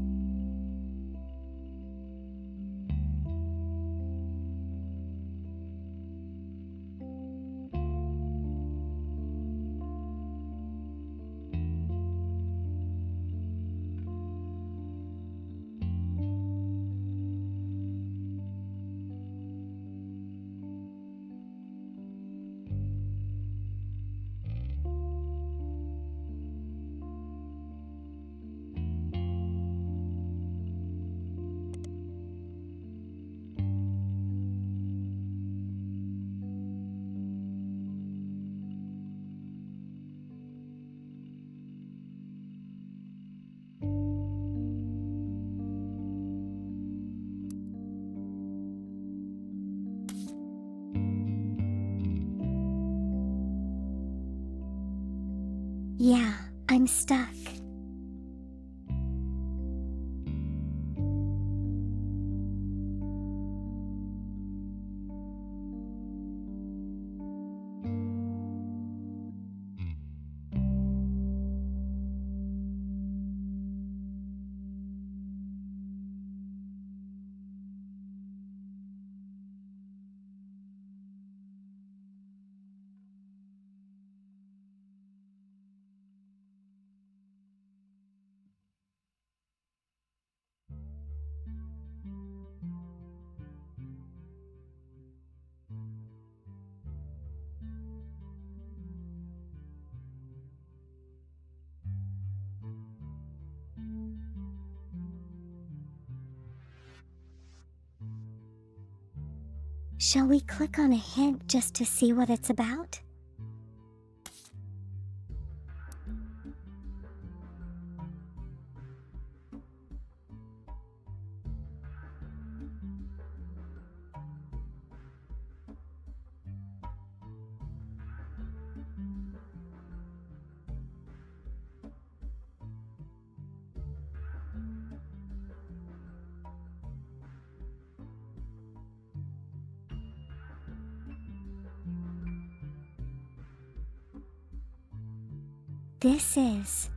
Yeah, I'm stuck. Shall we click on a hint just to see what it's about? This is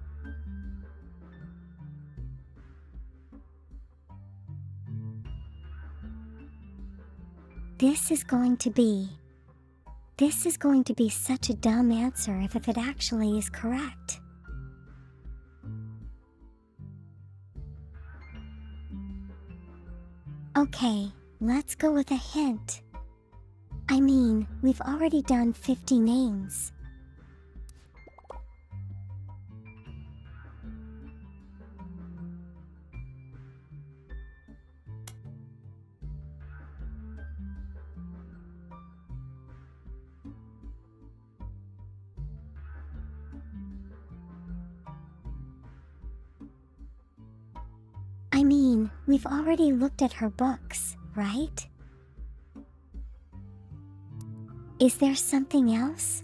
This is going to be such a dumb answer if it actually is correct. Okay, let's go with a hint. I mean, we've already done 50 names. I mean, we've already looked at her books, right? Is there something else?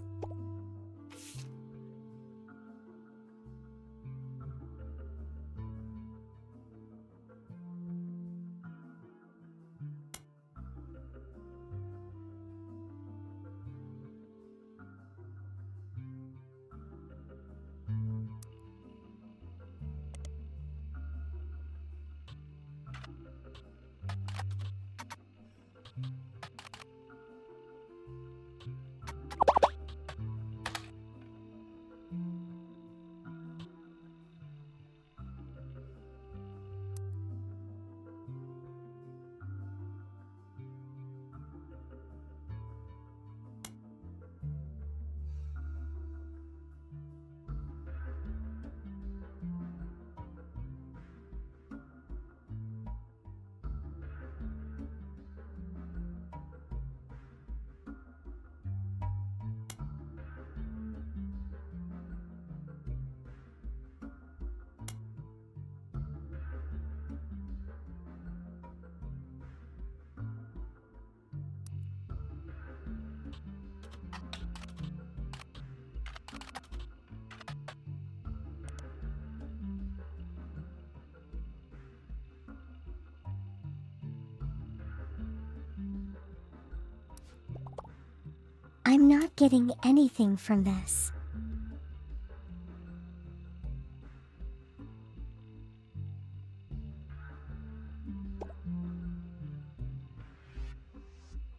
I'm not getting anything from this.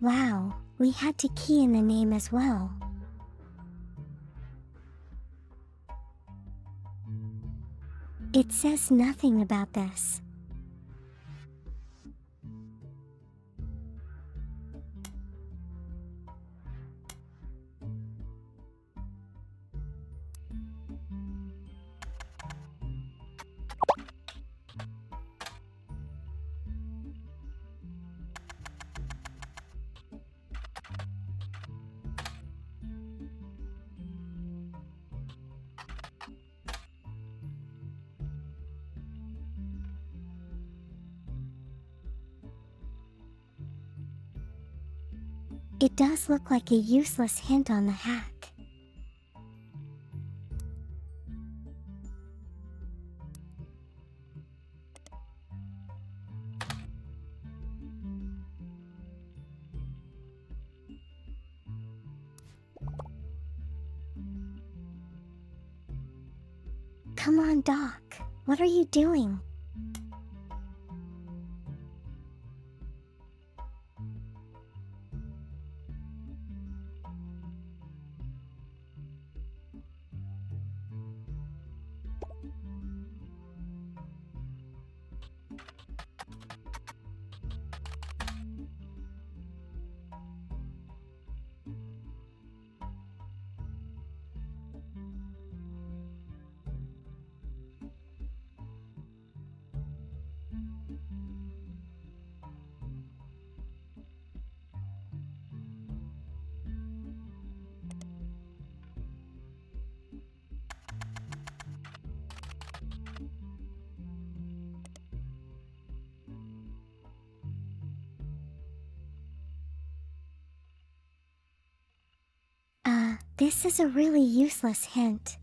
Wow, we had to key in the name as well. It says nothing about this. It does look like a useless hint on the hack. Come on, Doc. What are you doing? This is a really useless hint.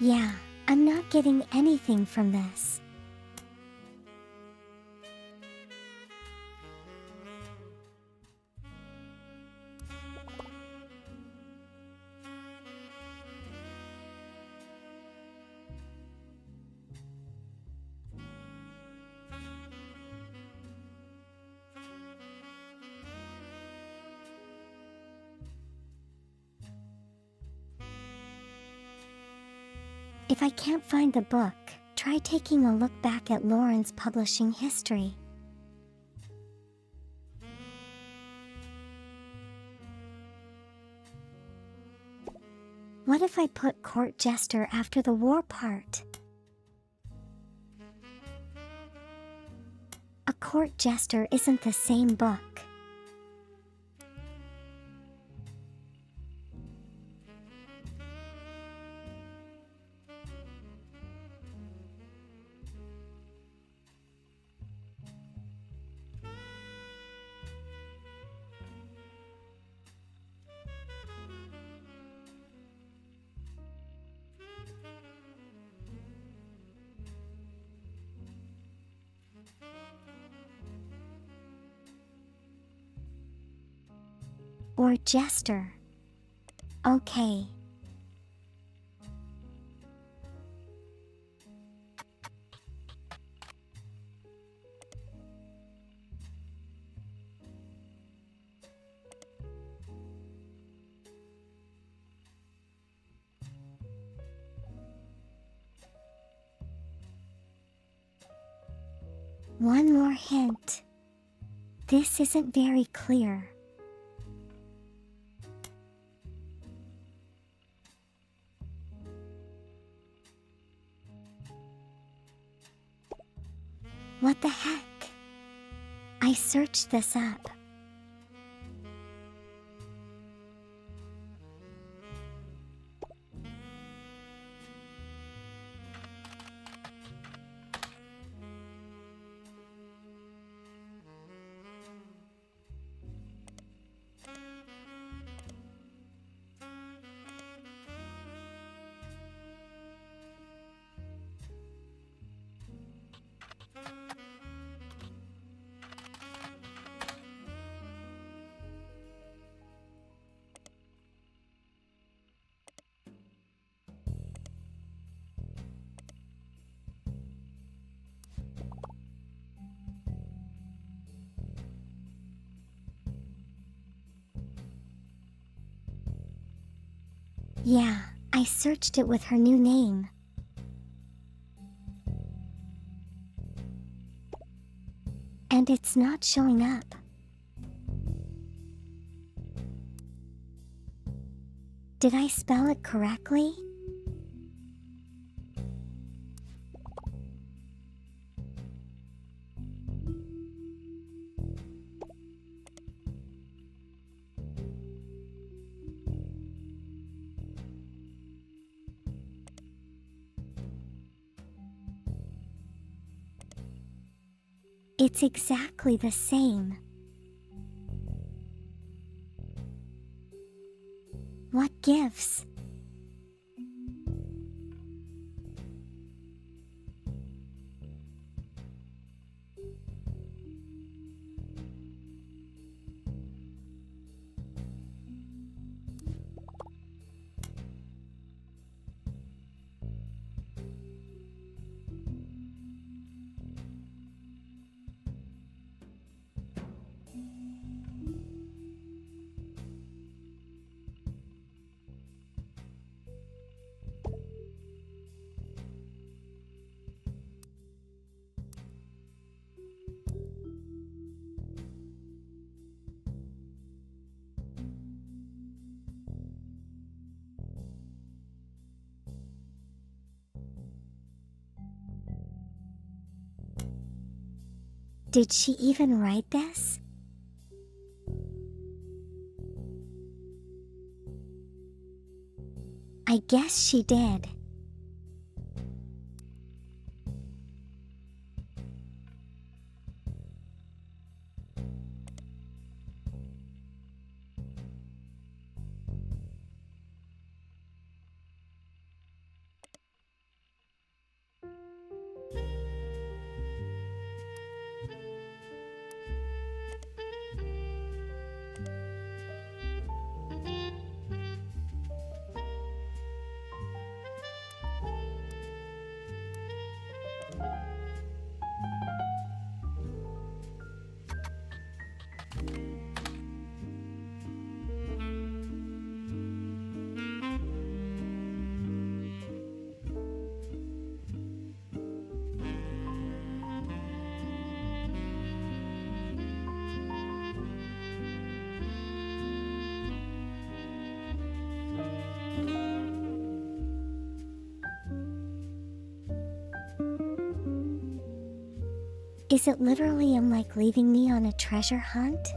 Yeah, I'm not getting anything from this. If I can't find the book, try taking a look back at Lauren's publishing history. What if I put court jester after the war part? A court jester isn't the same book. Or jester. Okay. One more hint. This isn't very clear. What the heck? I searched this up. Yeah, I searched it with her new name. And it's not showing up. Did I spell it correctly? It's exactly the same. What gives? Did she even write this? I guess she did. Is it literally like leaving me on a treasure hunt?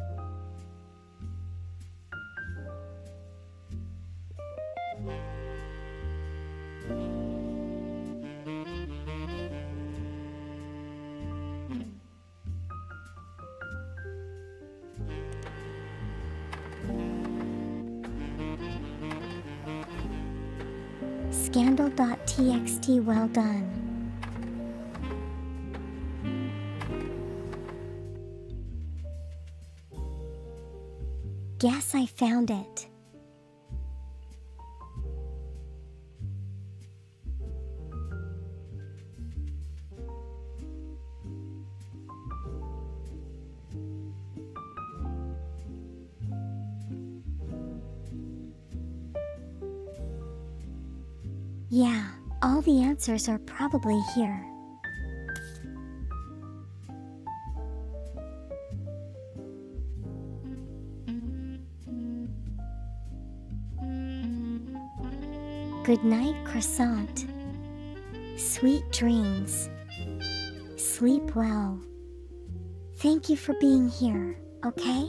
Scandal.txt, well done. Guess I found it. Yeah, all the answers are probably here. Good night, croissant. Sweet dreams. Sleep well. Thank you for being here, okay?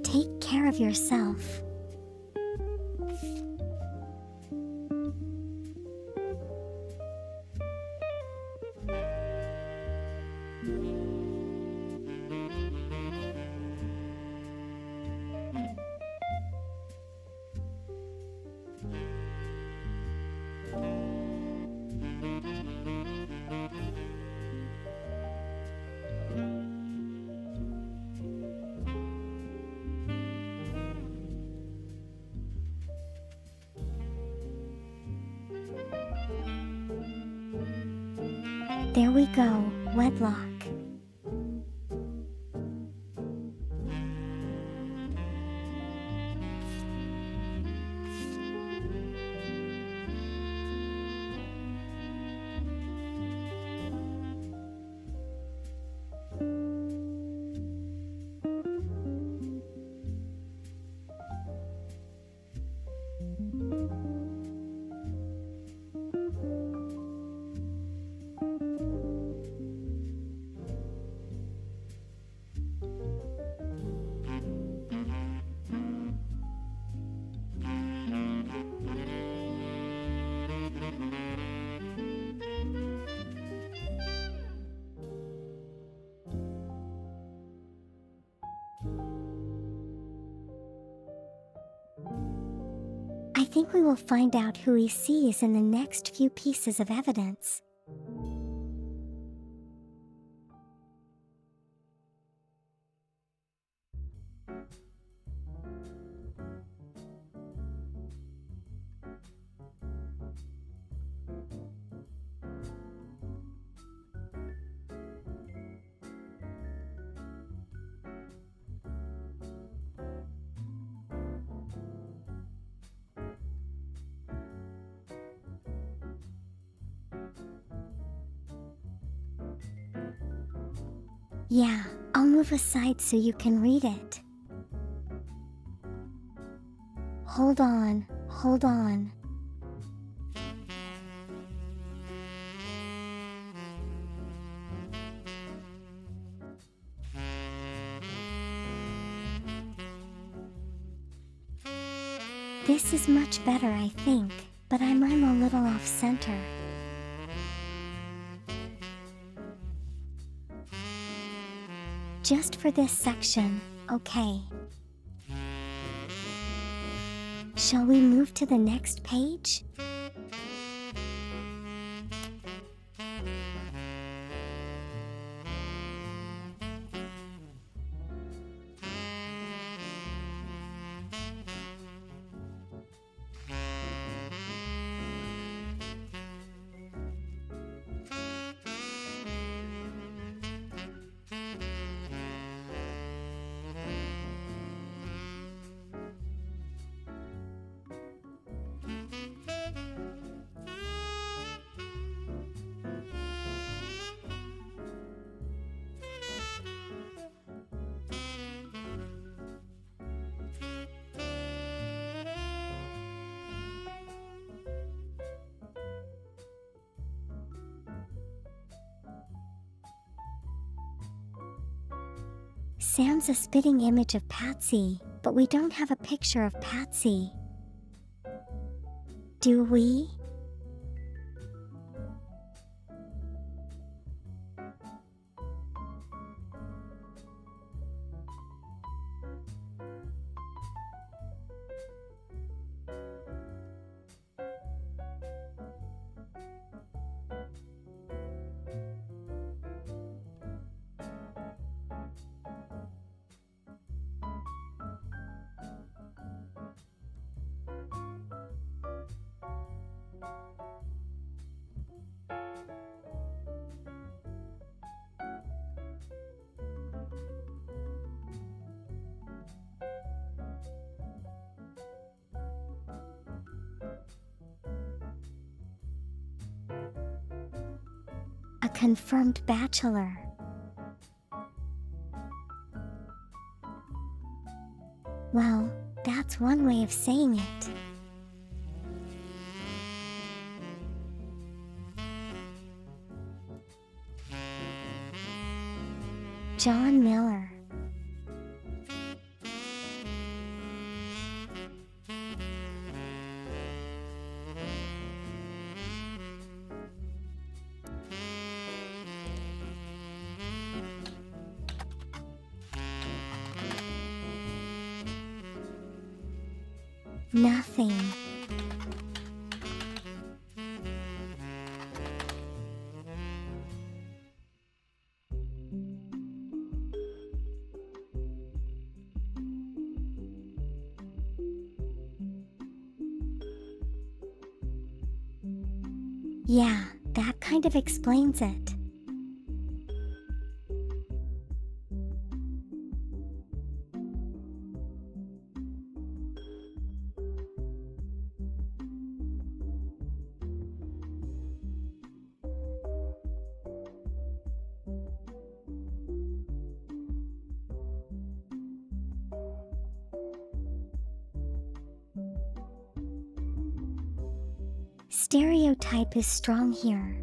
Take care of yourself. There we go, wedlock. think we will find out who he sees in the next few pieces of evidence. Yeah, I'll move aside so you can read it. Hold on, hold on. This is much better, I think, but I'm a little off center. Just for this section, okay. Shall we move to the next page? Sam's a spitting image of Patsy, but we don't have a picture of Patsy. Do we? A confirmed bachelor. Well, that's one way of saying it. John Miller. Nothing. Yeah, that kind of explains it. Stereotype is strong here.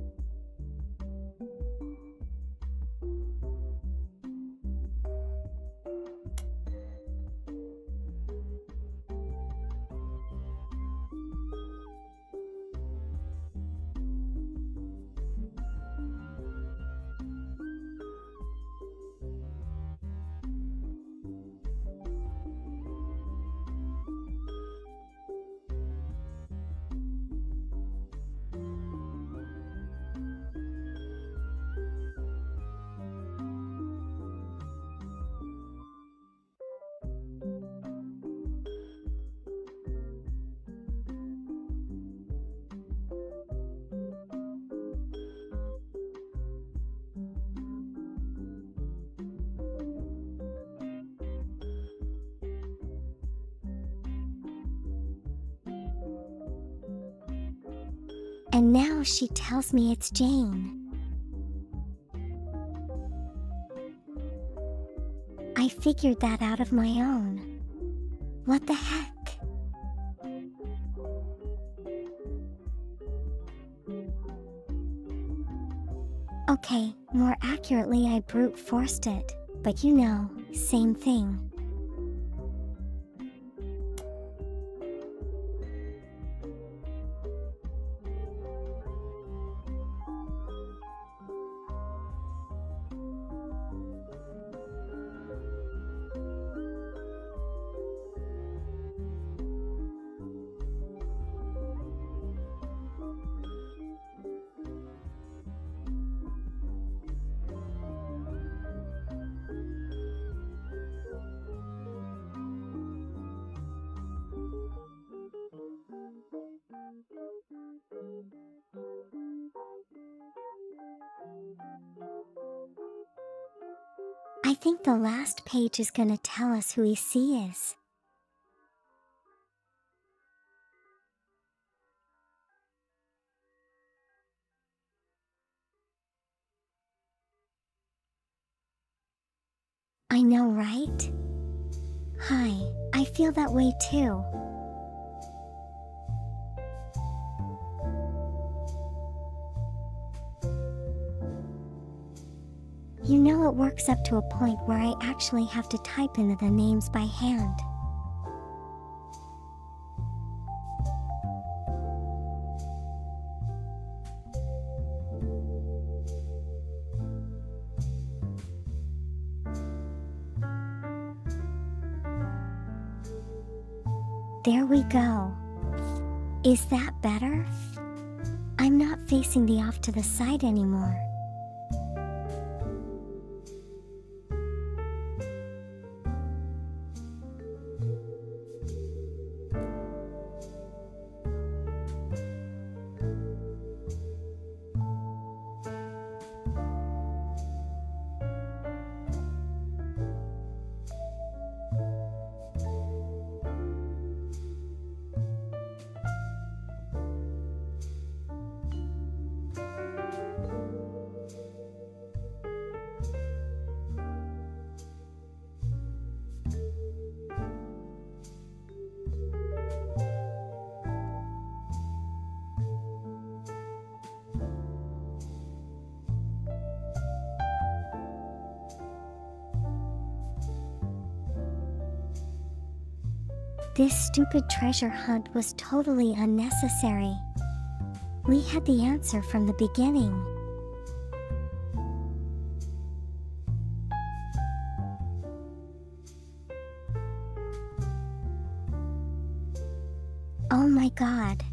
And now she tells me it's Jane. I figured that out of my own. What the heck? Okay, more accurately, I brute forced it, but you know, same thing. I think the last page is gonna tell us who EC is. I know, right? Hi, I feel that way too. You know, it works up to a point where I actually have to type in the names by hand. There we go. Is that better? I'm not facing the off to the side anymore. This stupid treasure hunt was totally unnecessary. We had the answer from the beginning. Oh my god.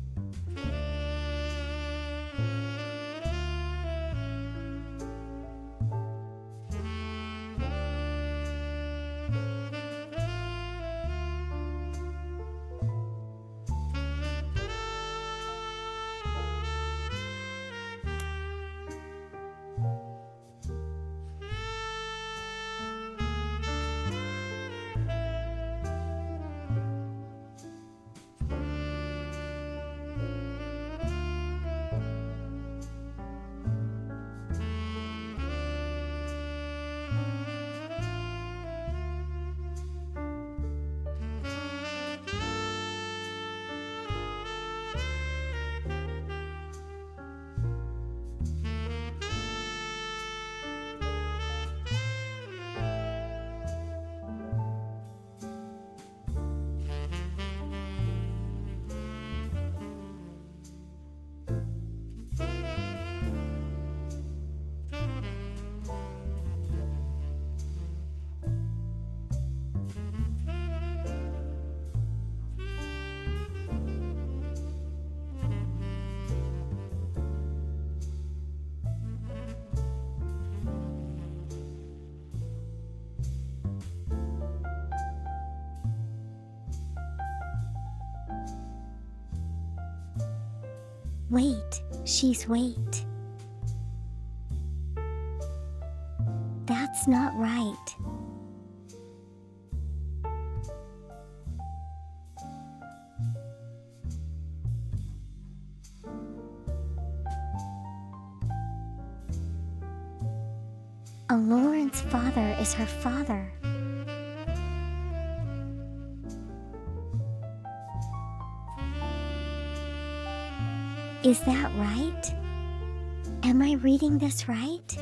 Wait, wait. That's not right. Lauren's father is her father. Is that right? Am I reading this right?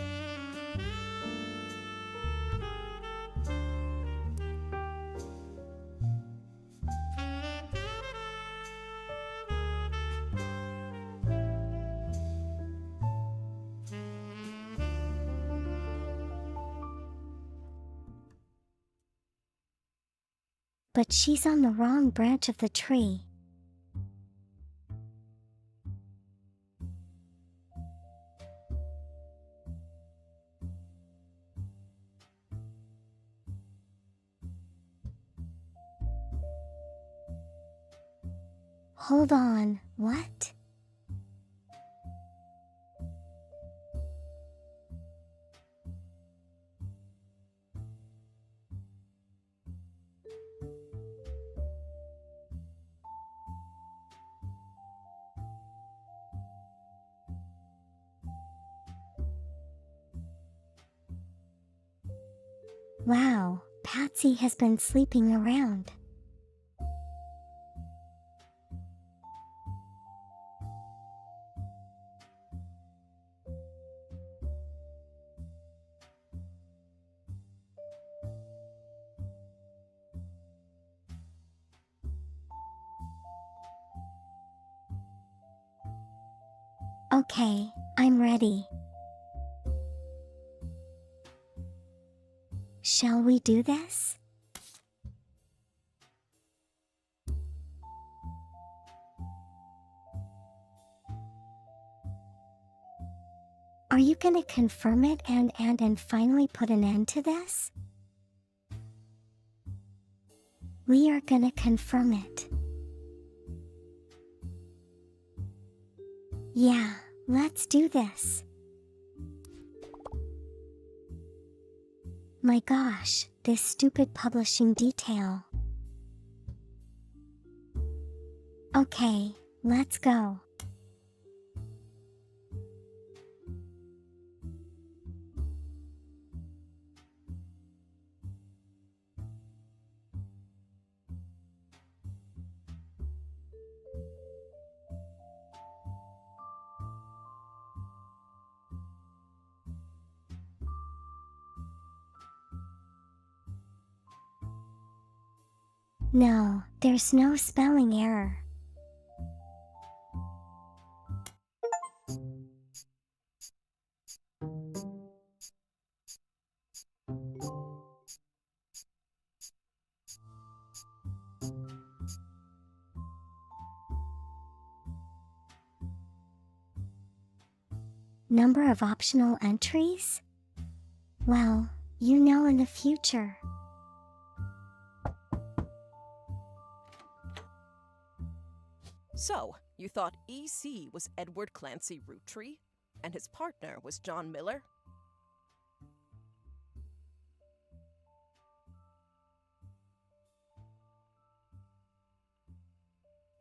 But she's on the wrong branch of the tree. Hold on, what? Wow, Patsy has been sleeping around. Okay, I'm ready. Shall we do this? Are you gonna confirm it and finally put an end to this? We are gonna confirm it. Yeah, let's do this. My gosh, this stupid publishing detail. Okay, let's go. No, there's no spelling error. Number of optional entries? Well, you know in the future. So, you thought EC was Edward Clancy Roottree, and his partner was John Miller?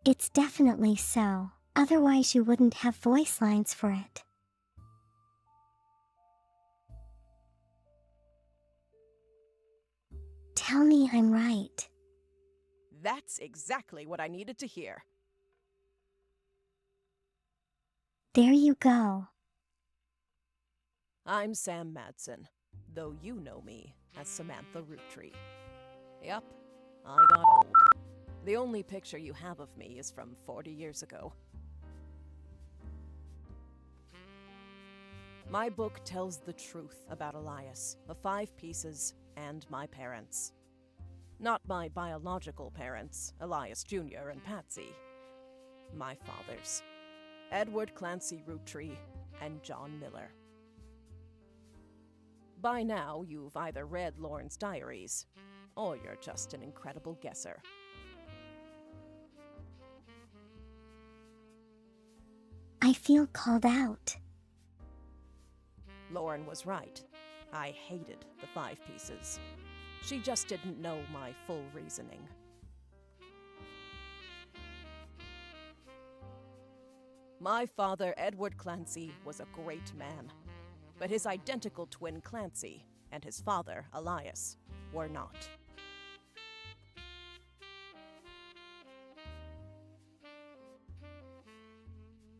It's definitely so, otherwise you wouldn't have voice lines for it. Tell me I'm right. That's exactly what I needed to hear. There you go. I'm Sam Madsen, though you know me as Samantha Roottree. Yup, I got old. The only picture you have of me is from 40 years ago. My book tells the truth about Elias, the 5 Pieces, and my parents. Not my biological parents, Elias Jr. and Patsy. My fathers, Edward Clancy Roottree and John Miller. By now, you've either read Lauren's diaries, or you're just an incredible guesser. I feel called out. Lauren was right. I hated the 5 Pieces. She just didn't know my full reasoning. My father, Edward Clancy, was a great man. but his identical twin Clancy and his father, Elias, were not.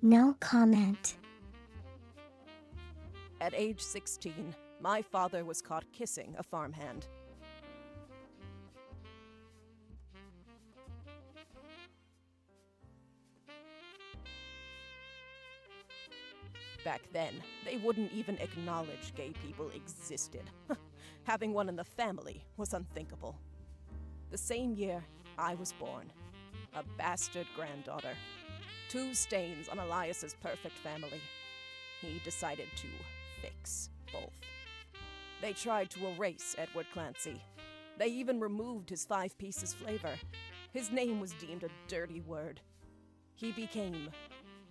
No comment. At age 16, my father was caught kissing a farmhand. Back then, they wouldn't even acknowledge gay people existed. Having one in the family was unthinkable. The same year, I was born. A bastard granddaughter. 2 stains on Elias's perfect family. He decided to fix both. They tried to erase Edward Clancy. They even removed his 5 Pieces flavor. His name was deemed a dirty word. He became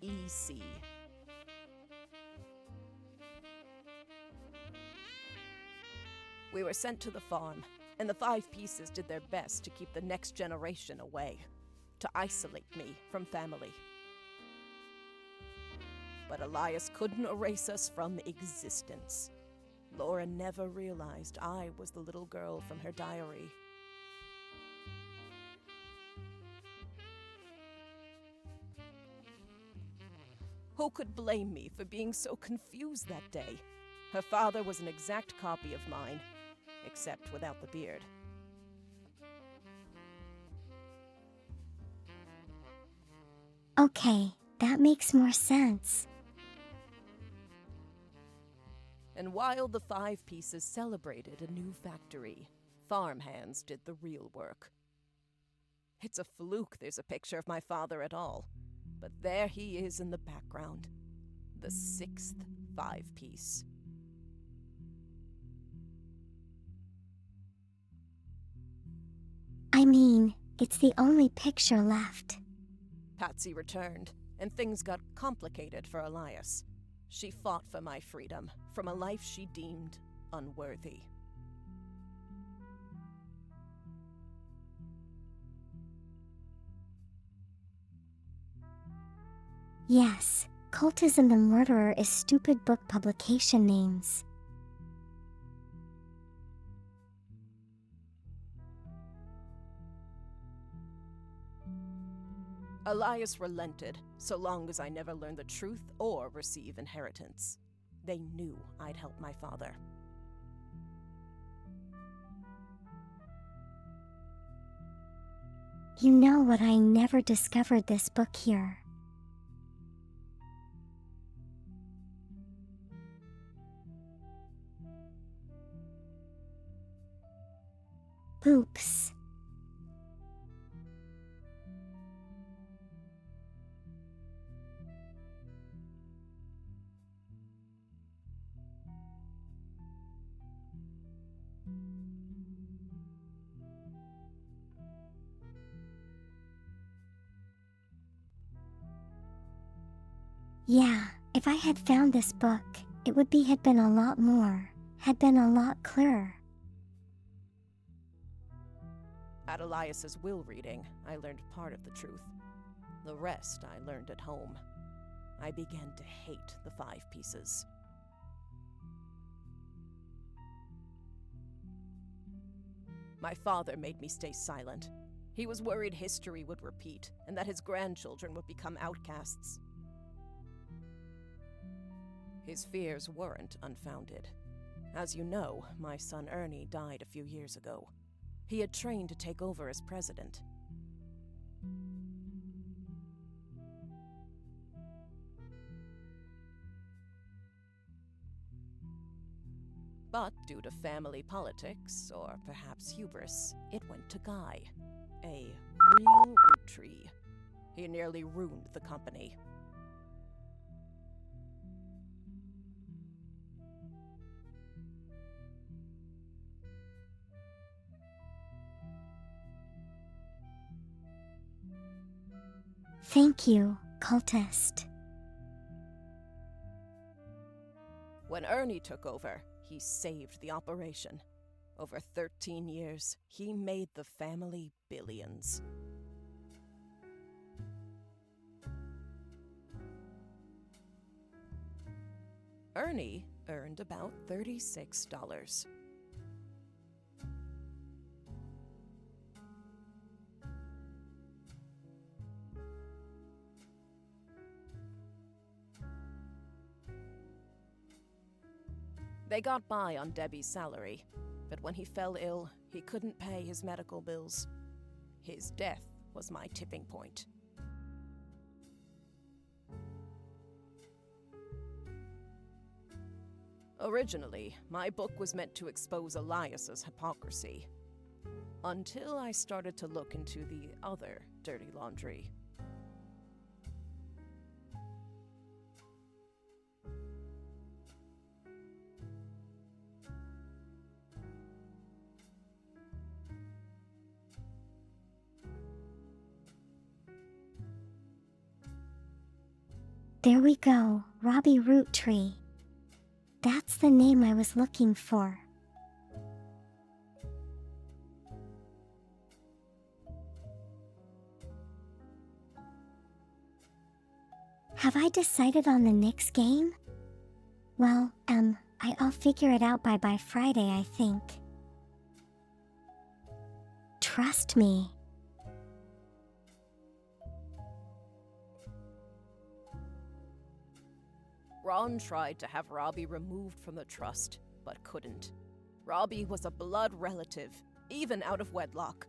EC. We were sent to the farm, and the 5 Pieces did their best to keep the next generation away, to isolate me from family. But Elias couldn't erase us from existence. Laura never realized I was the little girl from her diary. Who could blame me for being so confused that day? Her father was an exact copy of mine, except without the beard. Okay, that makes more sense. And while the 5 Pieces celebrated a new factory, farmhands did the real work. It's a fluke there's a picture of my father at all, but there he is in the background, the 6th 5 Piece. I mean, it's the only picture left. Patsy returned, and things got complicated for Elias. She fought for my freedom from a life she deemed unworthy. Yes, Cultism the Murderer is stupid book publication names. Elias relented, so long as I never learned the truth or receive inheritance. They knew I'd help my father. You know what? I never discovered this book here. Oops. Yeah, if I had found this book, it would be had been a lot more, had been a lot clearer. At Elias's will reading, I learned part of the truth. The rest I learned at home. I began to hate the 5 Pieces. My father made me stay silent. He was worried history would repeat and that his grandchildren would become outcasts. His fears weren't unfounded. As you know, my son Ernie died a few years ago. He had trained to take over as president. But due to family politics, or perhaps hubris, it went to Guy, a real root tree. He nearly ruined the company. Thank you, cultist. When Ernie took over, he saved the operation. Over 13 years, he made the family billions. Ernie earned about $36. They got by on Debbie's salary, but when he fell ill, he couldn't pay his medical bills. His death was my tipping point. Originally, my book was meant to expose Elias's hypocrisy, until I started to look into the other dirty laundry. There we go, Robbie Root Tree. That's the name I was looking for. Have I decided on the next game? Well, I'll figure it out by Friday, I think. Trust me. Ron tried to have Robbie removed from the trust, but couldn't. Robbie was a blood relative, even out of wedlock.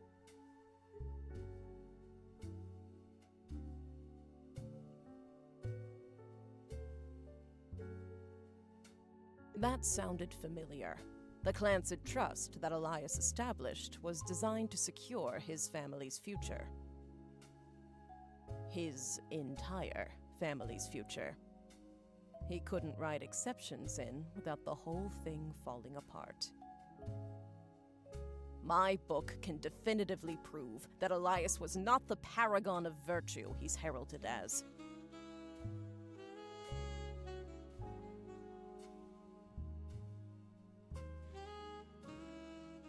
That sounded familiar. The Clancid Trust that Elias established was designed to secure his family's future. His entire family's future. He couldn't write exceptions in without the whole thing falling apart. My book can definitively prove that Elias was not the paragon of virtue he's heralded as.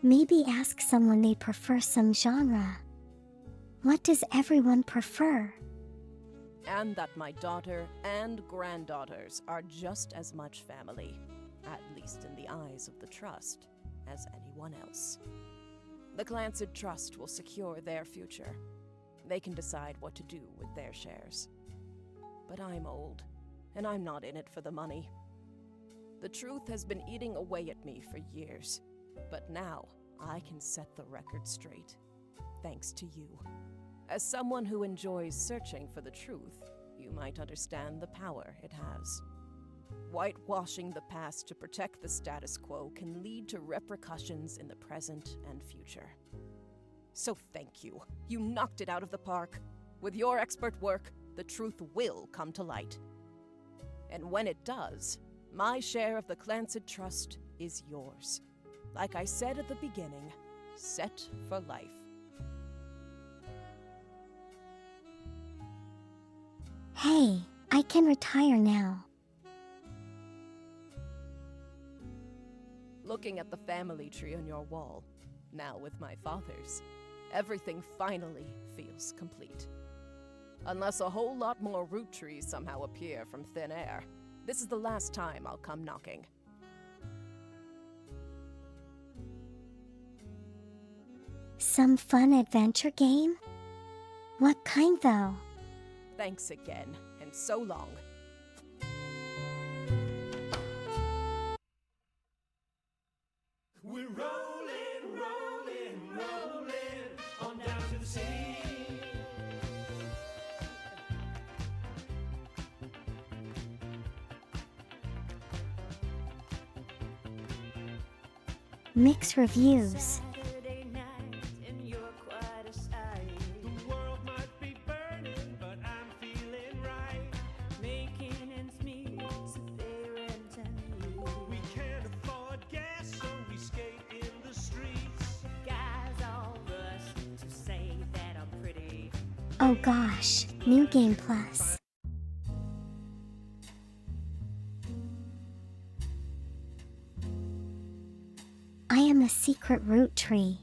Maybe ask someone they prefer some genre. What does everyone prefer? And that my daughter and granddaughters are just as much family, at least in the eyes of the Trust, as anyone else. The Clancid Trust will secure their future. They can decide what to do with their shares. But I'm old, and I'm not in it for the money. The truth has been eating away at me for years, but now I can set the record straight, thanks to you. As someone who enjoys searching for the truth, you might understand the power it has. Whitewashing the past to protect the status quo can lead to repercussions in the present and future. So thank you. You knocked it out of the park. With your expert work, the truth will come to light. And when it does, my share of the Clancid Trust is yours. Like I said at the beginning, set for life. Hey, I can retire now. Looking at the family tree on your wall, now with my father's, everything finally feels complete. Unless a whole lot more root trees somehow appear from thin air, this is the last time I'll come knocking. Some fun adventure game? What kind though? Thanks again, and so long. We're rolling, rolling, rolling on down to the sea. Mixed reviews. Saturday night and you're quite a sight. The world might be burning, but I'm feeling right. Making ends meet, so they rent and we can't afford gas, so we skate in the streets. Guys all rush to say that I'm pretty. Oh gosh, New Game Plus. I am a secret root tree.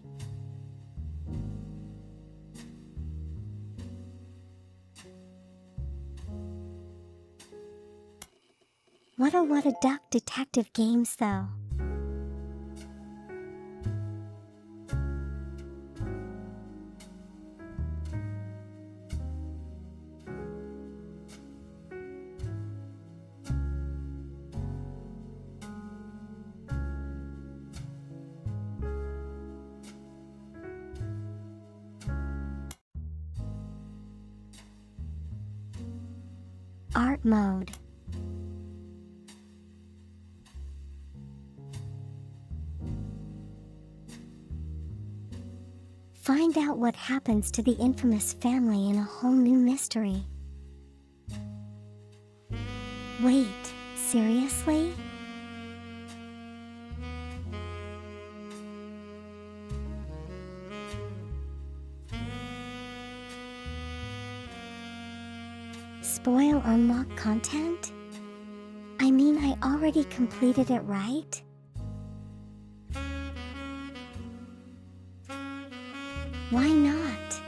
What a duck detective games though. Art mode. Find out what happens to the infamous family in a whole new mystery. Wait, seriously? Spoil unlock content? I mean, I already completed it, right? Why not?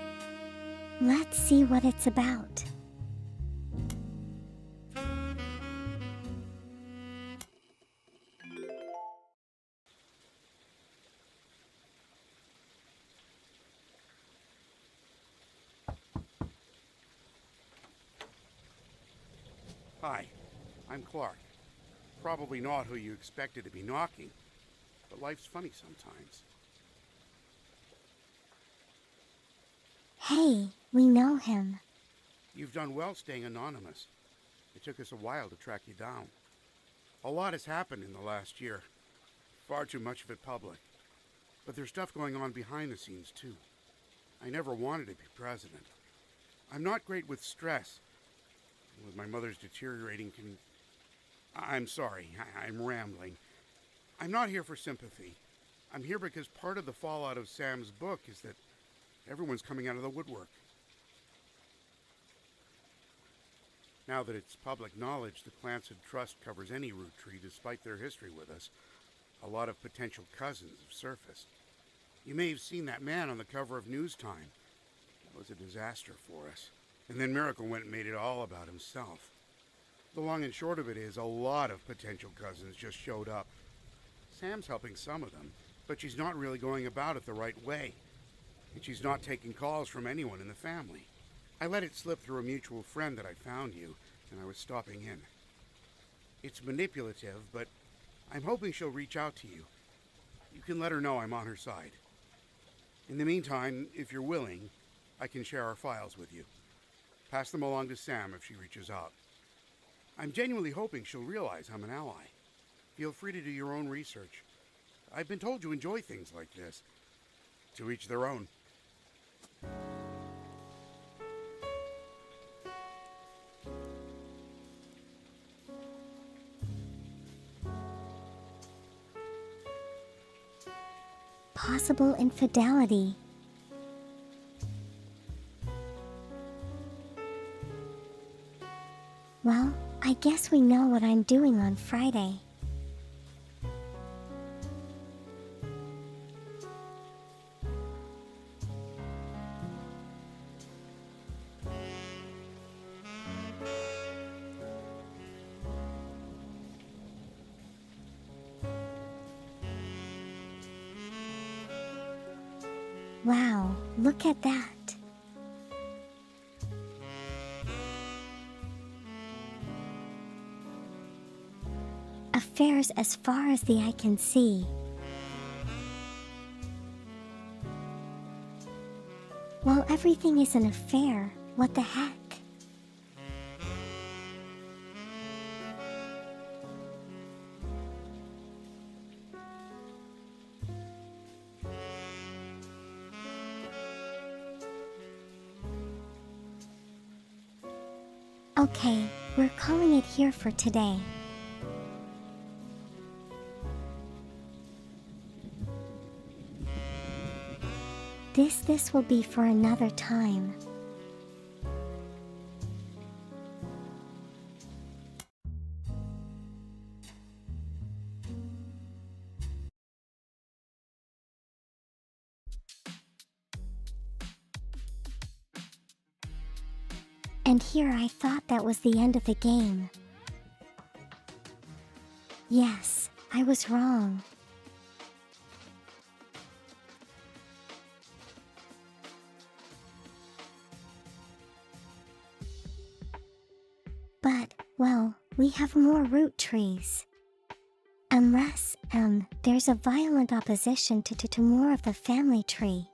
Let's see what it's about. Hi, I'm Clark. Probably not who you expected to be knocking, but life's funny sometimes. Hey, we know him. You've done well staying anonymous. It took us a while to track you down. A lot has happened in the last year. Far too much of it public. But there's stuff going on behind the scenes, too. I never wanted to be president. I'm not great with stress. With my mother's deteriorating I'm sorry, I'm rambling. I'm not here for sympathy. I'm here because part of the fallout of Sam's book is that everyone's coming out of the woodwork. Now that it's public knowledge the Clancy Trust covers any root tree despite their history with us, a lot of potential cousins have surfaced. You may have seen that man on the cover of News Time. It was a disaster for us. And then Miracle went and made it all about himself. The long and short of it is a lot of potential cousins just showed up. Sam's helping some of them, but she's not really going about it the right way. And she's not taking calls from anyone in the family. I let it slip through a mutual friend that I found you, and I was stopping in. It's manipulative, but I'm hoping she'll reach out to you. You can let her know I'm on her side. In the meantime, if you're willing, I can share our files with you. Pass them along to Sam if she reaches out. I'm genuinely hoping she'll realize I'm an ally. Feel free to do your own research. I've been told you enjoy things like this. To each their own. Possible infidelity. Well, I guess we know what I'm doing on Friday. Wow, look at that. Affairs as far as the eye can see. Well, everything is an affair, what the heck? Okay, we're calling it here for today. This will be for another time. And here I thought that was the end of the game. Yes, I was wrong. But, well, we have more root trees. Unless, there's a violent opposition to more of the family tree.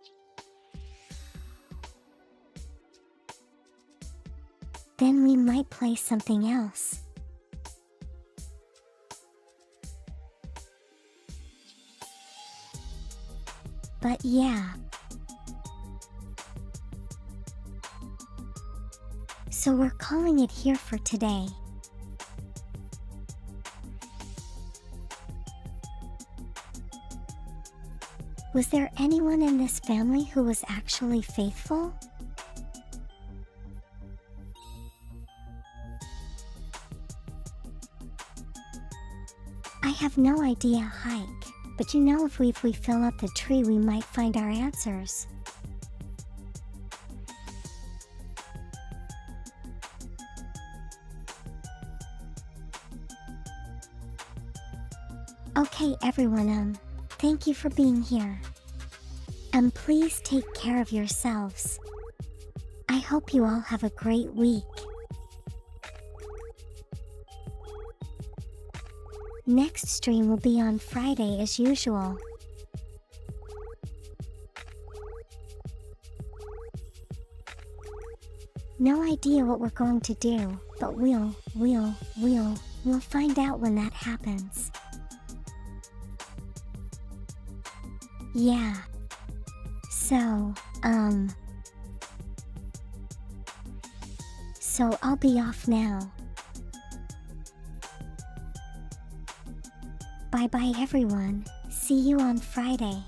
Then we might play something else. But yeah. So we're calling it here for today. Was there anyone in this family who was actually faithful? I have no idea, Hike, but you know, if we fill up the tree, we might find our answers. Okay everyone, thank you for being here. Please take care of yourselves. I hope you all have a great week. Next stream will be on Friday as usual. No idea what we're going to do, but we'll find out when that happens. Yeah. So I'll be off now. Bye bye everyone, see you on Friday.